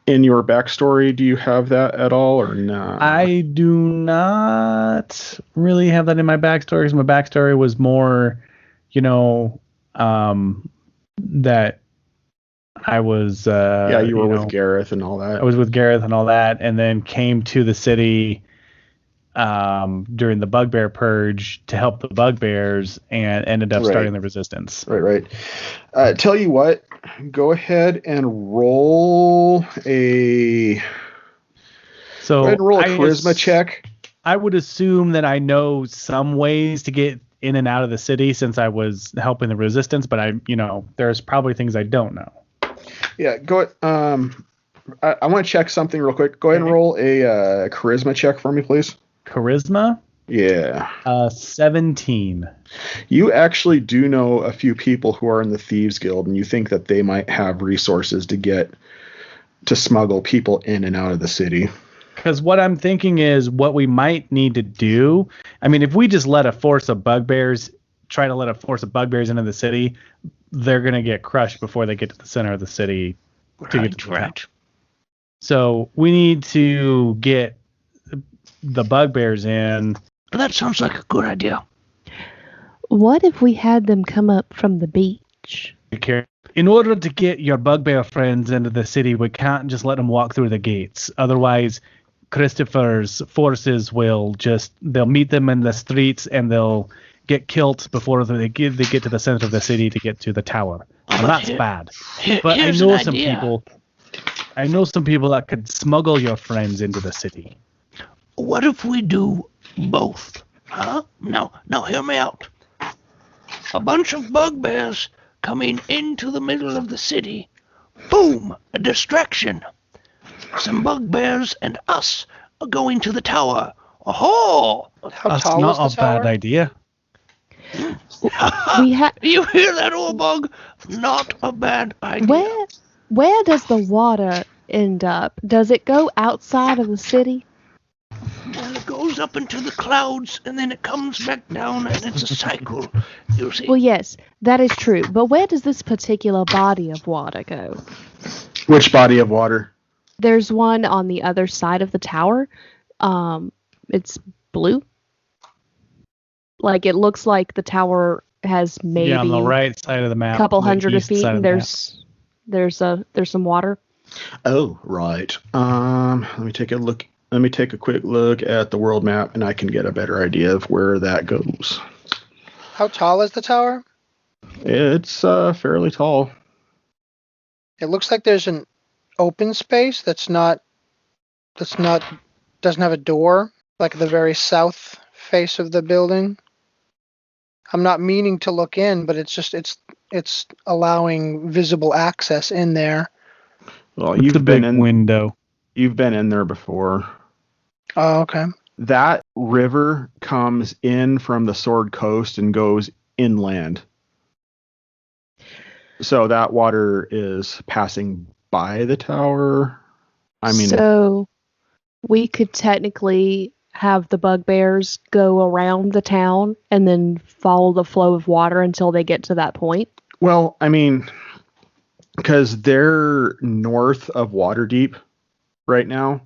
in your backstory, do you have that at all or not? I do not really have that in my backstory, because my backstory was more, that I was... you were with Gareth and all that. I was with Gareth and all that, and then came to the city during the Bugbear Purge to help the Bugbears and ended up starting the Resistance. Right. Tell you what, go ahead and roll a charisma check. I would assume that I know some ways to get in and out of the city since I was helping the Resistance, but there's probably things I don't know. Yeah, go. I want to check something real quick. Go ahead and roll a charisma check for me, please. Charisma? Yeah. 17. You actually do know a few people who are in the Thieves Guild, and you think that they might have resources to smuggle people in and out of the city. Because what I'm thinking is what we might need to do. I mean, if we just let a force of bugbears try to let a force of bugbears into the city, they're going to get crushed before they get to the center of the city to get to the town. So we need to get the bugbears in. That sounds like a good idea. What if we had them come up from the beach? In order to get your bugbear friends into the city, we can't just let them walk through the gates. Otherwise, Christopher's forces they'll meet them in the streets and they'll get killed before they get to the center of the city to get to the tower. And that's bad. But I know some people that could smuggle your friends into the city. What if we do both? Huh? Now hear me out. A bunch of bugbears coming into the middle of the city. Boom! A distraction. Some bugbears and us are going to the tower. Oh! That's not a bad idea. You hear that, Orbog? Not a bad idea. Where does the water end up? Does it go outside of the city? Well, it goes up into the clouds, and then it comes back down, and it's a cycle, you see. Well, yes, that is true. But where does this particular body of water go? Which body of water? There's one on the other side of the tower. It's blue. Like, it looks like the tower has maybe on the right side of the map, a couple hundred of feet, and there's some water. Oh, right. Let me take a look. Let me take a quick look at the world map, and I can get a better idea of where that goes. How tall is the tower? It's fairly tall. It looks like there's an open space doesn't have a door, like the very south face of the building. I'm not meaning to look in, but it's allowing visible access in there. Well, you've been in window. You've been in there before. Oh, okay. That river comes in from the Sword Coast and goes inland. So that water is passing by the tower. So we could technically have the bugbears go around the town and then follow the flow of water until they get to that point. Well, because they're north of Waterdeep right now,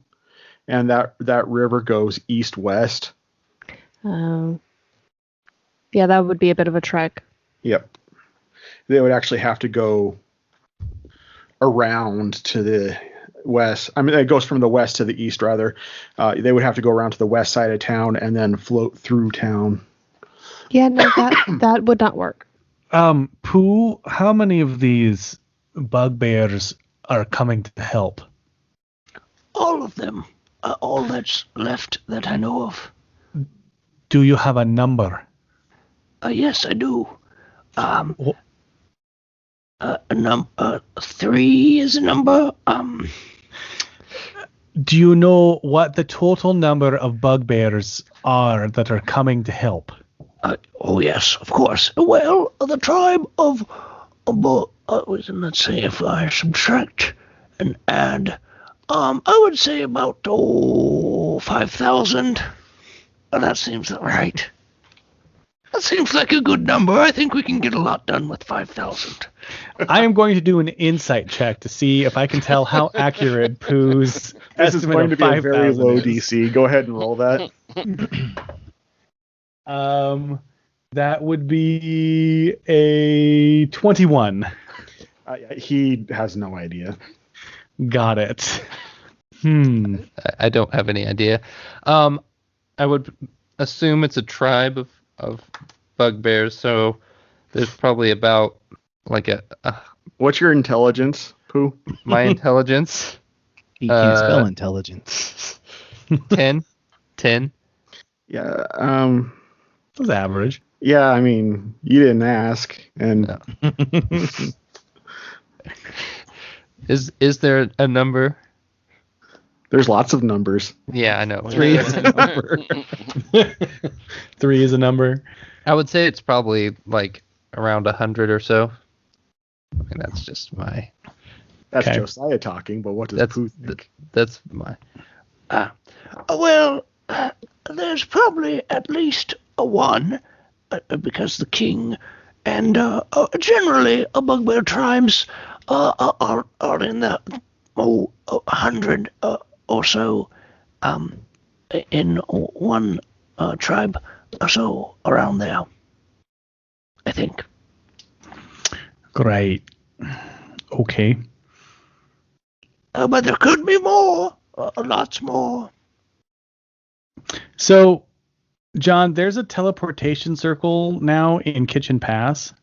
and that river goes east-west. Yeah, that would be a bit of a trek. Yep. They would actually have to go around to the west. It goes from the west to the east, rather. They would have to go around to the west side of town and then float through town. Yeah, no, that would not work. Pooh, how many of these bugbears are coming to help? All of them. All that's left that I know of. Do you have a number? Yes, I do. 3 is a number. Do you know what the total number of bugbears are that are coming to help? Oh, yes, of course. Well, the tribe of let's say if I subtract and add, I would say about 5,000. That seems right. That seems like a good number. I think we can get a lot done with 5,000. I am going to do an insight check to see if I can tell how accurate Pooh's This is going to be a very low DC. Go ahead and roll that. That would be a 21. He has no idea. Got it. I don't have any idea. I would assume it's a tribe of bugbears, so there's probably about like a What's your intelligence, Pooh? My intelligence? He can't spell intelligence. 10. Yeah. It was average. Yeah, you didn't ask, and no. Is there a number? There's lots of numbers. Yeah, I know. 3 is a number. 3 is a number. I would say it's probably like around 100 or so. And that's just my. That's Josiah talking, but what does Pooh think? That's my. Well, there's probably at least a 1. because the king and generally bugbear tribes are in the 100 or so in one tribe or so around there, I think. Great. Okay. But there could be more, lots more. So, John, there's a teleportation circle now in Kitchen Pass.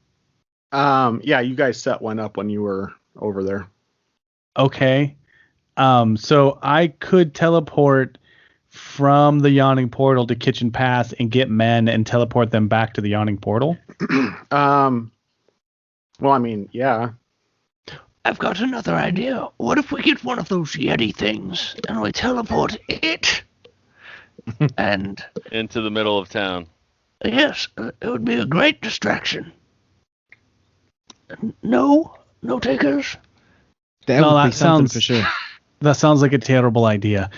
Yeah, you guys set one up when you were over there. Okay. So I could teleport from the Yawning Portal to Kitchen Pass and get men and teleport them back to the Yawning Portal. Well, I mean, yeah. I've got another idea. What if we get one of those yeti things and we teleport it and into the middle of town? Yes, it would be a great distraction. No takers. That would be something for sure. That sounds like a terrible idea.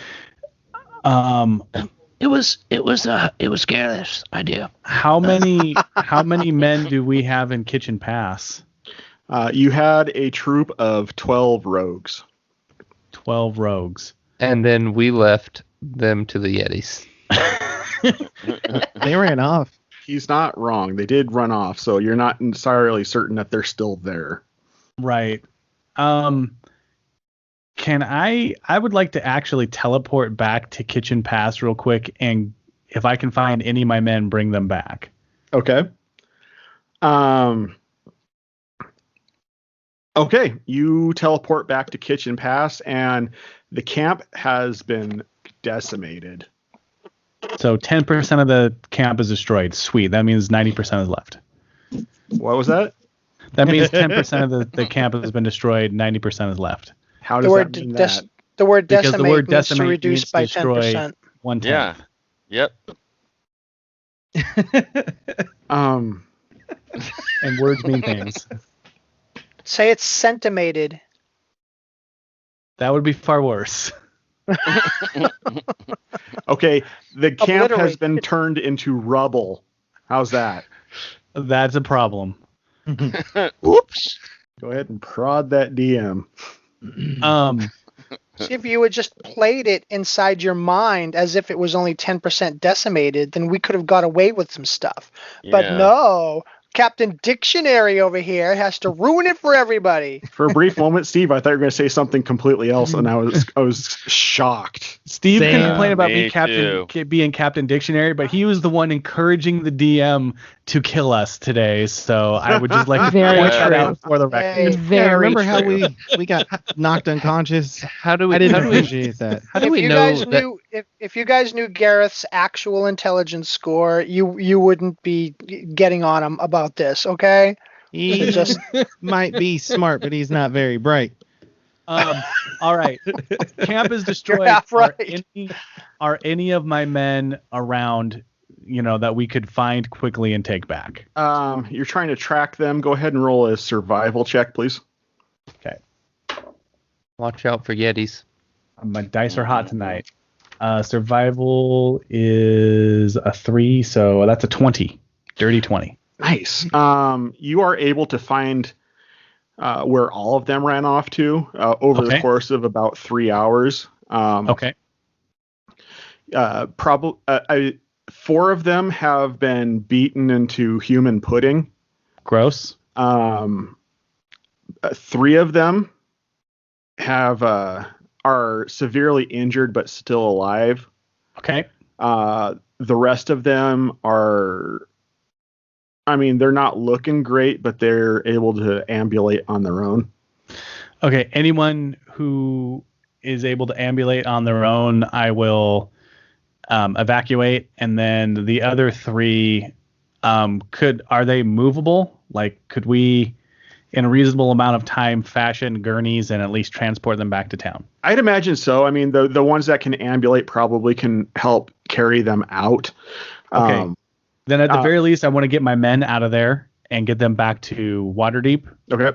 It was Gareth's idea. How many men do we have in Kitchen Pass? You had a troop of 12 rogues. 12 rogues. And then we left them to the Yetis. They ran off. He's not wrong. They did run off, so you're not entirely certain that they're still there. Right. Can I would like to actually teleport back to Kitchen Pass real quick, and if I can find any of my men, bring them back. Okay. Okay, you teleport back to Kitchen Pass, and the camp has been decimated. So 10% of the camp is destroyed. Sweet. That means 90% is left. What was that? That means 10% of the camp has been destroyed. 90% is left. How does that mean that? The word Because decimate the word means to decimate reduce means by destroy 10%. 1/10. Yeah. Yep. And words mean things. Say it's centimated. That would be far worse. Okay, the camp has Obliterate. been turned into rubble. How's that? That's a problem. Oops. Go ahead and prod that DM. See, if you had just played it inside your mind as if it was only 10% decimated, then we could have got away with some stuff. But Yeah. no, Captain Dictionary over here has to ruin it for everybody. For a brief moment, Steve, I thought you were going to say something completely else, and I was shocked. Steve Same. complained about Me being Captain Dictionary, but he was the one encouraging the DM to kill us today. So I would just like to Very point that true. out for the record. Hey, Very remember how true. we got knocked unconscious? How do we? I didn't how do we, appreciate that. how do if we you know guys that? knew if you guys knew Gareth's actual intelligence score, you wouldn't be getting on him about this, okay? He Just- might be smart, but he's not very bright. All right. Camp is destroyed. half right. Are any of my men around, that we could find quickly and take back? You're trying to track them. Go ahead and roll a survival check, please. Okay. Watch out for Yetis. My dice are hot tonight. Survival is a 3, so that's a 20. Dirty 20. Nice. You are able to find where all of them ran off to over the Okay. course of about 3 hours. Okay. Probably 4 of them have been beaten into human pudding. Gross. 3 of them are severely injured but still alive. Okay. The rest of them are, they're not looking great, but they're able to ambulate on their own. Okay. Anyone who is able to ambulate on their own, I will evacuate. And then the other 3, are they movable? Like, could we, in a reasonable amount of time, fashion gurneys and at least transport them back to town? I'd imagine so. The ones that can ambulate probably can help carry them out. Okay. Then at the very least, I want to get my men out of there and get them back to Waterdeep. Okay.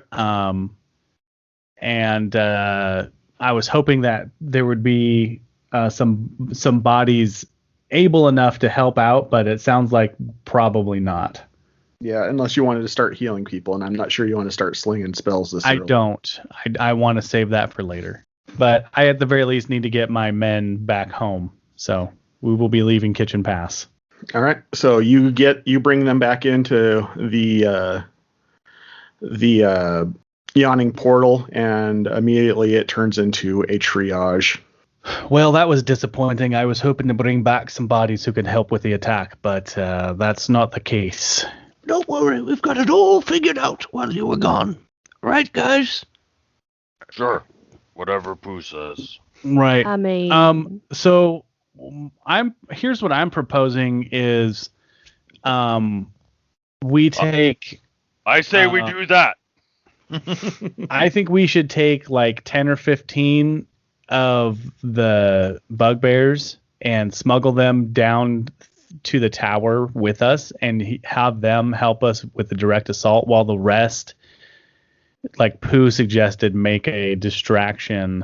And I was hoping that there would be some bodies able enough to help out, but it sounds like probably not. Yeah, unless you wanted to start healing people, and I'm not sure you want to start slinging spells this I early. don't. I want to save that for later. But I, at the very least, need to get my men back home. So we will be leaving Kitchen Pass. All right. So you bring them back into the yawning portal, and immediately it turns into a triage. Well, that was disappointing. I was hoping to bring back some bodies who could help with the attack, but that's not the case. Don't worry, we've got it all figured out while you were gone. Right, guys? Sure. Whatever Pooh says. Right. I mean, So here's what I'm proposing is, we take. I say we do that. I think we should take like 10 or 15 of the bugbears and smuggle them down to the tower with us and have them help us with the direct assault, while the rest, like Pooh suggested, make a distraction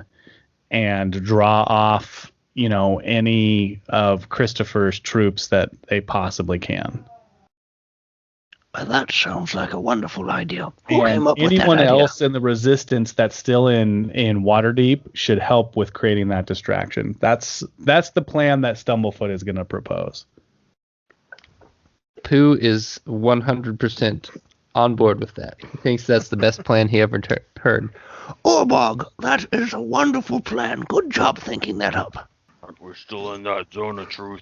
and draw off, any of Christopher's troops that they possibly can. Well, that sounds like a wonderful idea. Who And came up with that anyone idea? else in the resistance that's still in Waterdeep should help with creating that distraction. That's the plan that Stumblefoot is going to propose. Pooh is 100% on board with that. He thinks that's the best plan he ever heard. Orbog, that is a wonderful plan. Good job thinking that up. We're still in that zone of truth.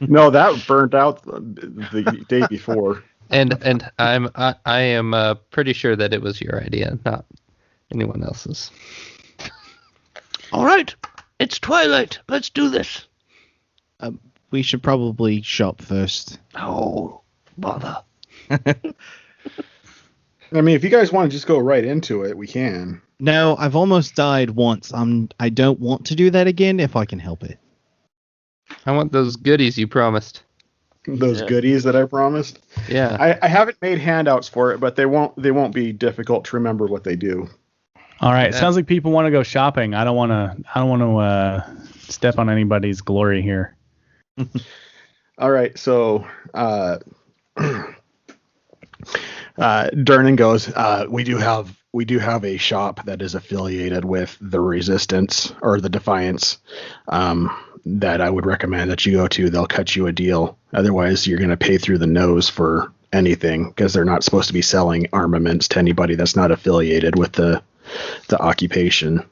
No, that burnt out the day before. And I am pretty sure that it was your idea, not anyone else's. All right, it's twilight. Let's do this. We should probably shop first. Oh, bother. I mean, if you guys want to just go right into it, we can. No, I've almost died once. I don't want to do that again if I can help it. I want those goodies you promised. Those goodies that I promised. Yeah. I haven't made handouts for it, but they won't be difficult to remember what they do. All right. Sounds like people want to go shopping. I don't want to step on anybody's glory here. All right. So Durnan goes, we do have a shop that is affiliated with the Resistance or the Defiance, that I would recommend that you go to. They'll cut you a deal. Otherwise, you're going to pay through the nose for anything, because they're not supposed to be selling armaments to anybody that's not affiliated with the occupation.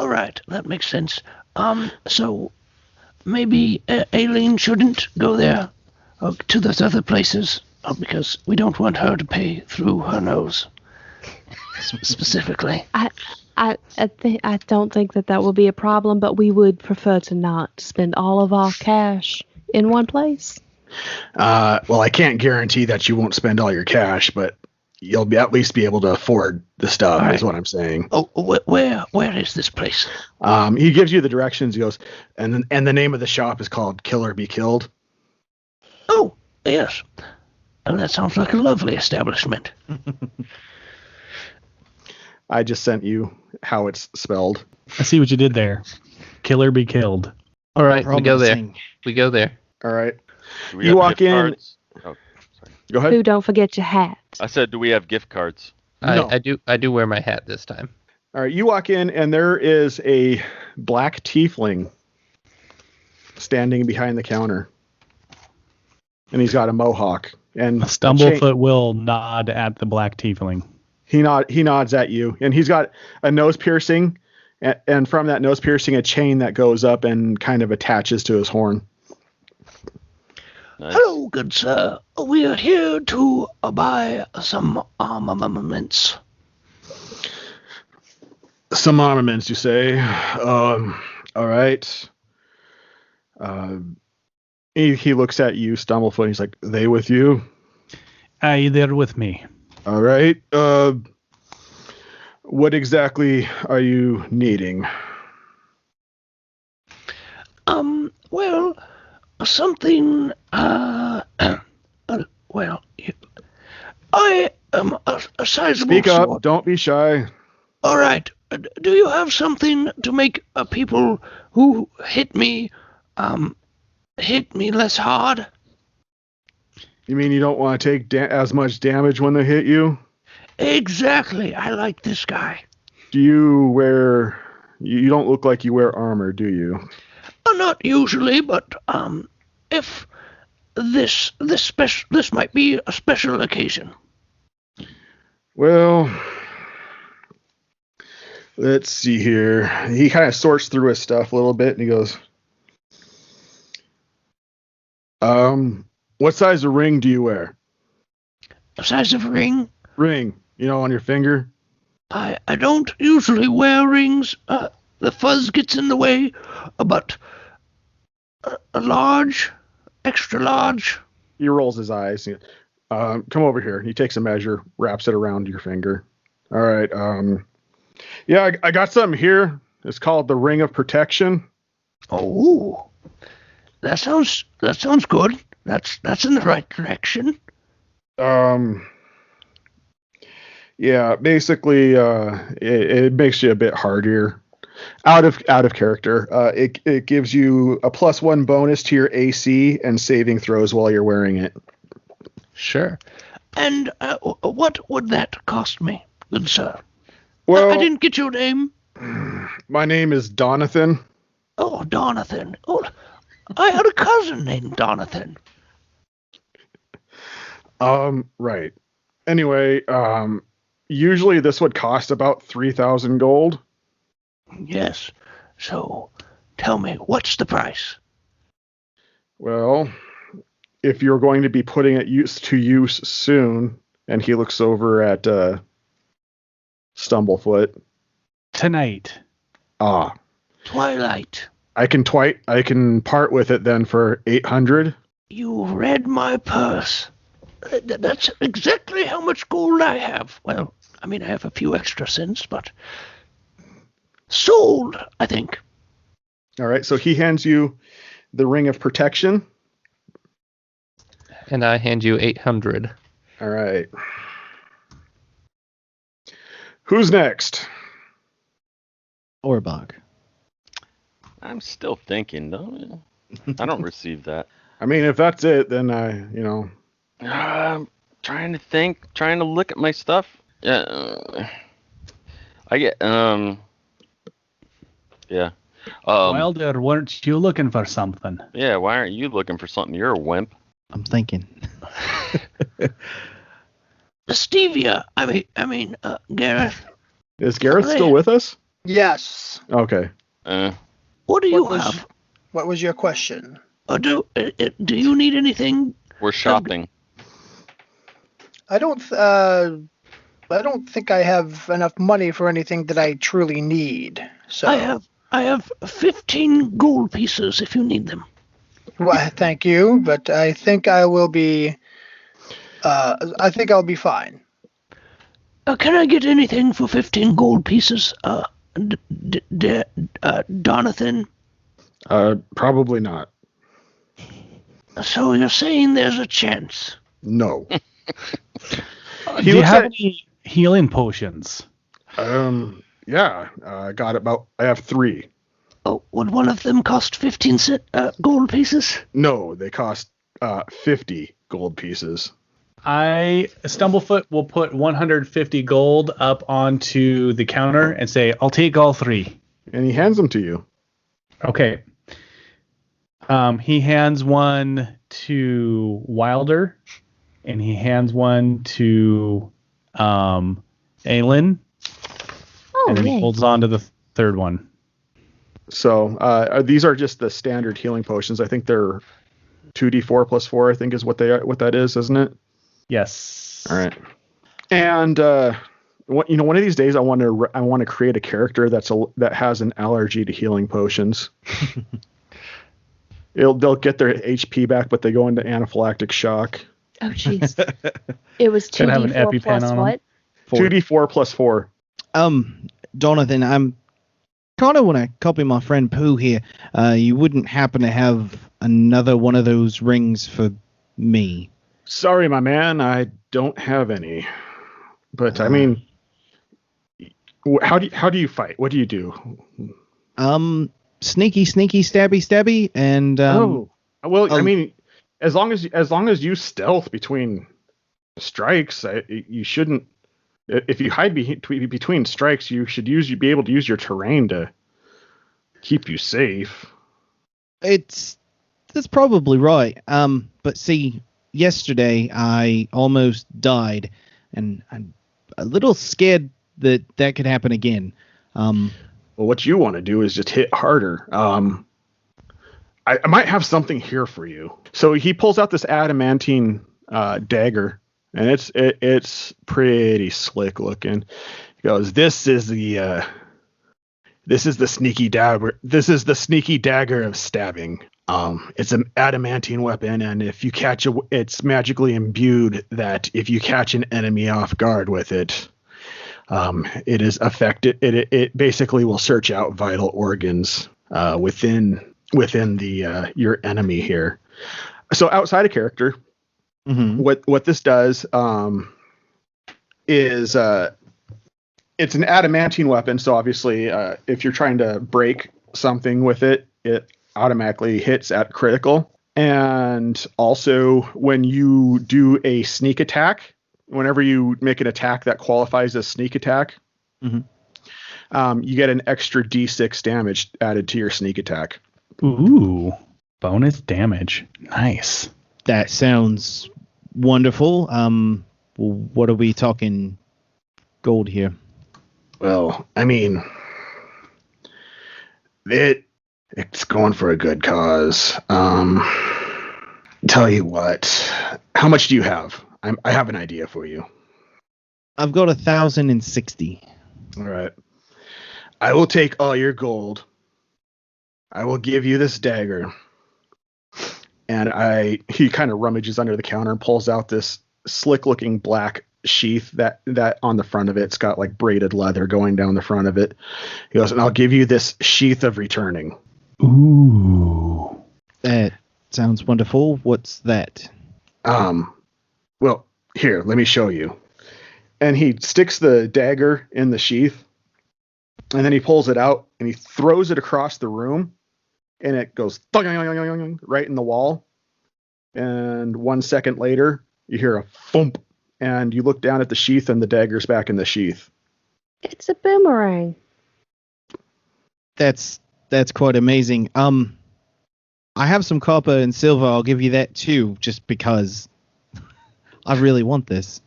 All right, that makes sense. So maybe Aelin shouldn't go there to those other places, because we don't want her to pay through her nose specifically. I don't think that will be a problem, but we would prefer to not spend all of our cash in one place. Well, I can't guarantee that you won't spend all your cash, but you'll at least be able to afford the stuff, right. Is what I'm saying. Oh, where is this place? He gives you the directions. He goes, and the name of the shop is called Killer Be Killed. Oh, yes. Oh, that sounds like a lovely establishment. I just sent you how it's spelled. I see what you did there. Killer be killed. All right, we go there. Promising. We go there. All right. Do we You have walk gift in. cards? Oh, sorry. Go ahead. Who don't forget your hat. I said, do we have gift cards? No. I do wear my hat this time. All right. You walk in, and there is a black tiefling standing behind the counter, and he's got a mohawk. And Stumblefoot will nod at the black tiefling. He nods at you, and he's got a nose piercing, and from that nose piercing, a chain that goes up and kind of attaches to his horn. Nice. Hello, good sir. We are here to buy some armaments. Some armaments, you say? All right. He looks at you, Stumblefoot. He's like, "They with you?" They're with me. All right. What exactly are you needing? Well, something, well, I am a sizable Speak up. sword. Don't be shy. All right. Do you have something to make people who hit me less hard? You mean you don't want to take as much damage when they hit you? Exactly. I like this guy. Do you wear... You don't look like you wear armor, do you? Not usually, but if this might be a special occasion. Well, let's see here. He kind of sorts through his stuff a little bit, and he goes, what size of ring do you wear? A size of ring? Ring, on your finger? I don't usually wear rings. The fuzz gets in the way, but a large, extra large. He rolls his eyes. Come over here. He takes a measure, wraps it around your finger. All right. Yeah, I got something here. It's called the Ring of Protection. Oh, that sounds good. That's in the right direction. Yeah, basically, it makes you a bit hardier. Out of character. It gives you a +1 bonus to your AC and saving throws while you're wearing it. Sure. And what would that cost me, good sir? Well, I didn't get your name. My name is Donathan. Oh, Donathan. Oh, I had a cousin named Donathan. Right. Anyway, usually this would cost about 3,000 gold. Yes. So, tell me, what's the price? Well, if you're going to be putting it to use soon, and he looks over at Stumblefoot. Tonight. Twilight. I can part with it then for 800. You read my purse. That's exactly how much gold I have. Well, I mean, I have a few extra cents, but sold, I think. All right, so he hands you the Ring of Protection. And I hand you 800. All right. Who's next? Orbog. I'm still thinking, though. I don't receive that. I mean, if that's it, then I'm trying to think, trying to look at my stuff. I get, yeah. Wilder, weren't you looking for something? Yeah, why aren't you looking for something? You're a wimp. I'm thinking. Stevia. I mean, Gareth. Is Gareth still with us? Yes. Okay. What do you have? What was your question? Do you need anything? We're shopping. I don't think I have enough money for anything that I truly need. So I have 15 gold pieces if you need them. Well, thank you, but I think I will be. I think I'll be fine. Can I get anything for 15 gold pieces, Donathan? Probably not. So you're saying there's a chance? No. Do you have any healing potions? Yeah. I have 3. Oh, would one of them cost 15 gold pieces? No, they cost 50 gold pieces. Stumblefoot will put 150 gold up onto the counter and say, I'll take all 3. And he hands them to you. Okay. He hands one to Wilder, and he hands one to Aelin, and then he holds on to the third one. So these are just the standard healing potions. I think they're 2d4 plus 4. I think is what that is, isn't it? Yes. All right. And one of these days I want to create a character that has an allergy to healing potions. They'll get their HP back, but they go into anaphylactic shock. Oh, jeez. It was 2d4 plus what? 2d4 plus 4. Donathan, I'm kind of want to copy my friend Pooh here. You wouldn't happen to have another one of those rings for me? Sorry, my man, I don't have any. But I mean, how do you fight? What do you do? Sneaky, stabby, and I mean, as long as you stealth between strikes, you shouldn't. If you hide between strikes, you should be able to use your terrain to keep you safe. That's probably right. But see, yesterday I almost died, and I'm a little scared that could happen again. Well, what you want to do is just hit harder. I might have something here for you. So he pulls out this adamantine dagger, and it's pretty slick looking. He goes, "This is the sneaky dagger. This is the sneaky dagger of stabbing. It's an adamantine weapon, and if you catch it's magically imbued that if you catch an enemy off guard with it, it is affected. It basically will search out vital organs within the your enemy here. So outside of character, what this does is it's an adamantine weapon. So obviously, if you're trying to break something with it, it automatically hits at critical. And also, when you do a sneak attack, whenever you make an attack that qualifies as sneak attack, you get an extra D6 damage added to your sneak attack. Ooh, bonus damage. Nice. That sounds wonderful. What are we talking gold here? Well, I mean, it's going for a good cause. Tell you what, how much do you have? I have an idea for you. I've got 1,060. All right. I will take all your gold. I will give you this dagger. And he kind of rummages under the counter and pulls out this slick looking black sheath that on the front of it's got like braided leather going down the front of it. He goes, and I'll give you this sheath of returning. Ooh. That sounds wonderful. What's that? Well, here, let me show you. And he sticks the dagger in the sheath, and then he pulls it out and he throws it across the room, and it goes right in the wall. And 1 second later, you hear a thump, and you look down at the sheath, and the dagger's back in the sheath. It's a boomerang. That's quite amazing. I have some copper and silver. I'll give you that too, just because I really want this.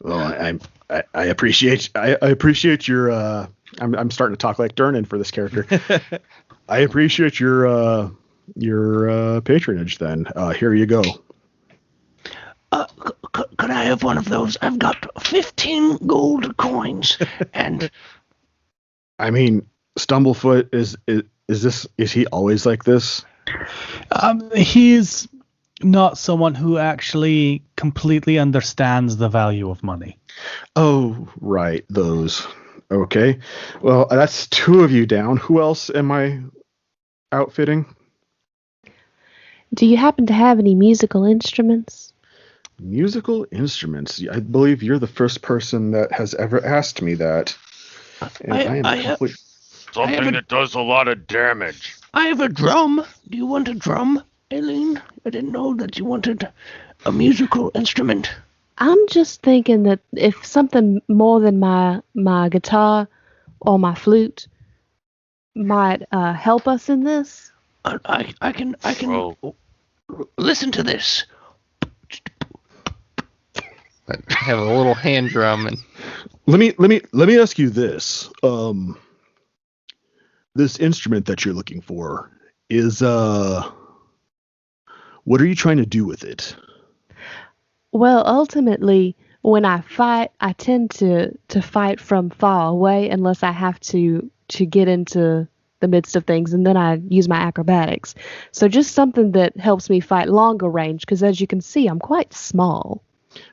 Well, I appreciate your. I'm starting to talk like Durnan for this character. I appreciate your patronage. Then here you go. Could I have one of those? I've got 15 gold coins, and I mean, Stumblefoot is he always like this? He's not someone who actually completely understands the value of money. Oh, right, those. Okay. Well, that's 2 of you down. Who else am I outfitting? Do you happen to have any musical instruments? Musical instruments? I believe you're the first person that has ever asked me that. And I am something that does a lot of damage. I have a drum. Do you want a drum, Aelin? I didn't know that you wanted a musical instrument. I'm just thinking that if something more than my guitar or my flute might help us in this. I can listen to this. I have a little hand drum, and let me ask you this. This instrument that you're looking for is what are you trying to do with it? Well, ultimately, when I fight, I tend to fight from far away unless I have to get into the midst of things, and then I use my acrobatics. So just something that helps me fight longer range, because as you can see, I'm quite small.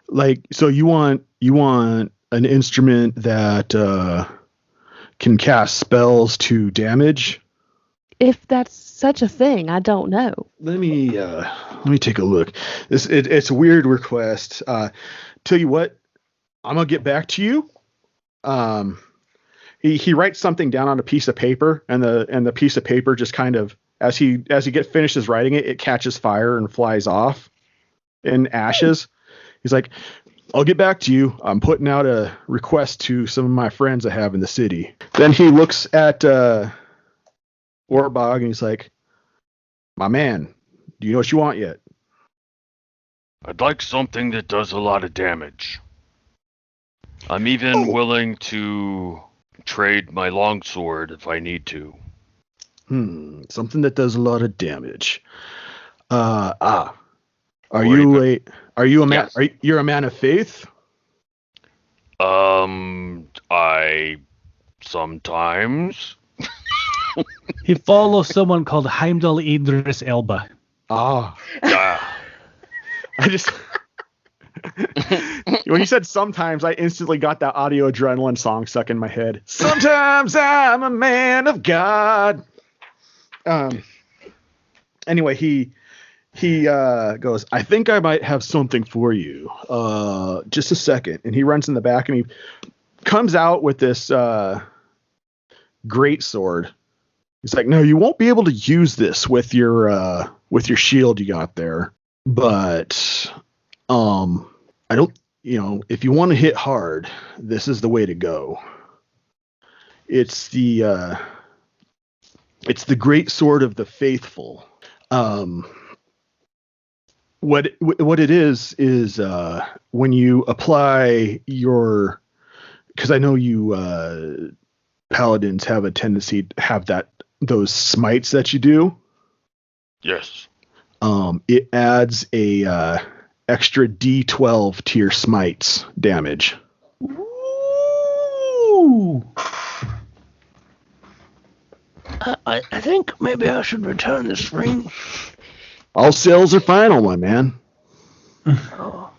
Like, so you want an instrument that can cast spells to damage? If that's such a thing, I don't know. Let me take a look. It's a weird request. Tell you what, I'm gonna get back to you. He writes something down on a piece of paper, and the piece of paper just kind of as he finishes writing it, it catches fire and flies off in ashes. He's like, I'll get back to you. I'm putting out a request to some of my friends I have in the city. Then he looks at Orbog and he's like, my man, do you know what you want yet? I'd like something that does a lot of damage. I'm even willing to trade my longsword if I need to. Something that does a lot of damage. Are you a man? Yes. You're a man of faith? I sometimes. He follows someone called Heimdall Idris Elba. Ah. Ah. I just when you said sometimes, I instantly got that audio adrenaline song stuck in my head. Sometimes I'm a man of God. Anyway, he goes, I think I might have something for you. Just a second. And he runs in the back and he comes out with this great sword. He's like, no, you won't be able to use this with your shield you got there. But I don't, if you want to hit hard, this is the way to go. It's the great sword of the faithful. What it is when you apply your, because I know you paladins have a tendency to have those smites that you do. Yes. It adds a extra D12 to your smites damage. Ooh. I think maybe I should return this ring. All sales are final, my man. Oh.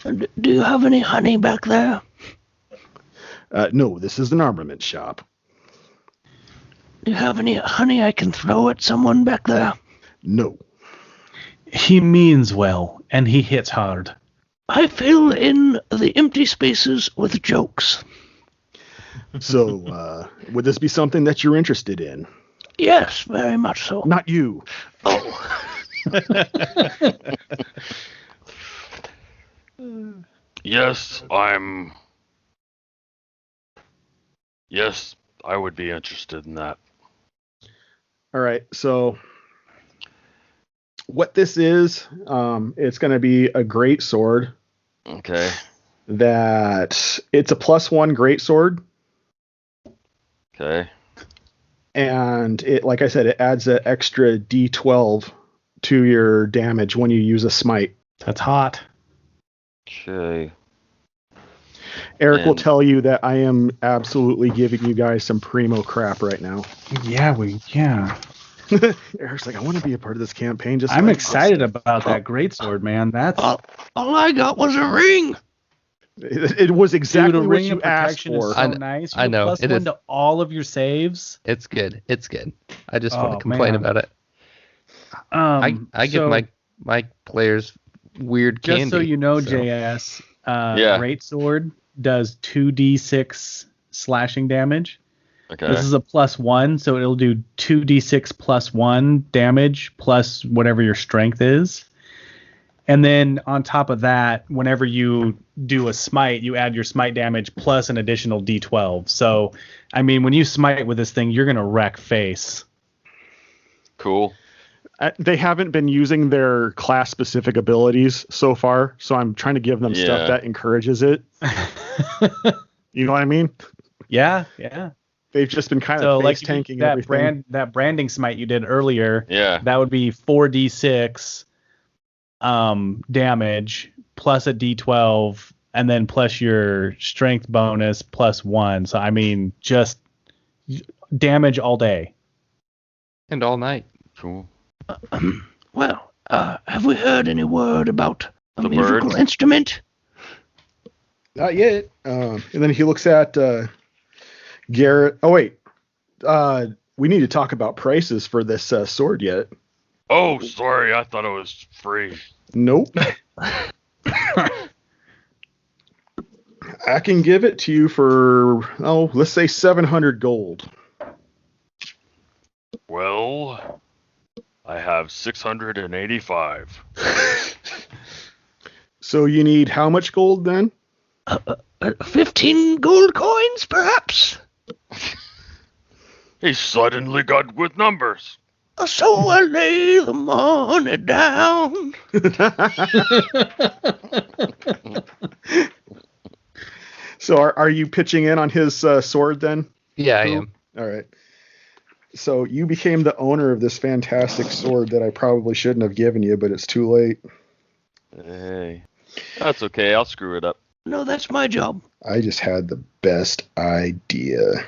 Do you have any honey back there? No, this is an armament shop. Do you have any honey I can throw at someone back there? No. He means well, and he hits hard. I fill in the empty spaces with jokes. So, would this be something that you're interested in? Yes, very much so. Not you. Oh. Yes, Yes, I would be interested in that. All right, so what this is, it's going to be a great sword. Okay. That it's a +1 great sword. Okay. And it, like I said, it adds an extra D12 to your damage when you use a smite. That's hot. Okay. Eric will tell you that I am absolutely giving you guys some primo crap right now. Yeah. Eric's like, I want to be a part of this campaign. I'm excited about that greatsword, man. That's all I got was a ring. It was exactly Dude, what you asked for. Is so nice. You I know. Plus one to all of your saves. It's good. I just want to complain about it. I give my players weird candy. Just so you know, JS, greatsword does 2d6 slashing damage. Okay. This is a +1, so it'll do 2d6 +1 damage plus whatever your strength is. And then on top of that, whenever you do a smite, you add your smite damage plus an additional d12. So, I mean, when you smite with this thing, you're going to wreck face. Cool. They haven't been using their class-specific abilities so far, so I'm trying to give them stuff that encourages it. You know what I mean? Yeah. They've just been kind of face tanking everything. That branding smite you did earlier. Yeah. That would be 4d6 damage plus a d12 and then plus your strength bonus +1. So I mean, just damage all day and all night. Cool. Well, have we heard any word about a musical bird? Instrument? Not yet. And then he looks at Garrett. Oh wait, we need to talk about prices for this sword yet. Oh, sorry. I thought it was free. Nope. I can give it to you for, let's say 700 gold. Well, I have 685. So you need how much gold then? 15 gold coins, perhaps? He suddenly got with numbers. So I lay the money down. So are you pitching in on his sword then? Yeah, I am. All right. So you became the owner of this fantastic sword that I probably shouldn't have given you, but it's too late. Hey, that's okay. I'll screw it up. No, that's my job. I just had the best idea.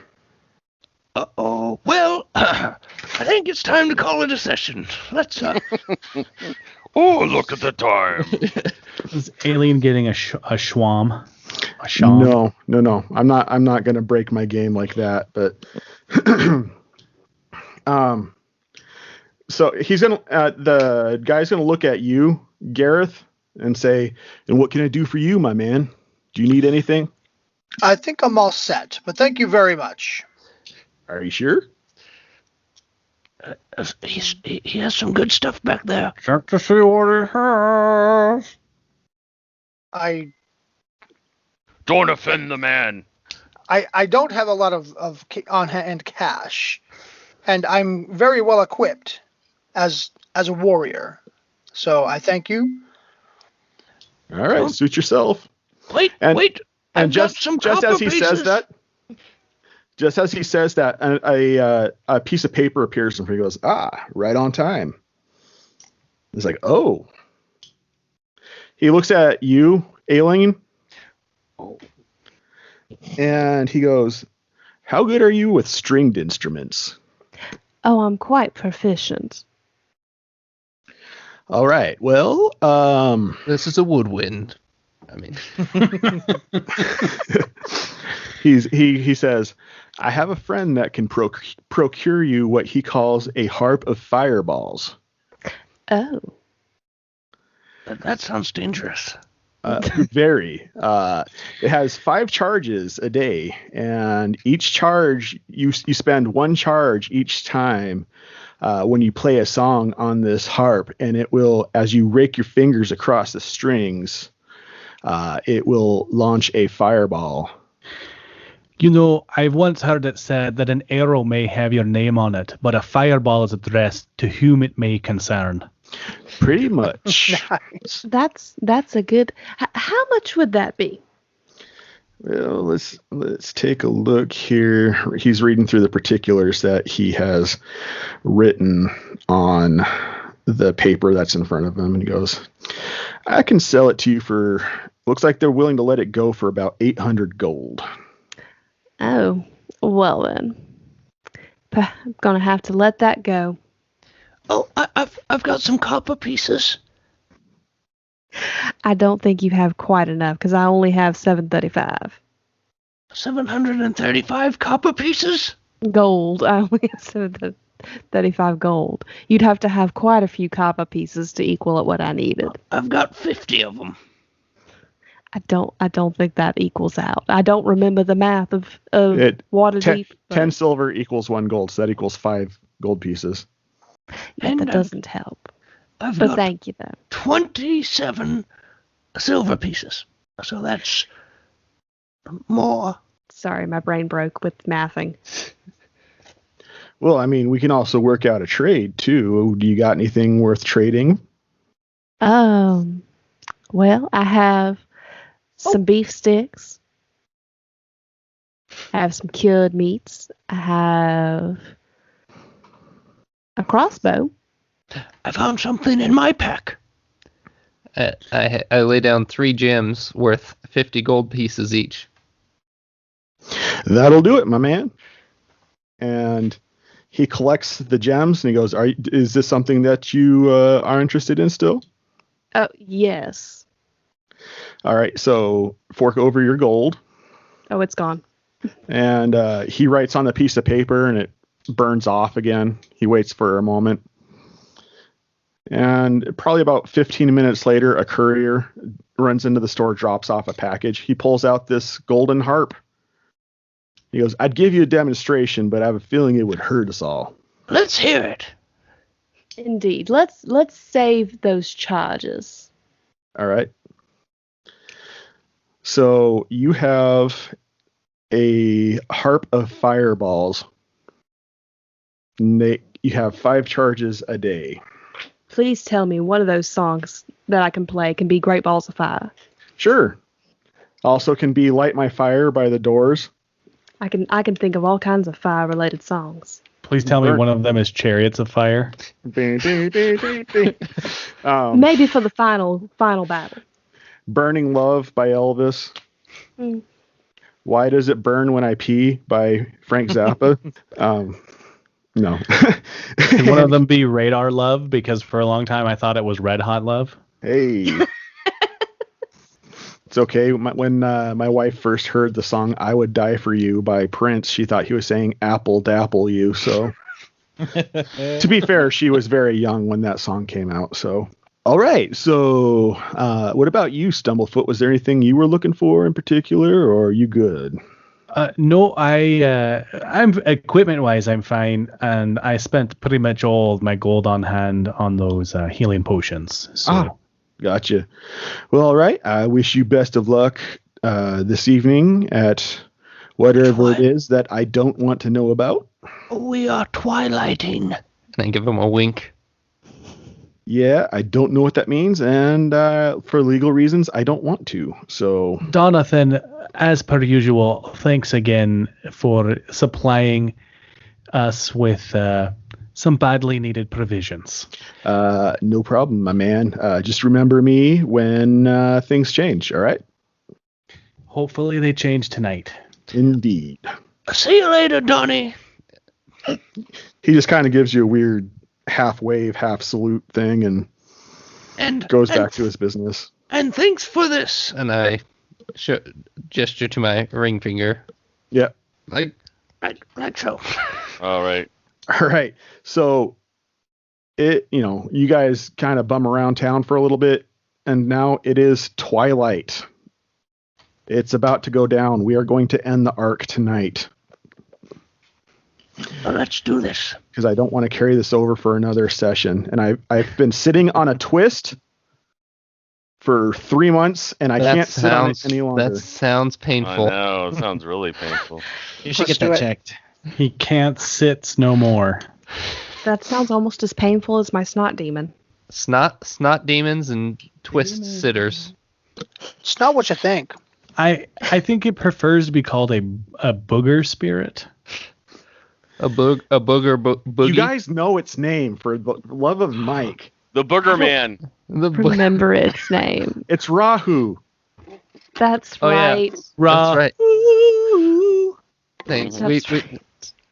Uh-oh. Well, I think it's time to call it a session. Let's, Oh, look at the time. Is Alien getting a shwam? A sham? No. I'm not going to break my game like that, but so he's going to the guy's going to look at you, Gareth, and say, "And what can I do for you, my man? Do you need anything?" I think I'm all set, but thank you very much. Are you sure? he has some good stuff back there. Check to see what he has. I Don't offend the man. I don't have a lot of on-hand cash, and I'm very well equipped as a warrior. So I thank you. All right, suit yourself. Wait. And just as he says that, a piece of paper appears and he goes, right on time. He's like, oh. He looks at you, Aelin, and he goes, how good are you with stringed instruments? Oh, I'm quite proficient. All right. Well, This is a woodwind. I mean, he says, I have a friend that can procure you what he calls a harp of fireballs. Oh. That sounds dangerous. Very. It has 5 charges a day, and each charge you spend 1 charge each time when you play a song on this harp, and it will, as you rake your fingers across the strings, it will launch a fireball. You know, I've once heard it said that an arrow may have your name on it, but a fireball is addressed to whom it may concern. Pretty much. Nice. That's a good. How much would that be? Well, let's take a look here. He's reading through the particulars that he has written on the paper that's in front of him, and he goes, I can sell it to you for, looks like they're willing to let it go for about 800 gold. Oh, well then. I'm gonna have to let that go. Oh, I've got some copper pieces. I don't think you have quite enough, because I only have 735. 735 copper pieces? Gold. I only have 735 gold. You'd have to have quite a few copper pieces to equal at what I needed. I've got 50 of them. I don't think that equals out. I don't remember the math of Waterdeep. 10 silver equals 1 gold, so that equals 5 gold pieces. Yeah, that doesn't help. But thank you, though. 27 silver pieces. So that's more. Sorry, my brain broke with mathing. Well, I mean, we can also work out a trade, too. Do you got anything worth trading? Well, I have some beef sticks. I have some cured meats. I have a crossbow. I found something in my pack. I lay down 3 gems worth 50 gold pieces each. That'll do it, my man. And he collects the gems and he goes, is this something that you are interested in still? Oh, yes. All right, so fork over your gold. Oh, it's gone. And he writes on the piece of paper and it burns off again. He waits for a moment. And probably about 15 minutes later, a courier runs into the store, drops off a package. He pulls out this golden harp. He goes, I'd give you a demonstration, but I have a feeling it would hurt us all. Let's hear it. Indeed. Let's save those charges. All right. So you have a harp of fireballs. You have 5 charges a day. Please tell me one of those songs that I can play can be Great Balls of Fire. Sure. Also can be Light My Fire by the Doors. I can think of all kinds of fire-related songs. Please tell me one of them is Chariots of Fire. Maybe for the final battle. Burning Love by Elvis. Mm. Why Does It Burn When I Pee by Frank Zappa. No. Can one of them be Radar Love? Because for a long time I thought it was Red Hot Love. Hey. It's okay. When my wife first heard the song I Would Die For You by Prince, she thought he was saying Apple Dapple You. So to be fair, she was very young when that song came out. So, all right. So what about you, Stumblefoot? Was there anything you were looking for in particular, or are you good? No, I'm equipment-wise, I'm fine, and I spent pretty much all of my gold on hand on those healing potions. So. Gotcha. Well, all right. I wish you best of luck this evening at whatever it is that I don't want to know about. We are twilighting. And I give him a wink. Yeah, I don't know what that means, and for legal reasons, I don't want to. So, Donathan, as per usual, thanks again for supplying us with some badly needed provisions. No problem, my man. Just remember me when things change, all right? Hopefully they change tonight. Indeed. See you later, Donnie. He just kind of gives you a weird half wave, half salute thing and goes back to his business. And thanks for this. And I gesture to my ring finger. Yeah. Like so. All right. All right. So you guys kind of bum around town for a little bit, and now it is twilight. It's about to go down. We are going to end the arc tonight. Well, let's do this. Because I don't want to carry this over for another session. And I've been sitting on a twist for 3 months, and I can't sit on it any longer. That sounds painful. I know. It sounds really painful. You should get that checked. He can't sit no more. That sounds almost as painful as my snot demon. Snot demons and twist sitters. It's not what you think. I think it prefers to be called a booger spirit. A booger boogie. You guys know its name, for the love of Mike. The Booger Man. Remember its name. It's Rahu. That's right. Yeah. That's right. Thanks.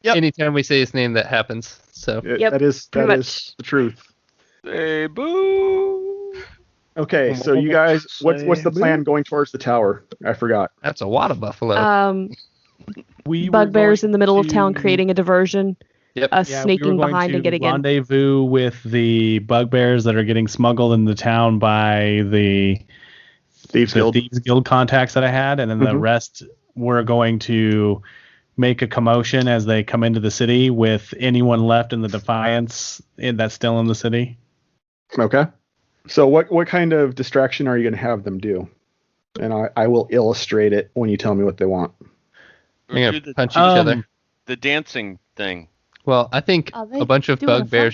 Anytime we say his name, that happens. So that is the truth. Hey, boo. Okay, so you guys, what's the plan going towards the tower? I forgot. That's a water buffalo. Bugbears in the middle of town creating a diversion. Yep. Sneaking behind and getting in. Rendezvous with the bugbears that are getting smuggled into town by the Thieves Guild contacts that I had, and then the rest were going to make a commotion as they come into the city with anyone left in the Defiance that's still in the city. Okay. So what kind of distraction are you going to have them do? And I will illustrate it when you tell me what they want. We're going to punch each other. The dancing thing. Well, I think a bunch of bugbears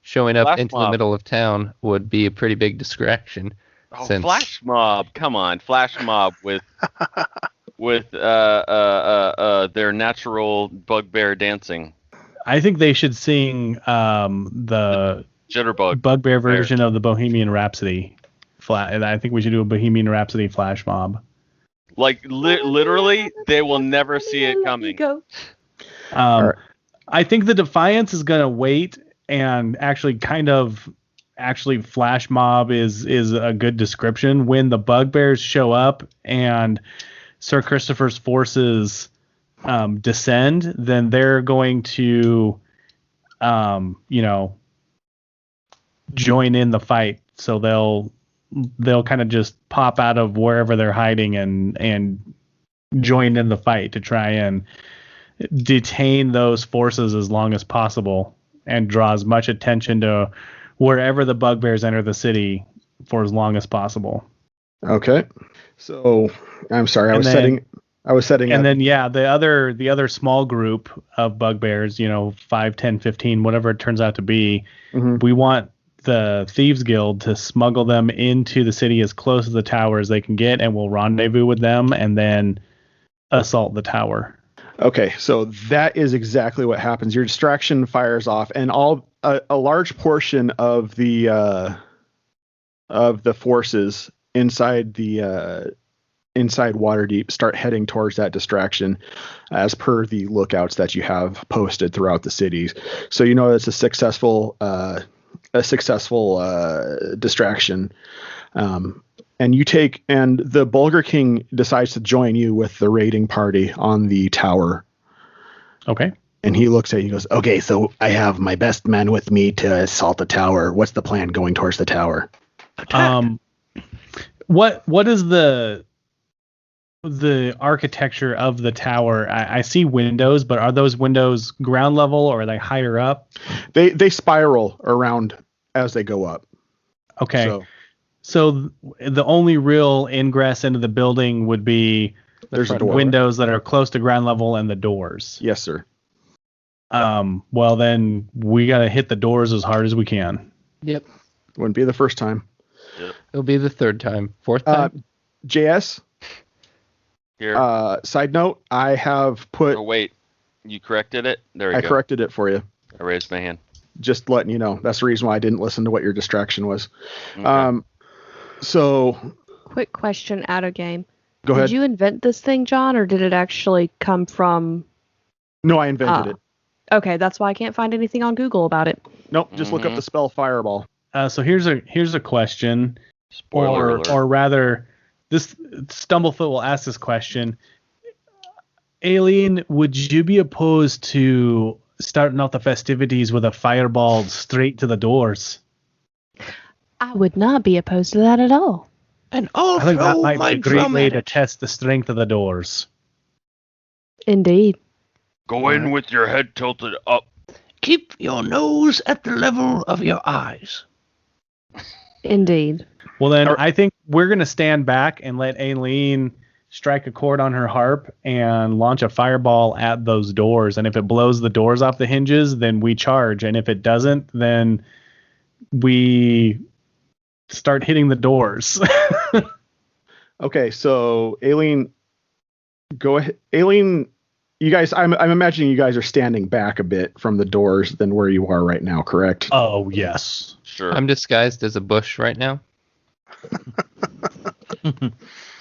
showing up Flash into mob. the middle of town would be a pretty big distraction. Oh, flash mob! Come on, flash mob with their natural bugbear dancing. I think they should sing the Jitterbug bugbear version of the Bohemian Rhapsody. I think we should do a Bohemian Rhapsody flash mob. Like literally, they will never see it coming. I think the Defiance is gonna wait and actually flash mob is a good description. When the bugbears show up and Sir Christopher's forces descend, then they're going to join in the fight. So they'll kind of just pop out of wherever they're hiding and join in the fight to try and detain those forces as long as possible. and draw as much attention to wherever the bugbears enter the city for as long as possible. Okay. So I'm sorry, I was setting and up. then the other small group of bugbears, 5, 10, 15, whatever it turns out to be, we want the Thieves Guild to smuggle them into the city as close to the tower as they can get, and we'll rendezvous with them and then assault the tower. Okay, so that is exactly what happens. Your distraction fires off, and a large portion of the forces inside Waterdeep start heading towards that distraction, as per the lookouts that you have posted throughout the cities. So it's a successful distraction. And the Bulgar King decides to join you with the raiding party on the tower. Okay. And he looks at you and goes, okay, so I have my best men with me to assault the tower. What's the plan going towards the tower? What is the architecture of the tower? I see windows, but are those windows ground level or are they higher up? They spiral around as they go up. Okay. So the only real ingress into the building would be there's a door. Windows that are close to ground level and the doors. Yes, sir. Well, then we got to hit the doors as hard as we can. Yep. Wouldn't be the first time. Yep. It'll be the third time. Fourth time? JS? Here. Side note, I have put... Oh, wait. You corrected it? There you I go. corrected it for you. I raised my hand. Just letting you know. That's the reason why I didn't listen to what your distraction was. Okay. So... Quick question out of game. Go ahead. Did you invent this thing, John, or did it actually come from... No, I invented it. Okay, that's why I can't find anything on Google about it. Nope, just look up the spell Fireball. So here's a question. Spoiler alert. Or rather, this Stumblefoot will ask this question. Aelin, would you be opposed to starting off the festivities with a fireball straight to the doors? I would not be opposed to that at all. And I'll I think that throw might be my a great drum way at to it. test the strength of the doors. Indeed. Go in with your head tilted up. Keep your nose at the level of your eyes. Indeed. Well, then I think we're going to stand back and let Aelin strike a chord on her harp and launch a fireball at those doors. And if it blows the doors off the hinges, then we charge. And if it doesn't, then we start hitting the doors. Okay, so Aelin, go ahead. Aelin, you guys, I'm imagining you guys are standing back a bit from the doors than where you are right now, correct? Oh, yes. Sure. I'm disguised as a bush right now.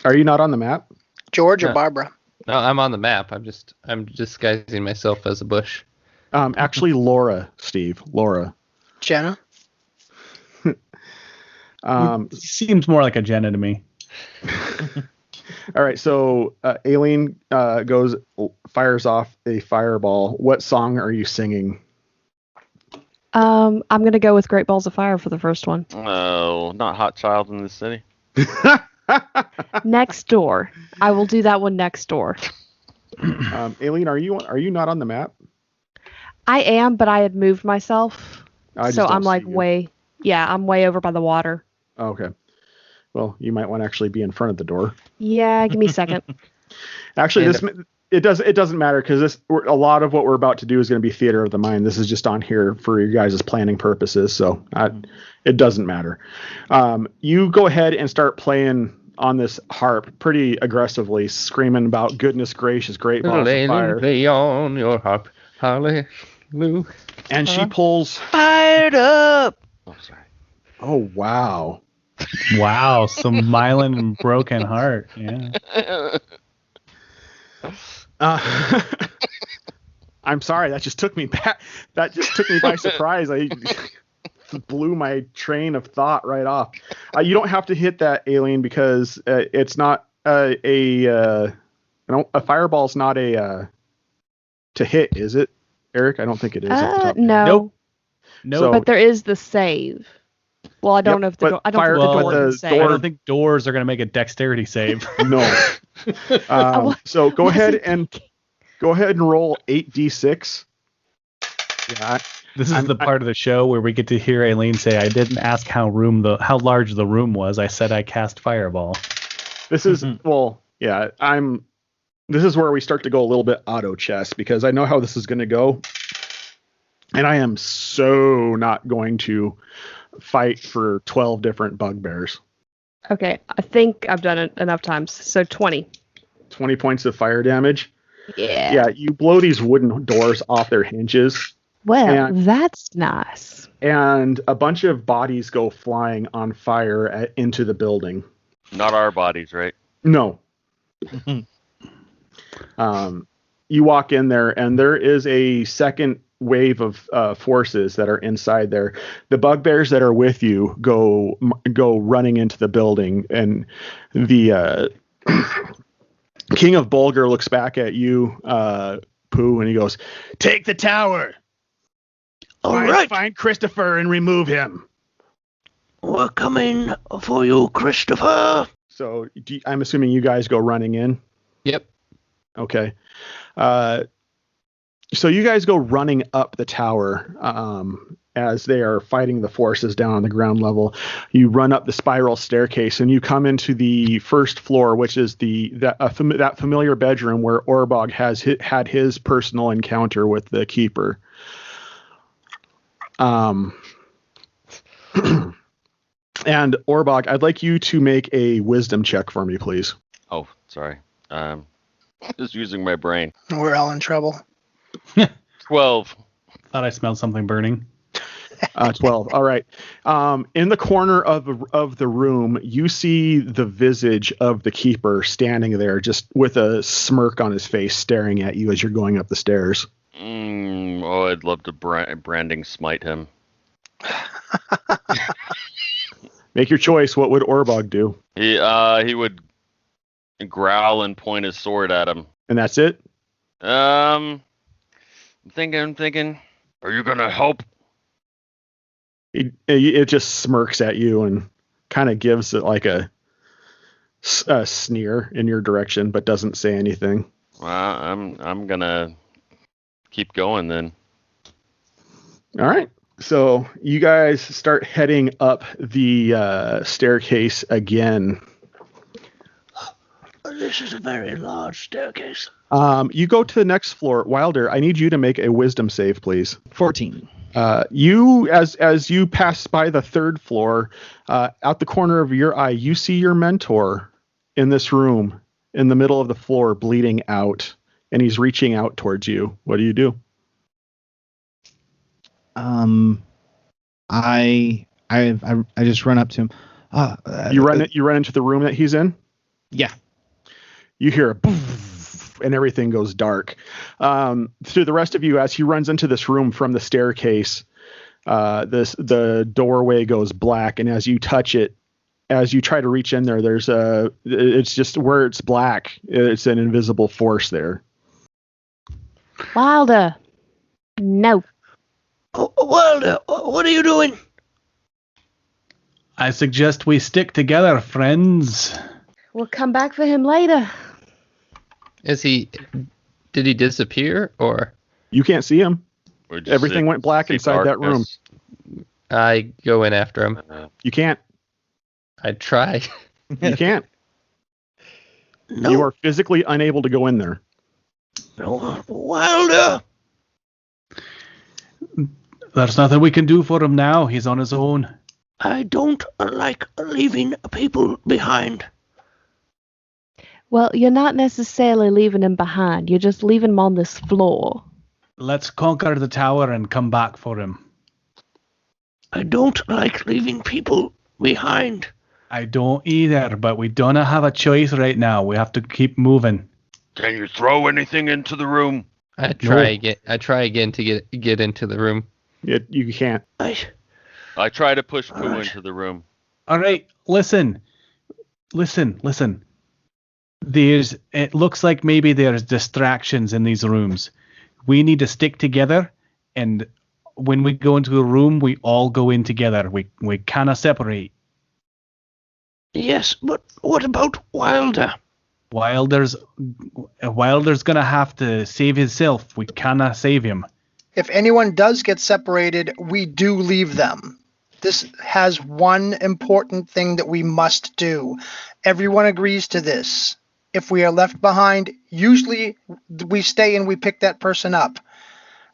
Are you not on the map? George or No. Barbara? No, I'm on the map. I'm disguising myself as a bush. Actually, Laura, Steve. Laura. Jenna? Seems more like a Jenna to me. All right, so Aelin fires off a fireball. What song are you singing? I'm going to go with Great Balls of Fire for the first one. Oh, not Hot Child in the City. Next door. I will do that one next door. Aelin, are you not on the map? I am, but I had moved myself. I just So don't I'm like see you. I'm way over by the water. Oh, okay. Well, you might want to actually be in front of the door. Yeah, give me a second. Actually, it doesn't matter because a lot of what we're about to do is going to be theater of the mind. This is just on here for you guys' planning purposes, so it doesn't matter. You go ahead and start playing on this harp pretty aggressively, screaming about goodness gracious, great balls of fire. Play on your harp, hallelujah. And she pulls. Fired up. Oh, sorry. Oh wow. Wow, some Mylan and Broken Heart. Yeah. I'm sorry, that just took me back. That just took me by surprise. I blew my train of thought right off. You don't have to hit that, Aelin, because it's not a fireball's not a to hit, is it, Eric? I don't think it is. At the top. No. Nope. So- But there is the save. Well, I don't know if the but door. I don't fire- think the but door the can I save. don't think doors are going to make a dexterity save. No. So go ahead and roll 8d6. Yeah, This is the part of the show where we get to hear Aelin say, "I didn't ask how large the room was. I said I cast fireball." This is This is where we start to go a little bit auto chess because I know how this is going to go, and I am so not going to fight for 12 different bugbears. Okay, I think I've done it enough times. So 20. 20 points of fire damage. Yeah. Yeah, you blow these wooden doors off their hinges. Well, that's nice. And a bunch of bodies go flying on fire into the building. Not our bodies, right? No. You walk in there, and there is a second wave of forces that are inside there. The bugbears that are with you go running into the building, and the King of Bulgur looks back at you, Pooh, and he goes, "Take the tower. Find Christopher and remove him." We're coming for you, Christopher. So I'm assuming you guys go running in? Yep. Okay. So you guys go running up the tower as they are fighting the forces down on the ground level. You run up the spiral staircase and you come into the first floor, which is that familiar bedroom where Orbog had his personal encounter with the keeper. And Orbog, I'd like you to make a wisdom check for me, please. Oh, sorry. Just using my brain. We're all in trouble. 12. Thought I smelled something burning. 12. All right. In the corner of the room, you see the visage of the keeper standing there, just with a smirk on his face, staring at you as you're going up the stairs. I'd love to branding smite him. Make your choice. What would Orbog do? He would growl and point his sword at him. And that's it? I'm thinking. Are you gonna help? It just smirks at you and kind of gives it like a sneer in your direction, but doesn't say anything. Well, I'm gonna keep going then. All right. So you guys start heading up the staircase again. This is a very large staircase. You go to the next floor. Wilder, I need you to make a wisdom save, please. 14. You, as you pass by the third floor, out the corner of your eye, you see your mentor in this room, in the middle of the floor, bleeding out, and he's reaching out towards you. What do you do? I just run up to him. You run into the room that he's in? Yeah. You hear a poof, and everything goes dark. To the rest of you, as he runs into this room from the staircase, the doorway goes black, and as you touch it, as you try to reach in there, it's just where it's black. It's an invisible force there. Wilder. No. Wilder, what are you doing? I suggest we stick together, friends. We'll come back for him later. Did he disappear, or? You can't see him. Everything went black inside that room. I go in after him. You can't. I try. You can't. No. You are physically unable to go in there. No, Wilder. There's nothing we can do for him now. He's on his own. I don't like leaving people behind. Well, you're not necessarily leaving him behind. You're just leaving him on this floor. Let's conquer the tower and come back for him. I don't like leaving people behind. I don't either, but we don't have a choice right now. We have to keep moving. Can you throw anything into the room? I try again to get into the room. You can't. I try to push Pooh into the room. All right, listen. It looks like maybe there's distractions in these rooms. We need to stick together, and when we go into a room, we all go in together. We cannot separate. Yes, but what about Wilder? Wilder's gonna have to save himself. We cannot save him. If anyone does get separated, we do leave them. This has one important thing that we must do. Everyone agrees to this. If we are left behind, usually we stay and we pick that person up.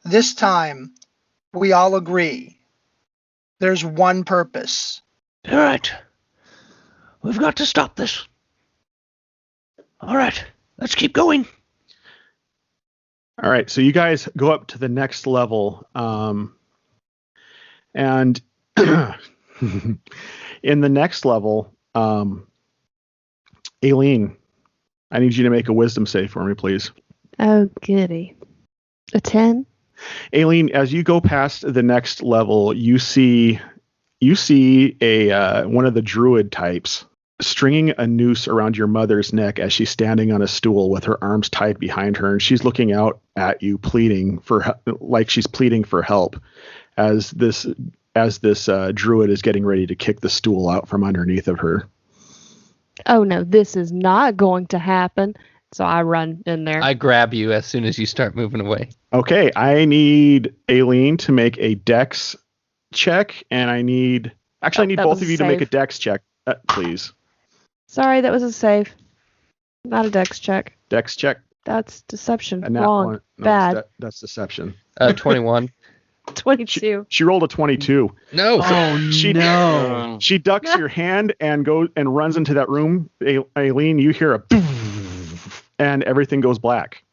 This time, we all agree. There's one purpose. All right. We've got to stop this. All right. Let's keep going. All right, so you guys go up to the next level, and in the next level, Aelin, I need you to make a wisdom save for me, please. Oh, goody. A 10? Aelin, as you go past the next level, you see a one of the druid types stringing a noose around your mother's neck as she's standing on a stool with her arms tied behind her, and she's looking out at you, pleading for she's pleading for help as this druid is getting ready to kick the stool out from underneath of her. Oh no, this is not going to happen. So I run in there. I grab you as soon as you start moving away. Okay, I need Aelin to make a dex check, and I need both of you to make a dex check, please. Sorry, that was a save. Not a dex check. Dex check. That's deception. Wrong. No, bad. That's deception. 21. 22. She rolled a 22. No. No. She ducks your hand and goes and runs into that room. Aelin, you hear a and everything goes black.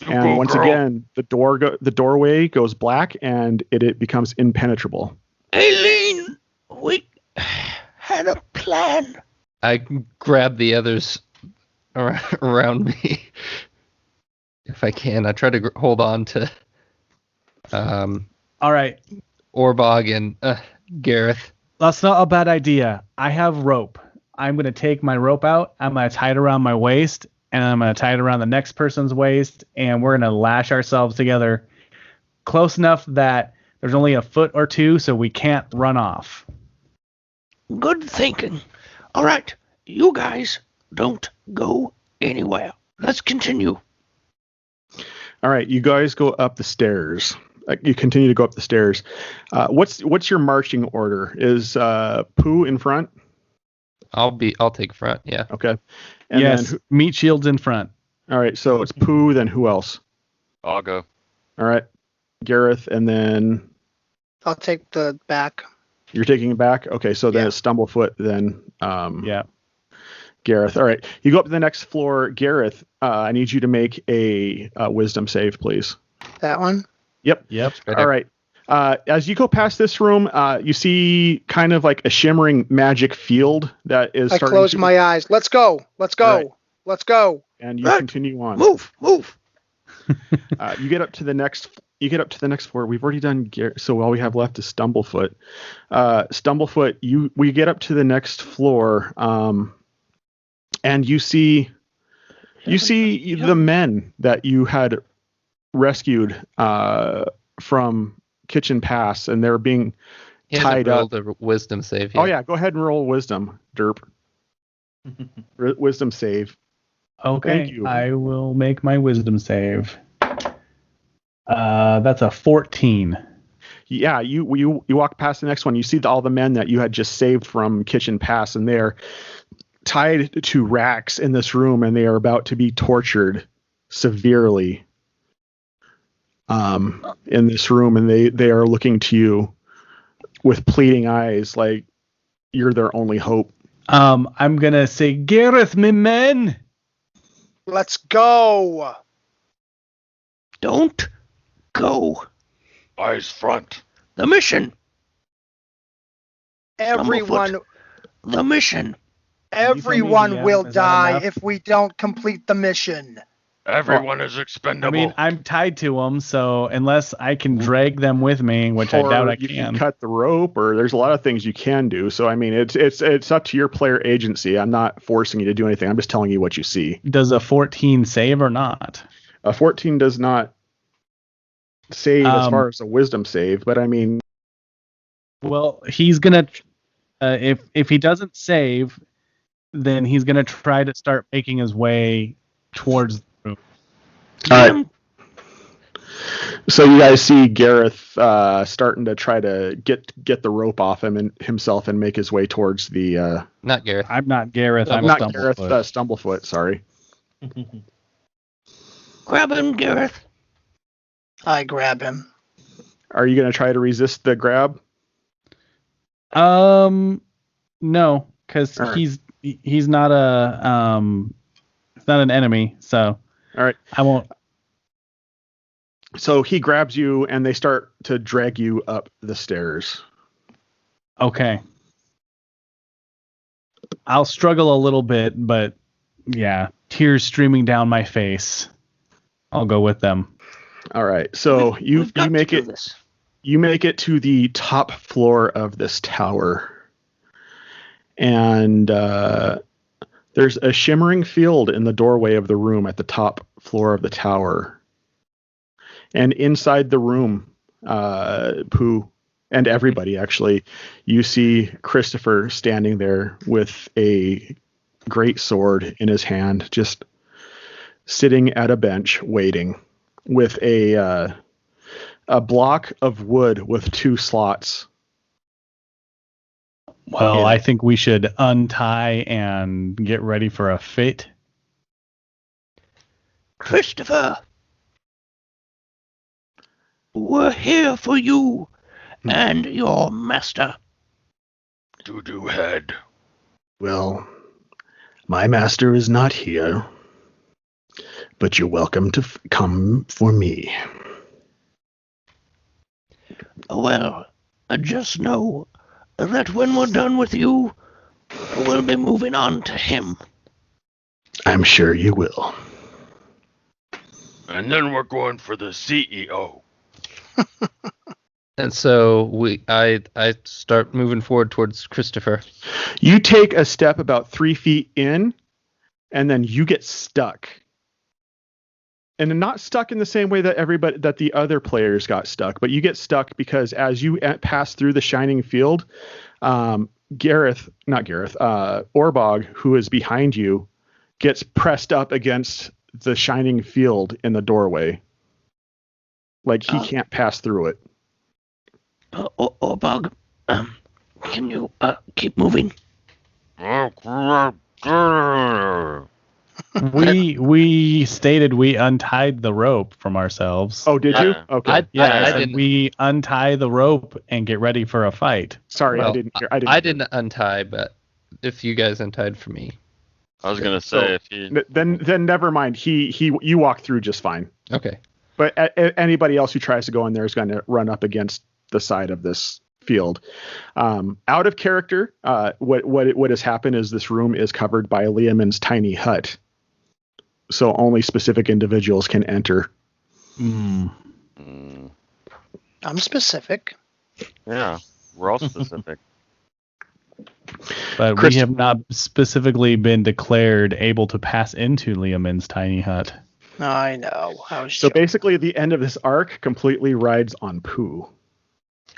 And once again, the doorway goes black and it becomes impenetrable. Aelin, we had a plan. I grab the others around me if I can. I try to hold on to all right, Orbog and Gareth. That's not a bad idea. I have rope. I'm going to take my rope out. I'm going to tie it around my waist, and I'm going to tie it around the next person's waist, and we're going to lash ourselves together close enough that there's only a foot or two, so we can't run off. Good thinking. All right, you guys don't go anywhere. Let's continue. All right, you guys go up the stairs. You continue to go up the stairs. What's your marching order? Is Pooh in front? I'll take front. Yeah. Okay. And yes. Then meat shields in front. All right. So it's Pooh. Then who else? I'll go. All right. Gareth, and then I'll take the back. You're taking it back. Okay. So then it's Stumblefoot. Then yeah. Gareth. All right. You go up to the next floor. Gareth, I need you to make a wisdom save, please. That one? Yep. All right. As you go past this room, you see kind of like a shimmering magic field that is I close my eyes. Let's go. Let's go. Right. Let's go. And you continue on. Move. You get up to the next floor. We've already done so all we have left is Stumblefoot. Stumblefoot, we get up to the next floor, and you see the men that you had rescued from Kitchen Pass, and they're being tied up. The wisdom save here. Oh yeah, go ahead and roll wisdom, Derp. Wisdom save. Okay, thank you. I will make my wisdom save. That's a 14. Yeah, you walk past the next one. You see all the men that you had just saved from Kitchen Pass, and they're tied to racks in this room, and they are about to be tortured severely in this room, and they are looking to you with pleading eyes like you're their only hope. I'm gonna say, Gareth, my men, let's go. Don't go. Eyes front. The mission. Everyone. The mission. Everyone will die if we don't complete the mission. Everyone is expendable. I mean, I'm tied to them, so unless I can drag them with me, which I doubt I can. You can cut the rope, or there's a lot of things you can do. So I mean, it's up to your player agency. I'm not forcing you to do anything. I'm just telling you what you see. Does a 14 save or not? A 14 does not save as far as a wisdom save, but I mean, well, he's gonna if he doesn't save, then he's gonna try to start making his way towards the room. All right. So you guys see Gareth starting to try to get the rope off him and himself and make his way towards the. Not Gareth. I'm not Gareth. I'm not Stumblefoot. Gareth. Stumblefoot. Sorry. Grab him, Gareth. I grab him. Are you going to try to resist the grab? No, because All right. he's not not an enemy. So All right. I won't. So he grabs you and they start to drag you up the stairs. Okay. I'll struggle a little bit, but yeah, tears streaming down my face. I'll go with them. All right. So you make it. You make it to the top floor of this tower, and there's a shimmering field in the doorway of the room at the top floor of the tower. And inside the room, Pooh and everybody actually, you see Christopher standing there with a great sword in his hand, just sitting at a bench waiting with a block of wood with 2 slots. Well, Yeah. I think we should untie and get ready for a fit. Christopher, we're here for you and your master. Doo-doo head. Well, my master is not here, but you're welcome to come for me. Well, just know that when we're done with you, we'll be moving on to him. I'm sure you will. And then we're going for the CEO. And so I start moving forward towards Christopher. You take a step about 3 feet in, and then you get stuck. And not stuck in the same way that the other players got stuck, but you get stuck because as you pass through the shining field, Orbog, who is behind you, gets pressed up against the shining field in the doorway. Like he can't pass through it. Orbog, can you keep moving? We stated we untied the rope from ourselves. Oh, did you? Okay. I said didn't. we untie the rope and get ready for a fight. Sorry, Well, I didn't hear. I didn't untie, but if you guys untied for me. I was gonna say if he. Then never mind. You walk through just fine. Okay. But anybody else who tries to go in there is going to run up against the side of this field. Out of character, what has happened is this room is covered by Liamon's tiny hut, so only specific individuals can enter. I'm specific. Yeah, we're all specific. But we have not specifically been declared able to pass into Liamon's tiny hut. I know. So basically, the end of this arc completely rides on Pooh.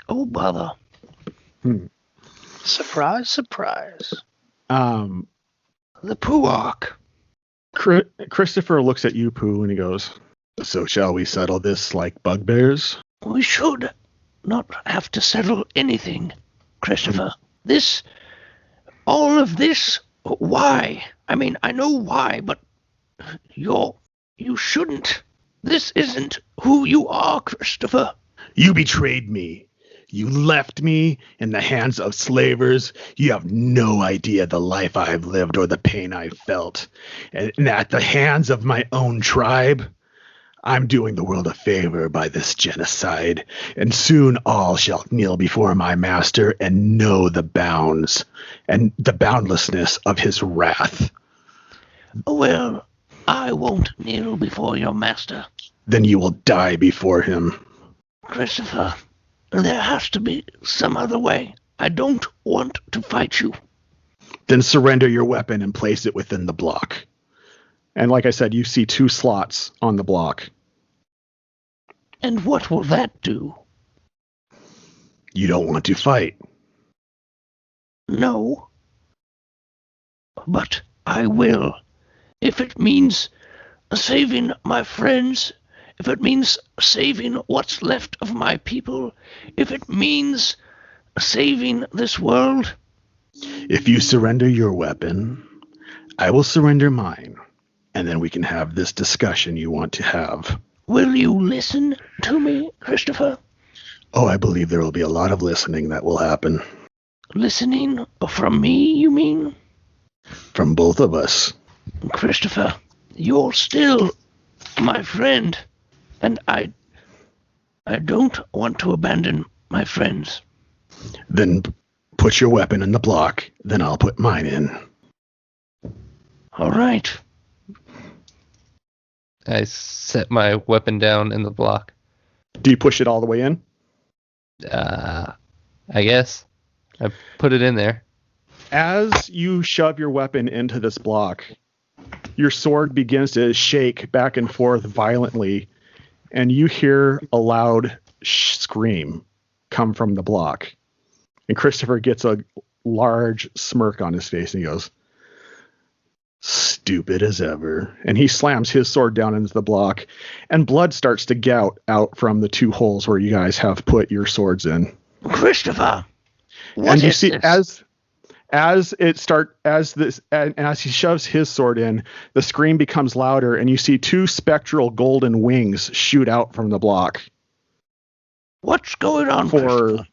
Oh, bother. Surprise, surprise. The Pooh arc. Christopher looks at you, Pooh, and he goes, "So shall we settle this like bugbears?" We should not have to settle anything, Christopher. All of this, why? I mean, I know why, but you shouldn't. This isn't who you are, Christopher. You betrayed me. You left me in the hands of slavers. You have no idea the life I've lived or the pain I've felt. And at the hands of my own tribe, I'm doing the world a favor by this genocide. And soon all shall kneel before my master and know the bounds and the boundlessness of his wrath. Well, I won't kneel before your master. Then you will die before him. Christopher, there has to be some other way. I don't want to fight you. Then surrender your weapon and place it within the block. And like I said, you see 2 slots on the block. And what will that do? You don't want to fight. No. But I will. If it means saving my friends if it means saving what's left of my people, if it means saving this world. If you surrender your weapon, I will surrender mine, and then we can have this discussion you want to have. Will you listen to me, Christopher? Oh, I believe there will be a lot of listening that will happen. Listening from me, you mean? From both of us. Christopher, you're still my friend, and I don't want to abandon my friends. Then put your weapon in the block, then I'll put mine in. All right. I set my weapon down in the block. Do you push it all the way in? I guess. I put it in there. As you shove your weapon into this block, your sword begins to shake back and forth violently, and you hear a loud scream come from the block. And Christopher gets a large smirk on his face, and he goes, "Stupid as ever." And he slams his sword down into the block, and blood starts to gout out from the 2 holes where you guys have put your swords in. Christopher, and you see, this? as he shoves his sword in, the scream becomes louder, and you see 2 spectral golden wings shoot out from the block. What's going on, Christopher?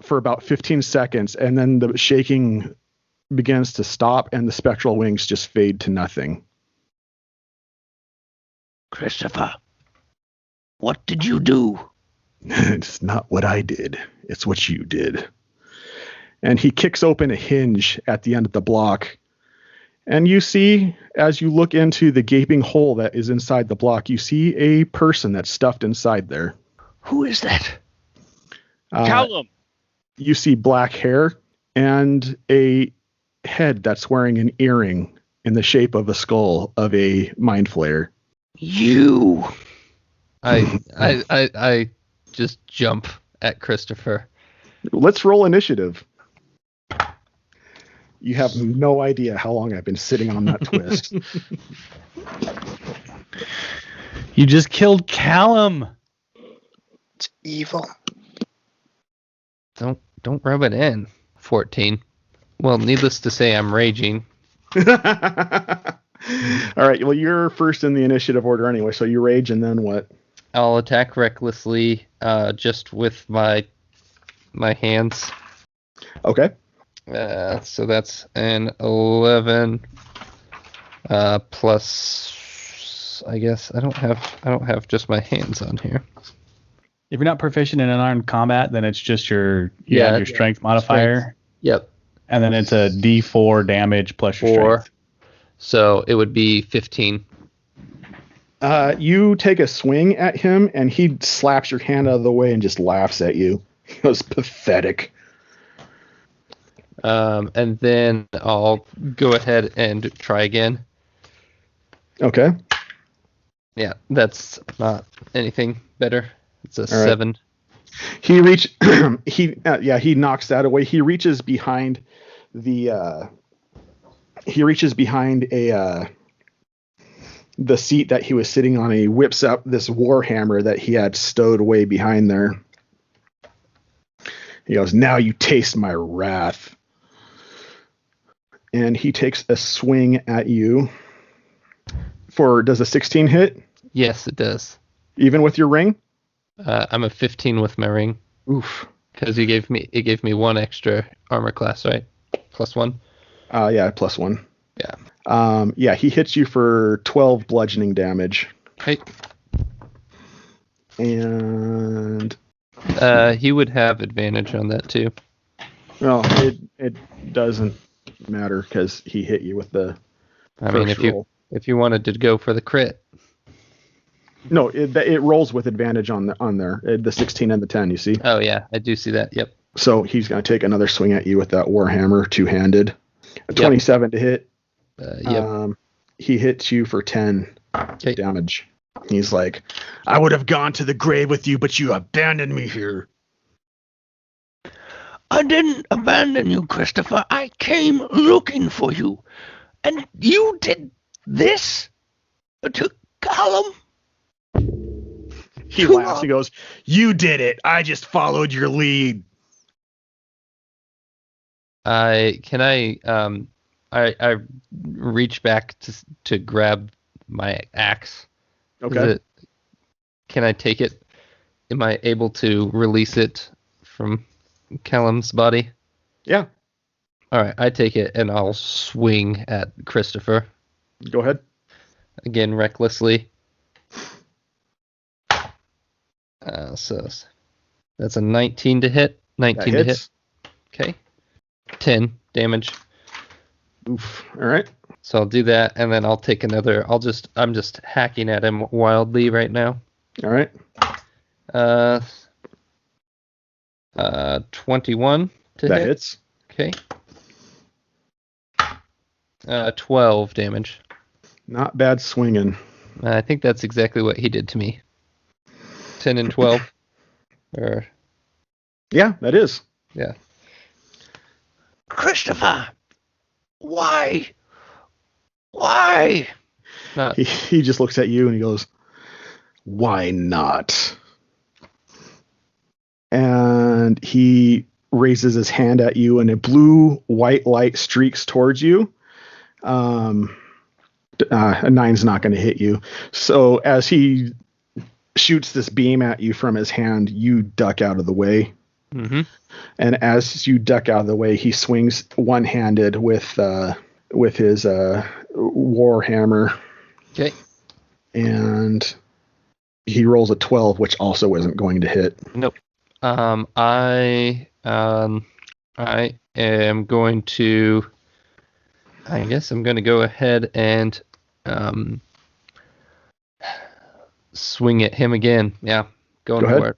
For about 15 seconds, and then the shaking begins to stop, and the spectral wings just fade to nothing. Christopher, what did you do? It's not what I did. It's what you did. And he kicks open a hinge at the end of the block. And you see, as you look into the gaping hole that is inside the block, you see a person that's stuffed inside there. Who is that? Callum. You see black hair and a head that's wearing an earring in the shape of a skull of a mind flayer. You. I just jump at Christopher. Let's roll initiative. You have no idea how long I've been sitting on that twist. You just killed Callum. It's evil. Don't rub it in. 14. Well, needless to say, I'm raging. All right. Well, you're first in the initiative order anyway, so you rage, and then what? I'll attack recklessly, just with my hands. Okay. So that's an 11 plus. I guess I don't have just my hands on here. If you're not proficient in unarmed combat, then it's just your strength modifier. Strength. Yep. And then it's a D4 damage plus your 4. strength. So it would be 15. You take a swing at him, and he slaps your hand out of the way and just laughs at you. He goes, "Pathetic." And then I'll go ahead and try again. Okay. Yeah, that's not anything better. It's a 7. He knocks that away. He reaches behind the seat that he was sitting on. He whips up this warhammer that he had stowed away behind there. He goes, "Now you taste my wrath." And he takes a swing at you. Does a 16 hit? Yes, it does. Even with your ring? I'm a 15 with my ring. Oof. Because it gave me 1 extra armor class, right? +1. Yeah, +1. Yeah. Yeah, he hits you for 12 bludgeoning damage. Hey. And he would have advantage on that too. Well, it doesn't matter because he hit you with the. I mean, if you wanted to go for the crit. No, it rolls with advantage on there. The 16 and the 10. You see? Oh yeah, I do see that. Yep. So he's going to take another swing at you with that warhammer, 2-handed. A 27 to hit. Yep. He hits you for 10 damage. He's like, "I would have gone to the grave with you, but you abandoned me here." I didn't abandon you, Christopher. I came looking for you. And you did this to Callum? He laughs and goes, "You did it. I just followed your lead." I reach back to grab my axe. Okay. Can I take it? Am I able to release it from Callum's body? Yeah. All right, I take it and I'll swing at Christopher. Go ahead. Again, recklessly. So that's a 19 to hit. 19 to hit. Okay. 10 damage. Oof. All right. So I'll do that, and then I'll take another. I'm just hacking at him wildly right now. All right. 21 to hit. That hits. Okay. 12 damage. Not bad swinging. I think that's exactly what he did to me. 10 and 12. Yeah, that is. Yeah. Christopher, why? Why? He just looks at you and he goes, "Why not?" And he raises his hand at you, and a blue-white light streaks towards you. A 9's not going to hit you. So as he shoots this beam at you from his hand, you duck out of the way. Mm-hmm. And as you duck out of the way, he swings one-handed with his war hammer. Okay. And he rolls a 12, which also isn't going to hit. Nope. I am going to. I guess I'm going to go ahead and swing at him again. Yeah, going for it.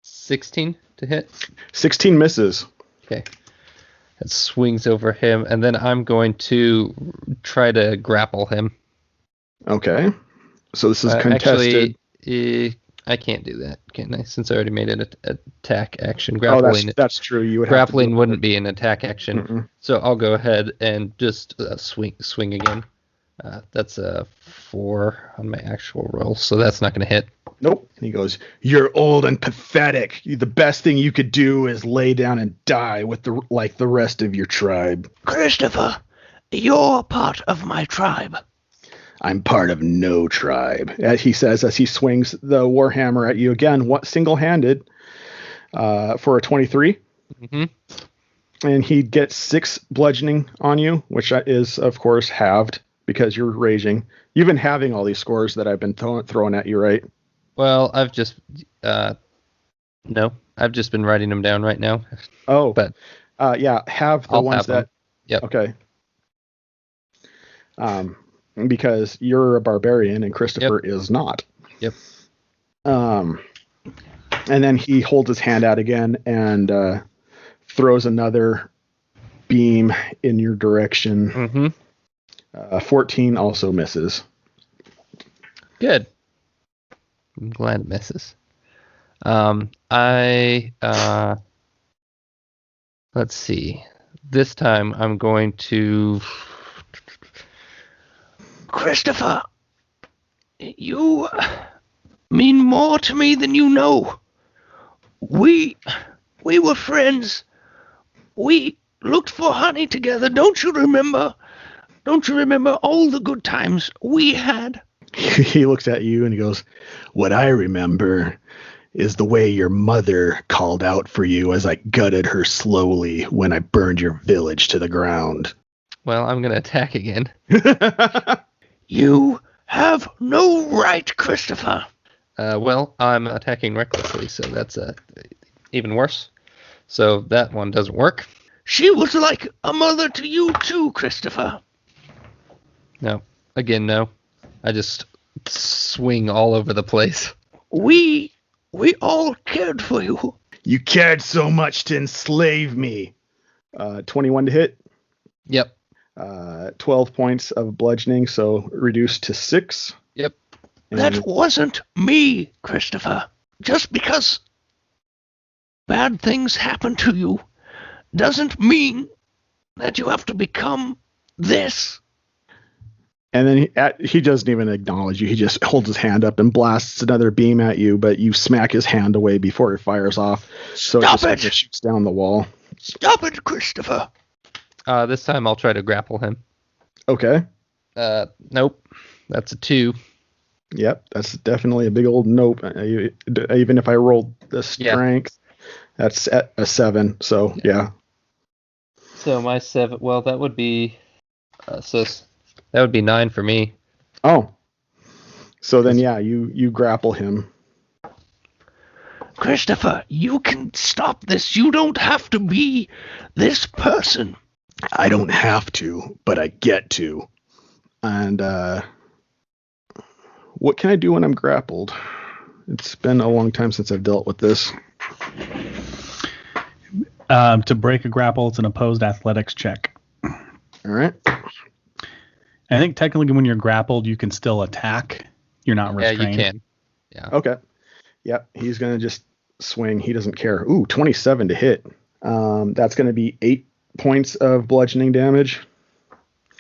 16 to hit. 16 misses. Okay. It swings over him, and then I'm going to try to grapple him. Okay. So this is contested. Actually, I can't do that, can I? Since I already made an attack action. Grappling. That's true. You would grappling wouldn't be an attack action. Mm-mm. So I'll go ahead and just swing again. That's a 4 on my actual roll, so that's not going to hit. Nope. And he goes, "You're old and pathetic. The best thing you could do is lay down and die with the rest of your tribe." Christopher, you're part of my tribe. "I'm part of no tribe," he says as he swings the warhammer at you again, single-handed, for a 23. Mm-hmm. And he gets 6 bludgeoning on you, which is, of course, halved because you're raging. You've been having all these scores that I've been throwing at you, right? Well, I've just I've just been writing them down right now. Oh, but yeah, have the I'll ones have that. Yep. Okay. Because you're a barbarian and Christopher is not. Yep. And then he holds his hand out again and throws another beam in your direction. Mm-hmm. 14 also misses. Good. I'm glad it misses. Let's see. This time I'm going to. Christopher, you mean more to me than you know. We were friends. We looked for honey together. Don't you remember? Don't you remember all the good times we had? He looks at you and he goes, "What I remember is the way your mother called out for you as I gutted her slowly when I burned your village to the ground." Well, I'm going to attack again. You have no right, Christopher. Well, I'm attacking recklessly, so that's even worse. So that one doesn't work. She was like a mother to you too, Christopher. No. Again, no. I just swing all over the place. We all cared for you. You cared so much to enslave me. 21 to hit. Yep. 12 points of bludgeoning, so reduced to 6. Yep. That wasn't me, Christopher. Just because bad things happen to you doesn't mean that you have to become this. And then he doesn't even acknowledge you. He just holds his hand up and blasts another beam at you, but you smack his hand away before it fires off. So Stop it just shoots down the wall. Stop it, Christopher. This time I'll try to grapple him. Okay. Nope. That's a 2. Yep, that's definitely a big old nope. Even if I rolled the strength, that's at a 7. So, yeah. So my 7, well, that would be... that would be 9 for me. Oh. So then, yeah, you grapple him. Christopher, you can stop this. You don't have to be this person. I don't have to, but I get to. And what can I do when I'm grappled? It's been a long time since I've dealt with this. To break a grapple, it's an opposed athletics check. All right. I think technically when you're grappled, you can still attack. You're not restrained. Yeah, you can. Yeah. Okay. Yep. He's going to just swing. He doesn't care. Ooh, 27 to hit. That's going to be 8 points of bludgeoning damage.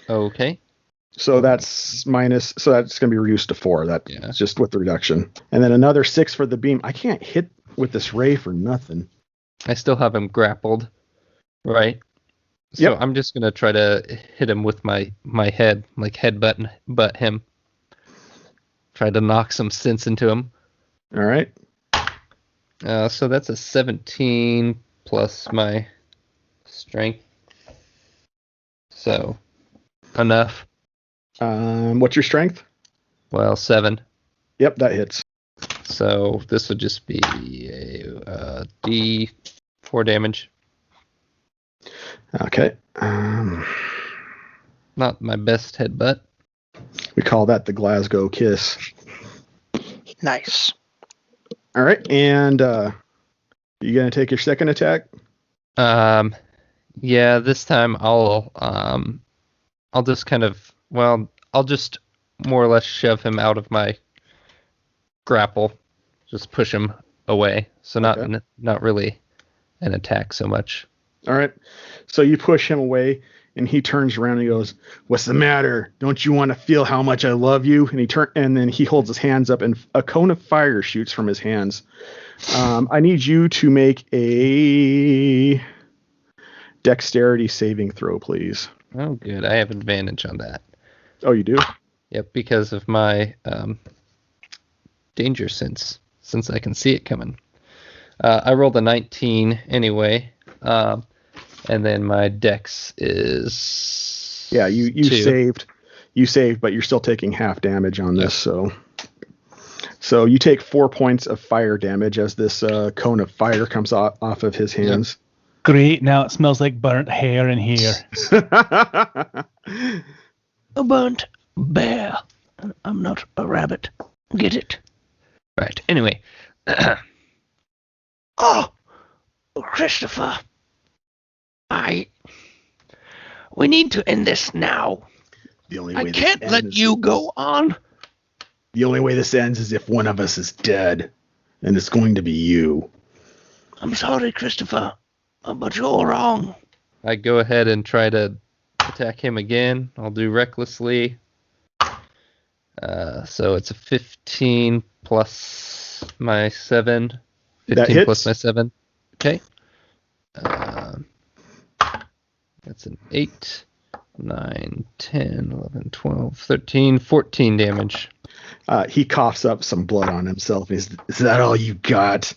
Okay. So that's going to be reduced to 4. That's just with the reduction. And then another 6 for the beam. I can't hit with this ray for nothing. I still have him grappled. Right. So I'm just going to try to hit him with my head, like headbutt him. Try to knock some sense into him. All right. So that's a 17 plus my strength. So, enough. What's your strength? Well, 7. Yep, that hits. So this would just be a D4 damage. Okay. Not my best headbutt. We call that the Glasgow kiss. Nice. All right, and you gonna take your second attack? Yeah. This time I'll just kind of I'll just more or less shove him out of my grapple, just push him away. So not really an attack so much. All right. So you push him away, and he turns around and he goes, "What's the matter? Don't you want to feel how much I love you?" And then he holds his hands up, and a cone of fire shoots from his hands. I need you to make a dexterity saving throw, please. Oh, good. I have advantage on that. Oh, you do? Yep, because of my danger sense, since I can see it coming. I rolled a 19 anyway. And then my dex is... Yeah, you 2. saved. You saved, but you're still taking half damage on this, So you take 4 points of fire damage as this cone of fire comes off of his hands. Yep. Great, now it smells like burnt hair in here. A burnt bear. I'm not a rabbit. Get it? Right, anyway. Oh, Christopher. We need to end this now. The only way I can't let you go on. The only way this ends is if one of us is dead, and it's going to be you. I'm sorry, Christopher, but you're wrong. I go ahead and try to attack him again. I'll do recklessly. So it's a 15 plus my 7. 15 plus my 7. Okay. That's an 8, 9, 10, 11, 12, 13, 14 damage. He coughs up some blood on himself. Is that all you got?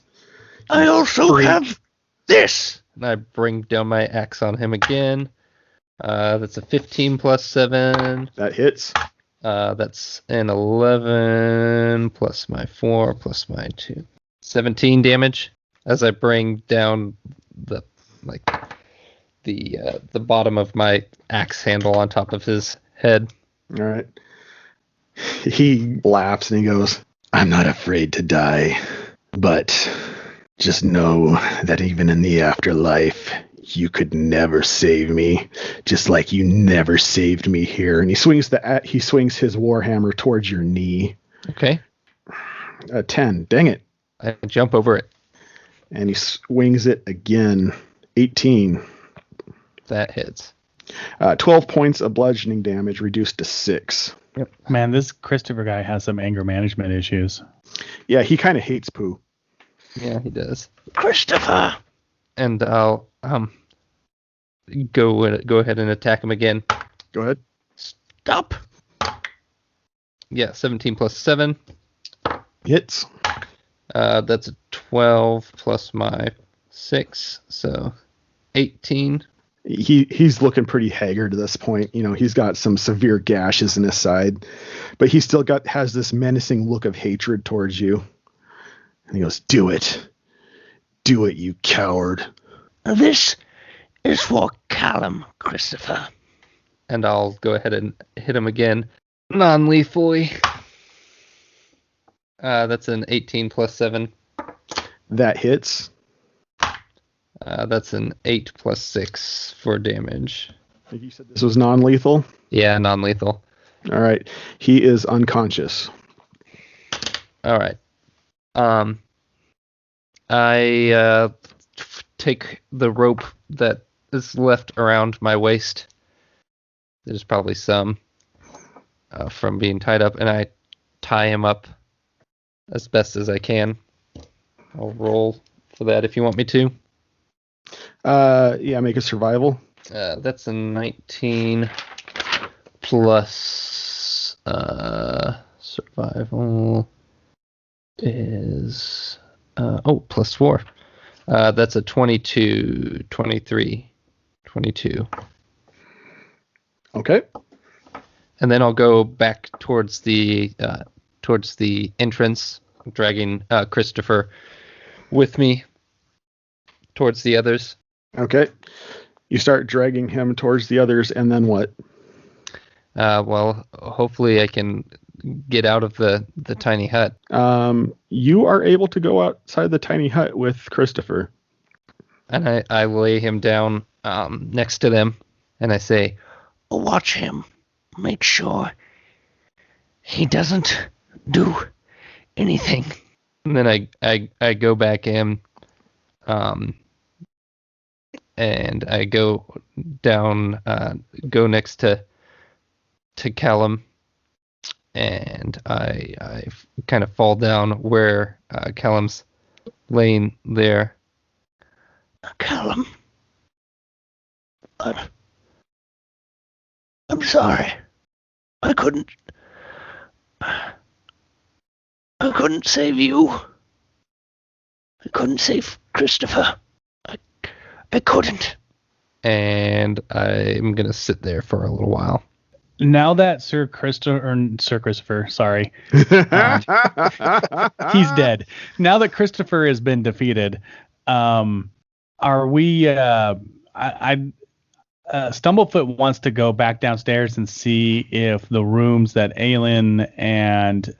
I also have this. And I bring down my axe on him again. That's a 15 plus 7. That hits. That's an 11 plus my 4 plus my 2. 17 damage as I bring down the bottom of my axe handle on top of his head. All right. He laughs and he goes, "I'm not afraid to die, but just know that even in the afterlife, you could never save me, just like you never saved me here." And he swings his warhammer towards your knee. Okay. 10. Dang it. I jump over it. And he swings it again. 18. That hits. 12 points of bludgeoning damage reduced to 6. Yep. Man, this Christopher guy has some anger management issues. Yeah, he kind of hates poo. Yeah, he does. Christopher! And I'll go ahead and attack him again. Go ahead. Stop! Yeah, 17 plus 7. Hits. That's a 12 plus my 6, so 18. He's looking pretty haggard at this point. You know, he's got some severe gashes in his side, but he still has this menacing look of hatred towards you. And he goes, "Do it. Do it, you coward." This is for Callum, Christopher. And I'll go ahead and hit him again. Non-lethally. That's an 18 plus 7. That hits. That's an 8 plus 6 for damage. I think you said this was non-lethal? Yeah, non-lethal. All right. He is unconscious. All right. I take the rope that is left around my waist. There's probably some from being tied up, and I tie him up as best as I can. I'll roll for that if you want me to. Yeah, make a survival. That's a 19 plus survival is plus 4. That's a 22, 23, 22. Okay. And then I'll go back towards the entrance, dragging Christopher with me towards the others. Okay. You start dragging him towards the others, and then what? Well, hopefully I can get out of the tiny hut. You are able to go outside the tiny hut with Christopher. And I lay him down next to them, and I say, Watch him. Make sure he doesn't do anything. And then I go back in, and I go down, go next to Callum, and I kind of fall down where Callum's laying there. Callum, I'm sorry. I couldn't save you. I couldn't save Christopher. I couldn't. And I'm going to sit there for a little while. Now that Sir Christopher, sorry, he's dead. Now that Christopher has been defeated, are we? Stumblefoot wants to go back downstairs and see if the rooms that Aelin and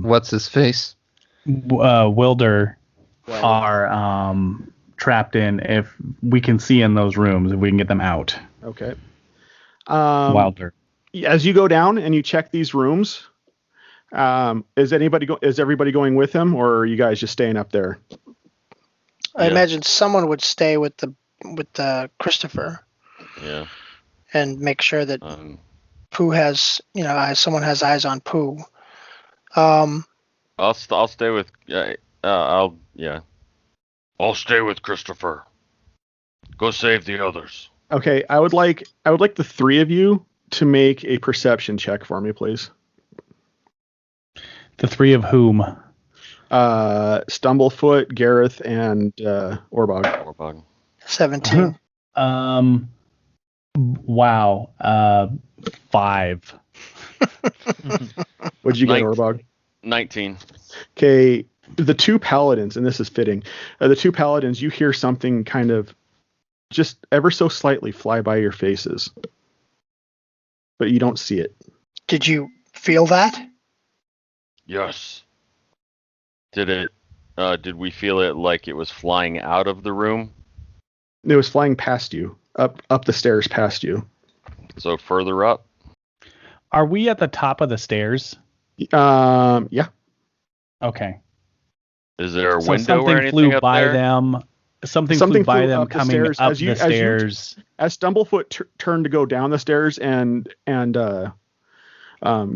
what's his face? Wilder are trapped in, if we can see in those rooms, if we can get them out. Okay. Wilder. As you go down and you check these rooms, is everybody going with him, or are you guys just staying up there? I imagine someone would stay with the Christopher. Yeah. And make sure that Pooh has, someone has eyes on Pooh. I'll stay with. I'll stay with Christopher. Go save the others. Okay, I would like the three of you to make a perception check for me, please. The three of whom? Stumblefoot, Gareth, and Orbog. 17. Wow. 5. What'd you get, Orbog? 19. Okay, the two paladins, and this is fitting. The two paladins, you hear something kind of just ever so slightly fly by your faces, but you don't see it. Did you feel that? Yes. Did we feel it like it was flying out of the room? It was flying past you, up the stairs past you. So further up? Are we at the top of the stairs? Yeah. Okay. Is there a So window or something anything flew up by there? them Something flew by flew them up the coming stairs. up the stairs. As Stumblefoot turned to go down the stairs and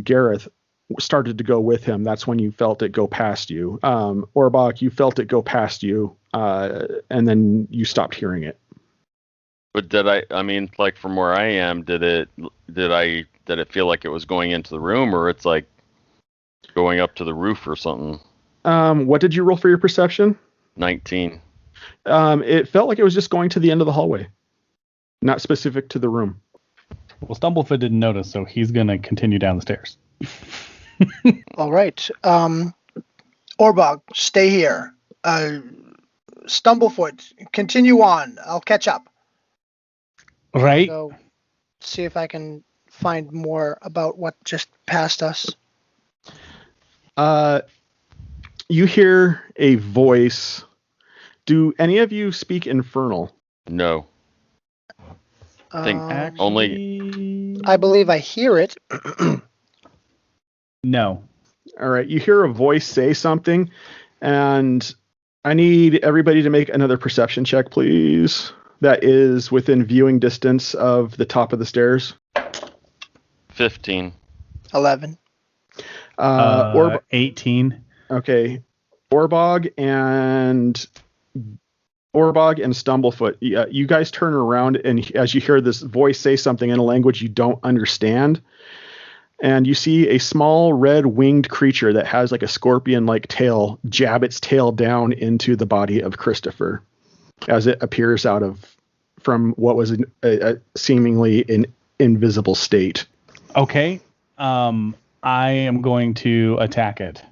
Gareth started to go with him, that's when you felt it go past you. Orbach, you felt it go past you, and then you stopped hearing it. But I mean, like from where I am, did it feel like it was going into the room, or it's like going up to the roof or something? What did you roll for your perception? 19. It felt like it was just going to the end of the hallway, not specific to the room. Well, Stumblefoot didn't notice, so he's going to continue down the stairs. All right. Orbog, stay here. Stumblefoot, continue on. I'll catch up. Right. Go see if I can find more about what just passed us. You hear a voice. Do any of you speak Infernal? No. I think only. I believe I hear it. No. All right. You hear a voice say something, and I need everybody to make another perception check, please. That is within viewing distance of the top of the stairs. 15. 11. 18. Okay. Orbog and Stumblefoot, you guys turn around, and as you hear this voice say something in a language you don't understand, and you see a small red winged creature that has like a scorpion-like tail jab its tail down into the body of Christopher as it appears from what was a seemingly an invisible state. Okay. I am going to attack it.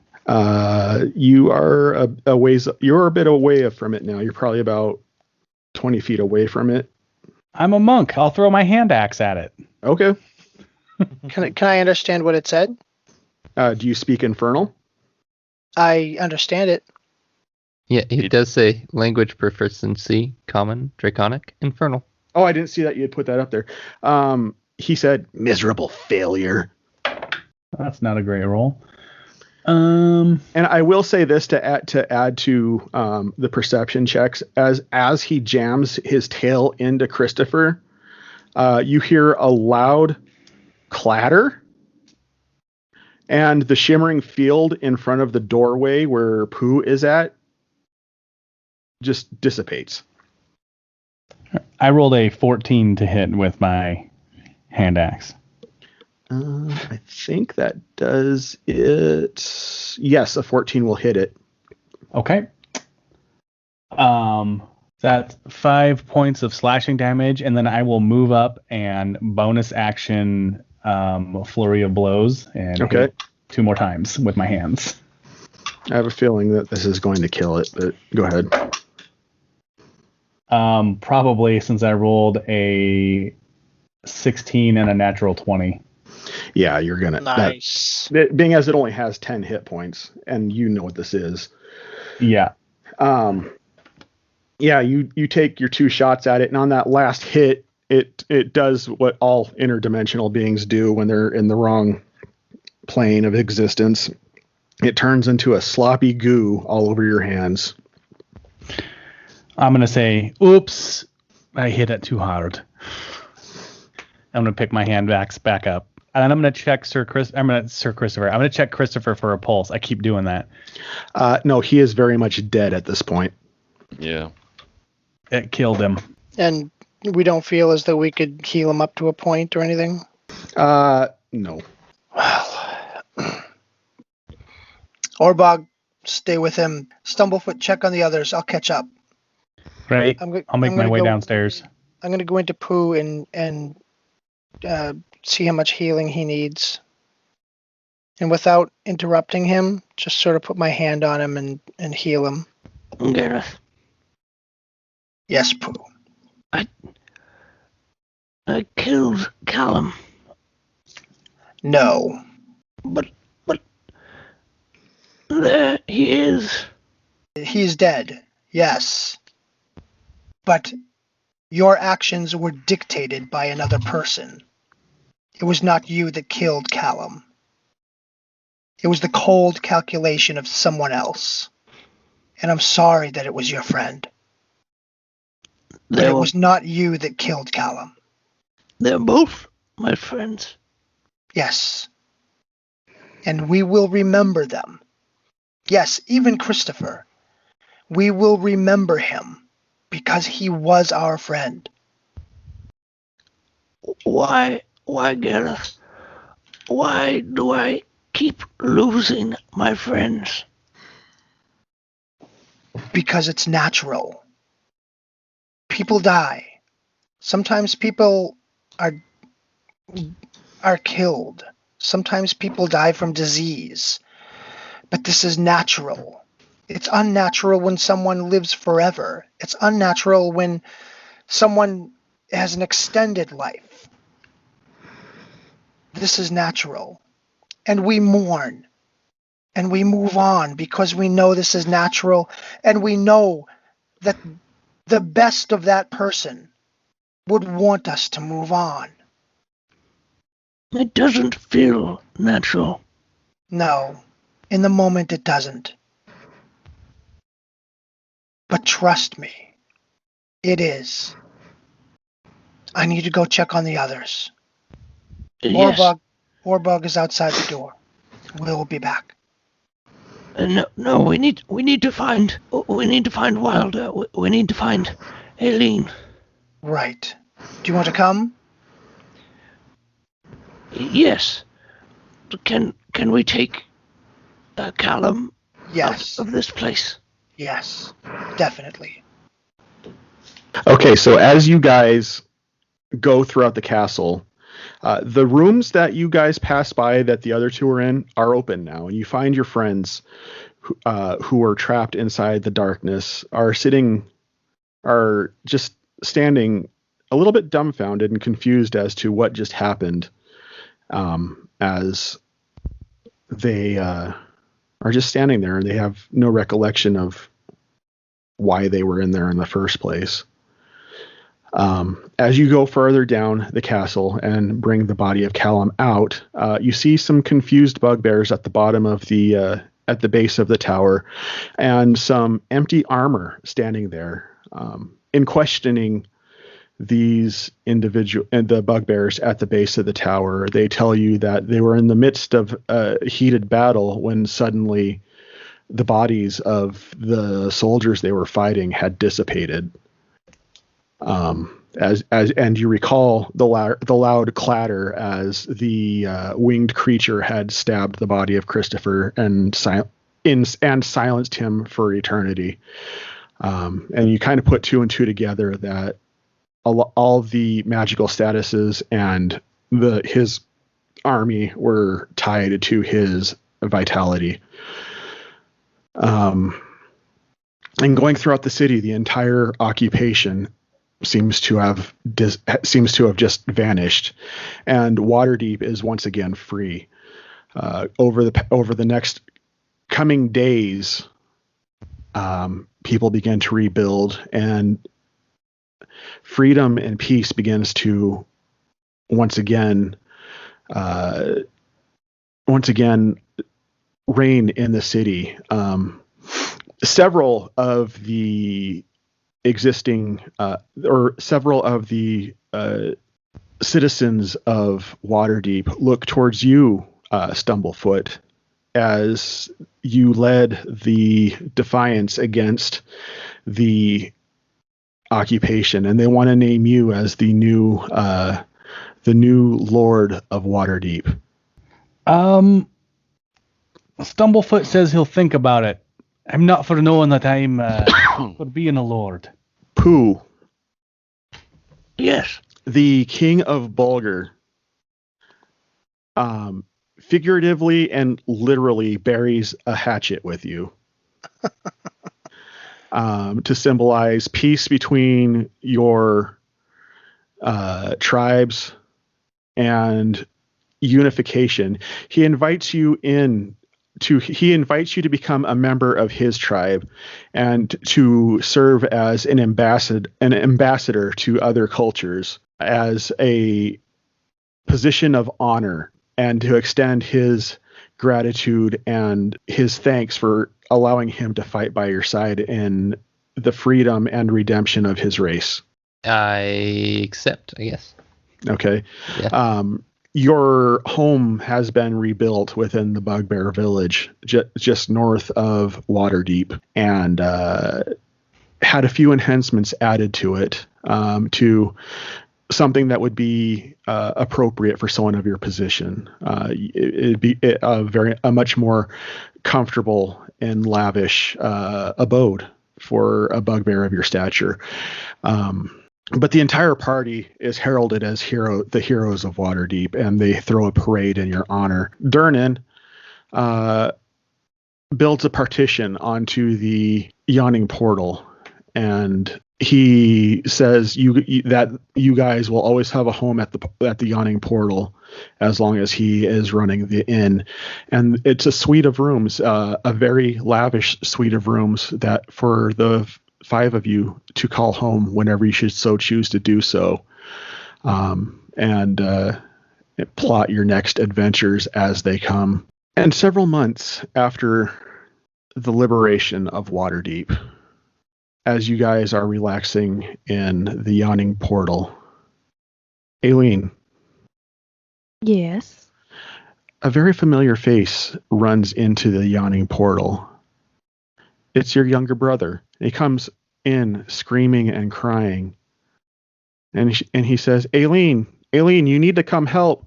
You are you're a bit away from it now. You're probably about 20 feet away from it. I'm a monk. I'll throw my hand axe at it. Okay. Can I understand what it said? Do you speak Infernal? I understand it. Yeah, it does say language proficiency, common, draconic, infernal. Oh, I didn't see that you had put that up there. He said, miserable failure. That's not a great roll. And I will say this to add to the perception checks. As he jams his tail into Christopher, you hear a loud clatter, and the shimmering field in front of the doorway where Pooh is at just dissipates. I rolled a 14 to hit with my hand axe. I think that does it. Yes, a 14 will hit it. Okay. That's 5 points of slashing damage, and then I will move up and bonus action flurry of blows and hit 2 more times with my hands. I have a feeling that this is going to kill it, but go ahead. Probably, since I rolled a 16 and a natural 20. Yeah, you're gonna. Nice. Being as it only has 10 hit points, and you know what this is. Yeah. Yeah, you take your 2 shots at it, and on that last hit, it does what all interdimensional beings do when they're in the wrong plane of existence. It turns into a sloppy goo all over your hands. I'm gonna say, "Oops, I hit it too hard." I'm gonna pick my hand axe back up, and I'm gonna check Christopher. I'm gonna check Christopher for a pulse. I keep doing that. No, he is very much dead at this point. Yeah. It killed him. And we don't feel as though we could heal him up to a point or anything? No. Well, Orbog, stay with him. Stumblefoot, check on the others. I'll catch up. Right. I'll make my way downstairs. I'm going to go into Pooh and see how much healing he needs. And without interrupting him, just sort of put my hand on him and heal him. Gareth. Yes, Pooh. I killed Callum. No. But there he is. He's dead. Yes. But your actions were dictated by another person. It was not you that killed Callum. It was the cold calculation of someone else. And I'm sorry that it was your friend. But it was not you that killed Callum. They're both my friends. Yes. And we will remember them. Yes, even Christopher. We will remember him because he was our friend. Why, Gareth? Why do I keep losing my friends? Because it's natural. People die. Sometimes people are killed. Sometimes people die from disease. But this is natural. It's unnatural when someone lives forever. It's unnatural when someone has an extended life. This is natural. And we mourn. And we move on because we know this is natural. And we know that the best of that person would want us to move on. It doesn't feel natural. No. In the moment it doesn't. But trust me, it is. I need to go check on the others. Yes. Orbug is outside the door. We'll be back. No, we need to find Wilder. We need to find Aelin. Right. Do you want to come? Yes. Can we take Callum Yes. out of this place? Yes, definitely. Okay, so as you guys go throughout the castle, the rooms that you guys pass by that the other two are in are open now, and you find your friends who are trapped inside the darkness are just standing a little bit dumbfounded and confused as to what just happened, as they are just standing there and they have no recollection of why they were in there in the first place. As you go further down the castle and bring the body of Callum out, you see some confused bugbears at the bottom of at the base of the tower, and some empty armor standing there. In questioning these the bugbears at the base of the tower, they tell you that they were in the midst of a heated battle when suddenly the bodies of the soldiers they were fighting had dissipated. And you recall the loud clatter as the winged creature had stabbed the body of Christopher and silenced him for eternity. And you kind of put two and two together that all the magical statuses and his army were tied to his vitality. And going throughout the city, the entire occupation seems to have just vanished, and Waterdeep is once again free. Over the next coming days, people begin to rebuild, and freedom and peace begins to once again reign in the city. Several of the citizens of Waterdeep look towards you, Stumblefoot, as you led the defiance against the occupation, and they want to name you as the new Lord of Waterdeep. Stumblefoot says he'll think about it. I'm not for knowing that I'm for being a lord. Pooh. Yes. The King of Bulgur figuratively and literally buries a hatchet with you to symbolize peace between your tribes and unification. He invites you to become a member of his tribe and to serve as an ambassador to other cultures as a position of honor, and to extend his gratitude and his thanks for allowing him to fight by your side in the freedom and redemption of his race. I accept, I guess. Okay. Yeah. Your home has been rebuilt within the Bugbear Village, just north of Waterdeep, and had a few enhancements added to it, to something that would be appropriate for someone of your position. It'd be a much more comfortable and lavish abode for a bugbear of your stature. But the entire party is heralded as the heroes of Waterdeep, and they throw a parade in your honor. Durnan builds a partition onto the yawning portal, and he says that you guys will always have a home at the yawning portal as long as he is running the inn. And it's a suite of rooms, a very lavish suite of rooms that for the 5 of you to call home whenever you should so choose to do so, and plot your next adventures as they come. And several months after the liberation of Waterdeep, as you guys are relaxing in the yawning portal, Aelin. Yes. A very familiar face runs into the yawning portal. It's your younger brother. He comes in screaming and crying. And he says, Aelin, you need to come help.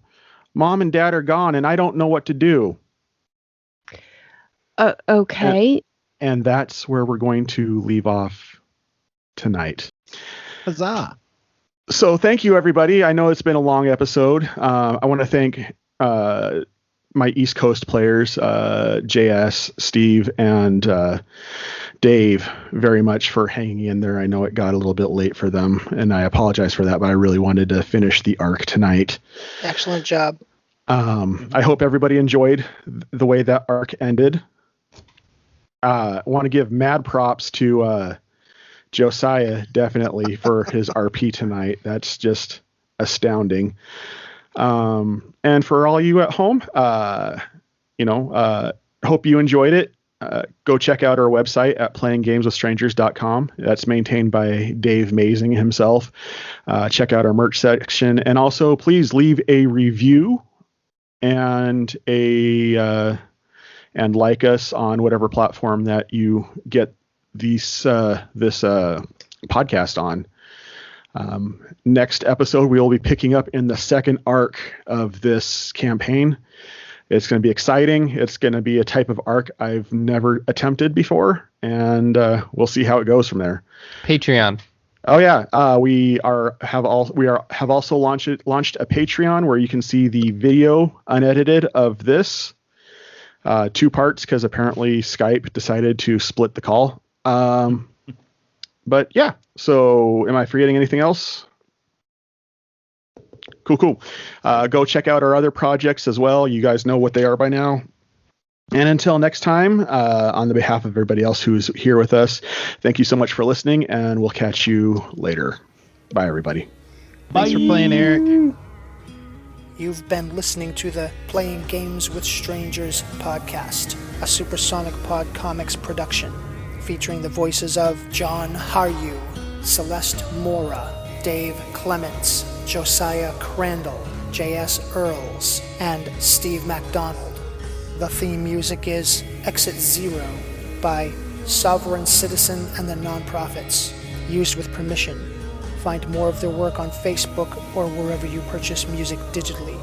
Mom and Dad are gone, and I don't know what to do. Okay. And that's where we're going to leave off tonight. Huzzah. So thank you, everybody. I know it's been a long episode. I want to thank my East Coast players, JS, Steve, and Dave, very much for hanging in there. I know it got a little bit late for them, and I apologize for that, but I really wanted to finish the arc tonight. Excellent job. I hope everybody enjoyed the way that arc ended. I want to give mad props to Josiah, definitely, for his RP tonight. That's just astounding. And for all you at home, hope you enjoyed it. Go check out our website at playinggameswithstrangers.com. That's maintained by Dave Mazing himself. Check out our merch section, and also please leave a review and and like us on whatever platform that you get this podcast on. Next episode, we will be picking up in the second arc of this campaign. It's going to be exciting. It's going to be a type of arc I've never attempted before, and we'll see how it goes from there. Patreon. Oh yeah, we have also launched a Patreon where you can see the video unedited of this, 2 parts because apparently Skype decided to split the call. But yeah, so am I forgetting anything else? Cool. Go check out our other projects as well. You guys know what they are by now. And until next time, on the behalf of everybody else who's here with us, thank you so much for listening, and we'll catch you later. Bye, everybody. Thanks for playing, Eric. You've been listening to the Playing Games with Strangers podcast, a Supersonic Pod Comics production, featuring the voices of John Harju, Celeste Mora, Dave Clements, Josiah Crandall, J.S. Earls, and Steve MacDonald. The theme music is Exit Zero by Sovereign Citizen and the Nonprofits, used with permission. Find more of their work on Facebook or wherever you purchase music digitally.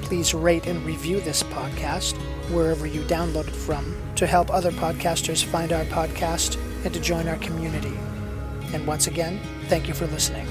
Please rate and review this podcast wherever you download it from to help other podcasters find our podcast and to join our community. And once again, thank you for listening.